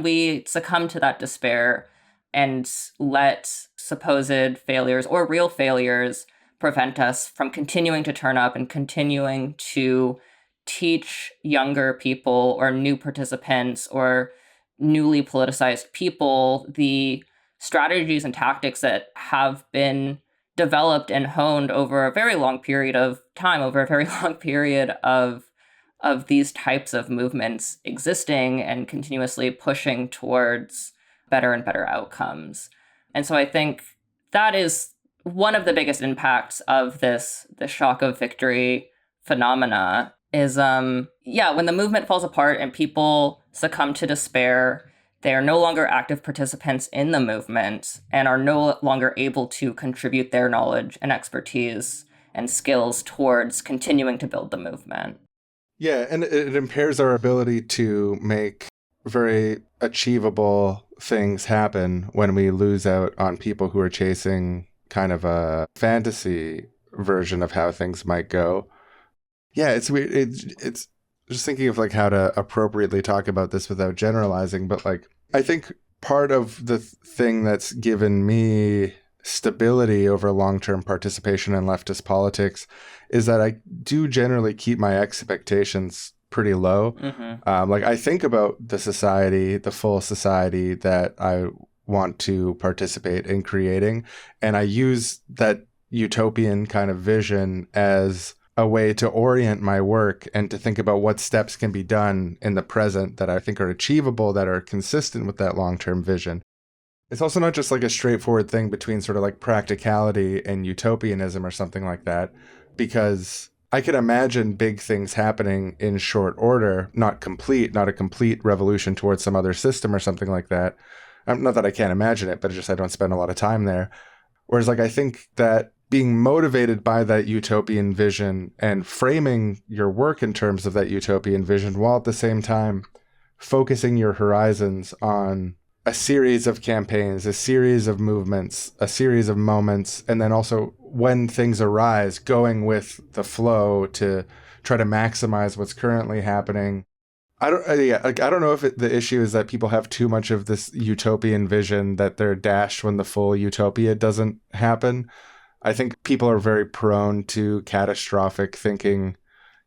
E: we succumb to that despair and let supposed failures or real failures prevent us from continuing to turn up and continuing to teach younger people or new participants or newly politicized people the strategies and tactics that have been developed and honed over a very long period of time, over a very long period of these types of movements existing and continuously pushing towards better and better outcomes. And so I think that is one of the biggest impacts of the shock of victory phenomena is, when the movement falls apart and people succumb to despair, they are no longer active participants in the movement and are no longer able to contribute their knowledge and expertise and skills towards continuing to build the movement.
B: Yeah, and it impairs our ability to make very achievable things happen when we lose out on people who are chasing kind of a fantasy version of how things might go. Yeah, it's weird. It's just thinking of like how to appropriately talk about this without generalizing, but like I think part of the thing that's given me stability over long-term participation in leftist politics is that I do generally keep my expectations pretty low. Mm-hmm. Like I think about the society, the full society that I want to participate in creating, and I use that utopian kind of vision as a way to orient my work and to think about what steps can be done in the present that I think are achievable, that are consistent with that long-term vision. It's also not just like a straightforward thing between sort of like practicality and utopianism or something like that, because I can imagine big things happening in short order, not a complete revolution towards some other system or something like that. Not that I can't imagine it, but it's just I don't spend a lot of time there. Whereas like I think that being motivated by that utopian vision and framing your work in terms of that utopian vision, while at the same time focusing your horizons on a series of campaigns, a series of movements, a series of moments, and then also when things arise, going with the flow to try to maximize what's currently happening. I don't know if the issue is that people have too much of this utopian vision that they're dashed when the full utopia doesn't happen. I think people are very prone to catastrophic thinking,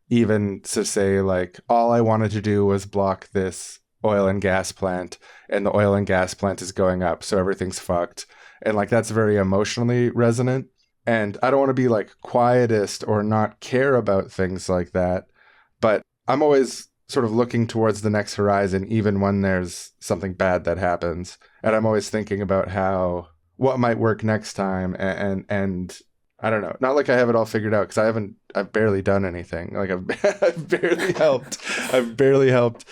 B: even to say like, all I wanted to do was block this oil and gas plant, and the oil and gas plant is going up, so everything's fucked. And like that's very emotionally resonant. And I don't want to be like quietist or not care about things like that, but I'm always sort of looking towards the next horizon, even when there's something bad that happens. And I'm always thinking about what might work next time. And I don't know, not like I have it all figured out, because I've barely done anything. Like I've barely helped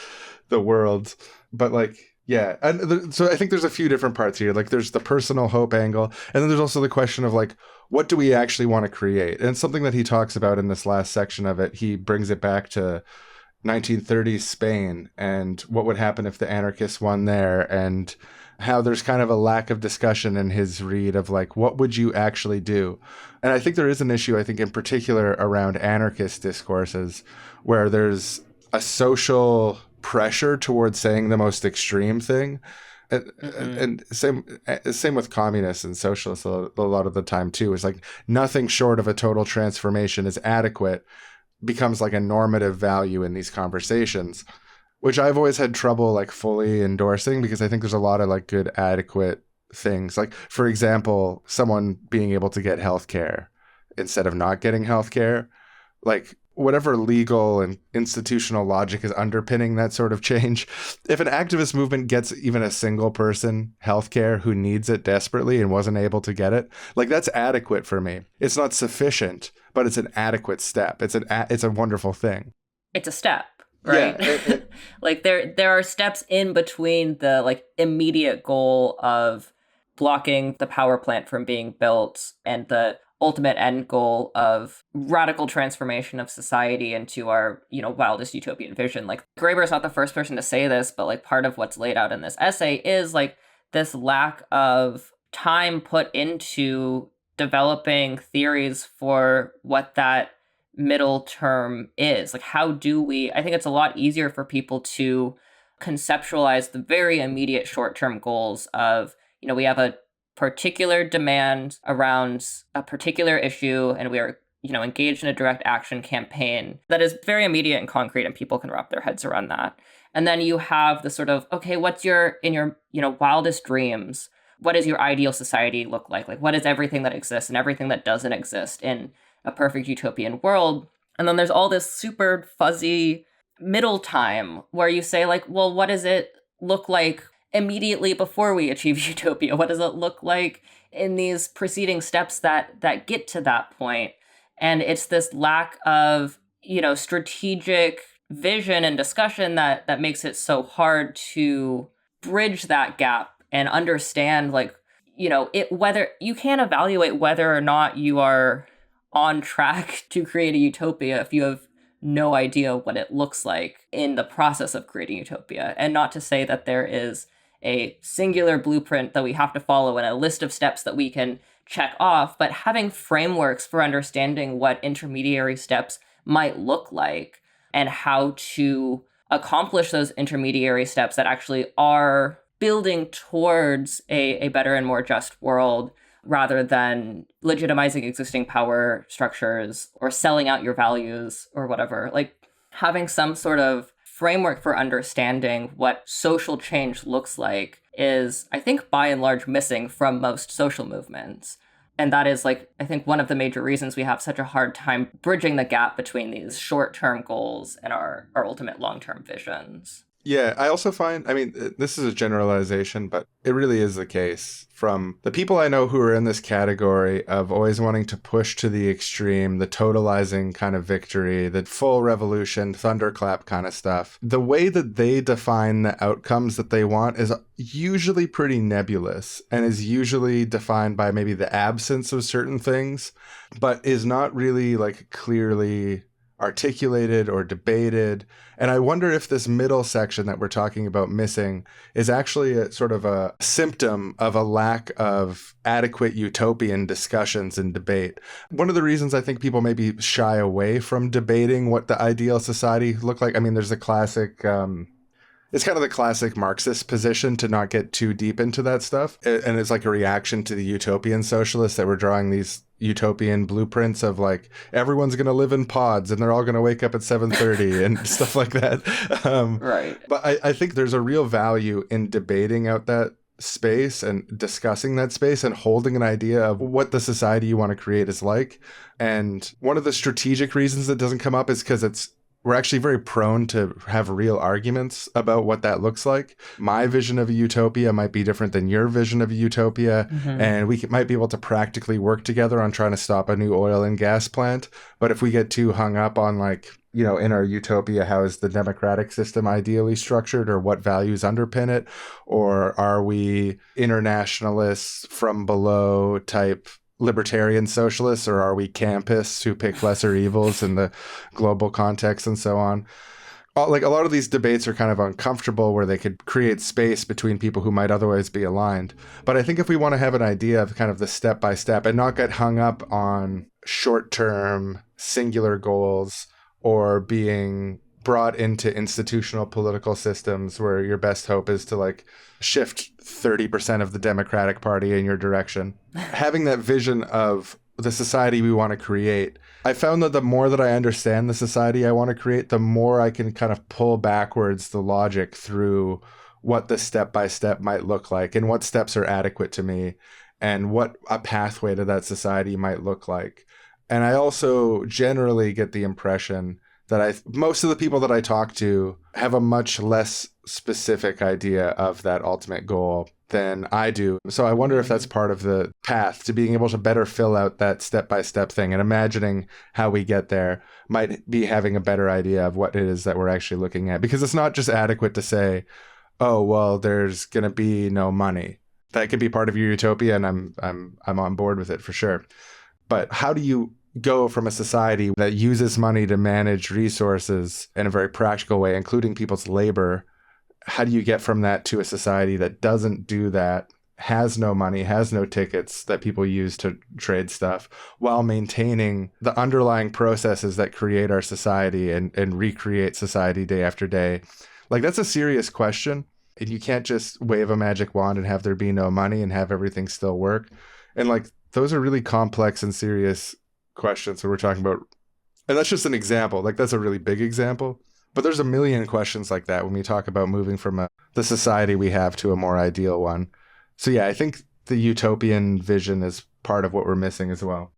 B: the world, but like, yeah. And so I think there's a few different parts here. Like there's the personal hope angle, and then there's also the question of like, what do we actually want to create? And it's something that he talks about in this last section of it. He brings it back to 1930s Spain and what would happen if the anarchists won there, and how there's kind of a lack of discussion in his read of like, what would you actually do? And I think there is an issue, I think in particular around anarchist discourses, where there's a social pressure towards saying the most extreme thing. And same with communists and socialists a lot of the time too. Is like nothing short of a total transformation is adequate becomes like a normative value in these conversations, which I've always had trouble like fully endorsing, because I think there's a lot of like good adequate things. Like for example, someone being able to get healthcare instead of not getting healthcare, like whatever legal and institutional logic is underpinning that sort of change. If an activist movement gets even a single person healthcare who needs it desperately and wasn't able to get it, like that's adequate for me. It's not sufficient, but it's an adequate step. It's a wonderful thing.
E: It's a step, right? Yeah, like there are steps in between the like immediate goal of blocking the power plant from being built and the ultimate end goal of radical transformation of society into our, wildest utopian vision. Like Graeber is not the first person to say this, but like part of what's laid out in this essay is like this lack of time put into developing theories for what that middle term is. Like how do we, I think it's a lot easier for people to conceptualize the very immediate short-term goals of, we have a particular demand around a particular issue, and we are, engaged in a direct action campaign that is very immediate and concrete, and people can wrap their heads around that. And then you have the sort of, okay, what's in your wildest dreams? What does your ideal society look like? Like, what is everything that exists and everything that doesn't exist in a perfect utopian world? And then there's all this super fuzzy middle time where you say like, well, what does it look like immediately before we achieve utopia? What does it look like in these preceding steps that get to that point? And it's this lack of, strategic vision and discussion that makes it so hard to bridge that gap and understand, like, whether you can't evaluate whether or not you are on track to create a utopia if you have no idea what it looks like in the process of creating utopia. And not to say that there is a singular blueprint that we have to follow and a list of steps that we can check off, but having frameworks for understanding what intermediary steps might look like and how to accomplish those intermediary steps that actually are building towards a better and more just world, rather than legitimizing existing power structures or selling out your values or whatever. Like having some sort of framework for understanding what social change looks like is, I think, by and large missing from most social movements.
D: And that is like, I think one of the major reasons we have such a hard time bridging the gap between these short-term goals and our ultimate long-term visions.
B: Yeah, I also find, I mean, this is a generalization, but it really is the case from the people I know who are in this category of always wanting to push to the extreme, the totalizing kind of victory, the full revolution, thunderclap kind of stuff. The way that they define the outcomes that they want is usually pretty nebulous and is usually defined by maybe the absence of certain things, but is not really like clearly articulated or debated. And I wonder if this middle section that we're talking about missing is actually a sort of a symptom of a lack of adequate utopian discussions and debate. One of the reasons I think people maybe shy away from debating what the ideal society looked like, I mean, there's a classic it's kind of the classic Marxist position to not get too deep into that stuff. And it's like a reaction to the utopian socialists that were drawing these utopian blueprints of like, everyone's going to live in pods and they're all going to wake up at 7:30 and stuff like that.
D: Right.
B: But I think there's a real value in debating out that space and discussing that space and holding an idea of what the society you want to create is like. And one of the strategic reasons that doesn't come up is because we're actually very prone to have real arguments about what that looks like. My vision of a utopia might be different than your vision of a utopia. Mm-hmm. And we might be able to practically work together on trying to stop a new oil and gas plant. But if we get too hung up on like, you know, in our utopia, how is the democratic system ideally structured, or what values underpin it? Or are we internationalists from below type libertarian socialists, or are we campists who pick lesser evils in the global context and so on? Like a lot of these debates are kind of uncomfortable where they could create space between people who might otherwise be aligned. But I think if we want to have an idea of kind of the step by step and not get hung up on short-term singular goals or being brought into institutional political systems where your best hope is to like shift 30% of the Democratic Party in your direction. Having that vision of the society we want to create, I found that the more that I understand the society I want to create, the more I can kind of pull backwards the logic through what the step-by-step might look like and what steps are adequate to me and what a pathway to that society might look like. And I also generally get the impression that most of the people that I talk to have a much less specific idea of that ultimate goal than I do. So I wonder if that's part of the path to being able to better fill out that step-by-step thing, and imagining how we get there might be having a better idea of what it is that we're actually looking at. Because it's not just adequate to say, oh, well, there's going to be no money. That could be part of your utopia, and I'm on board with it for sure. But how do you go from a society that uses money to manage resources in a very practical way, including people's labor? How do you get from that to a society that doesn't do that, has no money, has no tickets that people use to trade stuff, while maintaining the underlying processes that create our society and recreate society day after day? Like, that's a serious question. And you can't just wave a magic wand and have there be no money and have everything still work. And like, those are really complex and serious questions that we're talking about. And that's just an example. Like, that's a really big example. But there's a million questions like that when we talk about moving from the society we have to a more ideal one. So yeah, I think the utopian vision is part of what we're missing as well.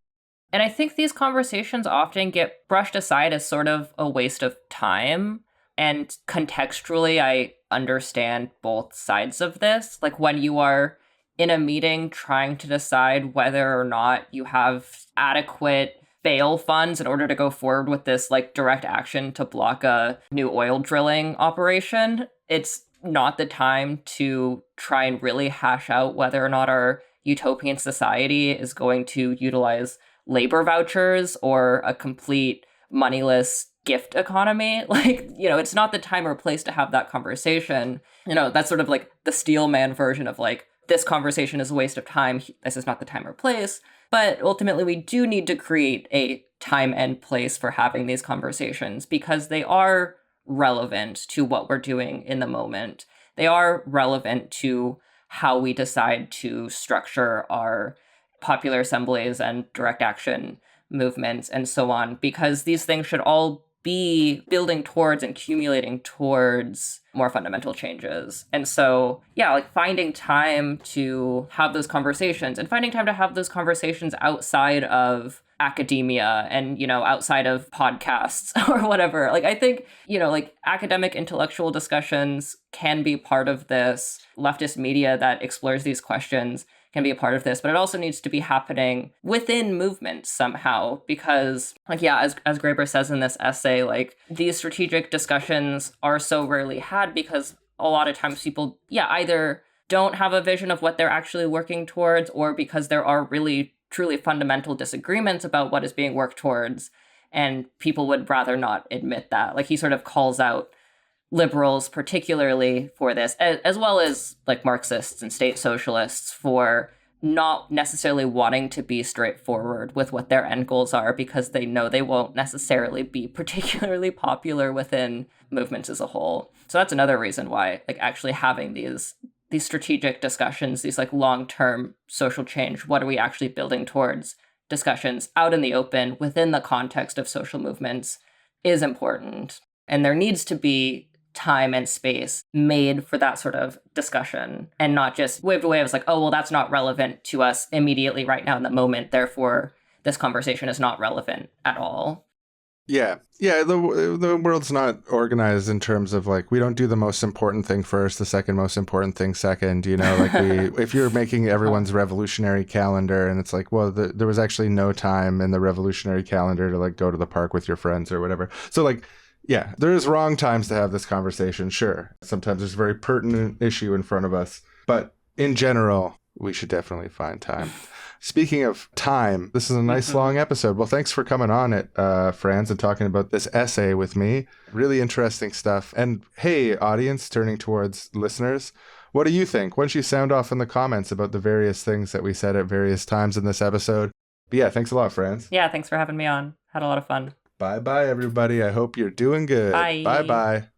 D: And I think these conversations often get brushed aside as sort of a waste of time. And contextually, I understand both sides of this. Like, when you are in a meeting trying to decide whether or not you have adequate bail funds in order to go forward with this like direct action to block a new oil drilling operation, it's not the time to try and really hash out whether or not our utopian society is going to utilize labor vouchers or a complete moneyless gift economy. Like, you know, it's not the time or place to have that conversation. You know, that's sort of like the Steelman version of like, this conversation is a waste of time. This is not the time or place. But ultimately, we do need to create a time and place for having these conversations because they are relevant to what we're doing in the moment. They are relevant to how we decide to structure our popular assemblies and direct action movements and so on, because these things should all
E: be building towards and accumulating towards more fundamental changes. And so, yeah, like finding time to have those conversations and finding time to have those conversations outside of academia and, outside of podcasts or whatever. Like, I think, like academic intellectual discussions can be part of this. Leftist media that explores these questions can be a part of this, but it also needs to be happening within movements somehow, because as Graeber says in this essay, like these strategic discussions are so rarely had because a lot of times people either don't have a vision of what they're actually working towards, or because there are really truly fundamental disagreements about what is being worked towards, and people would rather not admit that. Like, he sort of calls out liberals particularly for this, as well as like Marxists and state socialists, for not necessarily wanting to be straightforward with what their end goals are, because they know they won't necessarily be particularly popular within movements as a whole. So that's another reason why like actually having these strategic discussions, these like long-term social change, what are we actually building towards, discussions out in the open within the context of social movements is important. And there needs to be time and space made for that sort of discussion, and not just waved away as like, oh, well, that's not relevant to us immediately right now in the moment, therefore this conversation is not relevant at all.
B: Yeah. The world's not organized in terms of like, we don't do the most important thing first, the second most important thing second, like if you're making everyone's revolutionary calendar and it's like, well, there was actually no time in the revolutionary calendar to like go to the park with your friends or whatever. So like, yeah, there is wrong times to have this conversation, sure. Sometimes there's a very pertinent issue in front of us, but in general, we should definitely find time. Speaking of time, this is a nice long episode. Well, thanks for coming on it, Franz, and talking about this essay with me. Really interesting stuff. And hey, audience, turning towards listeners, what do you think? Why don't you sound off in the comments about the various things that we said at various times in this episode? But yeah, thanks a lot, Franz.
E: Yeah, thanks for having me on. Had a lot of fun.
B: Bye-bye, everybody. I hope you're doing good.
E: Bye.
B: Bye-bye.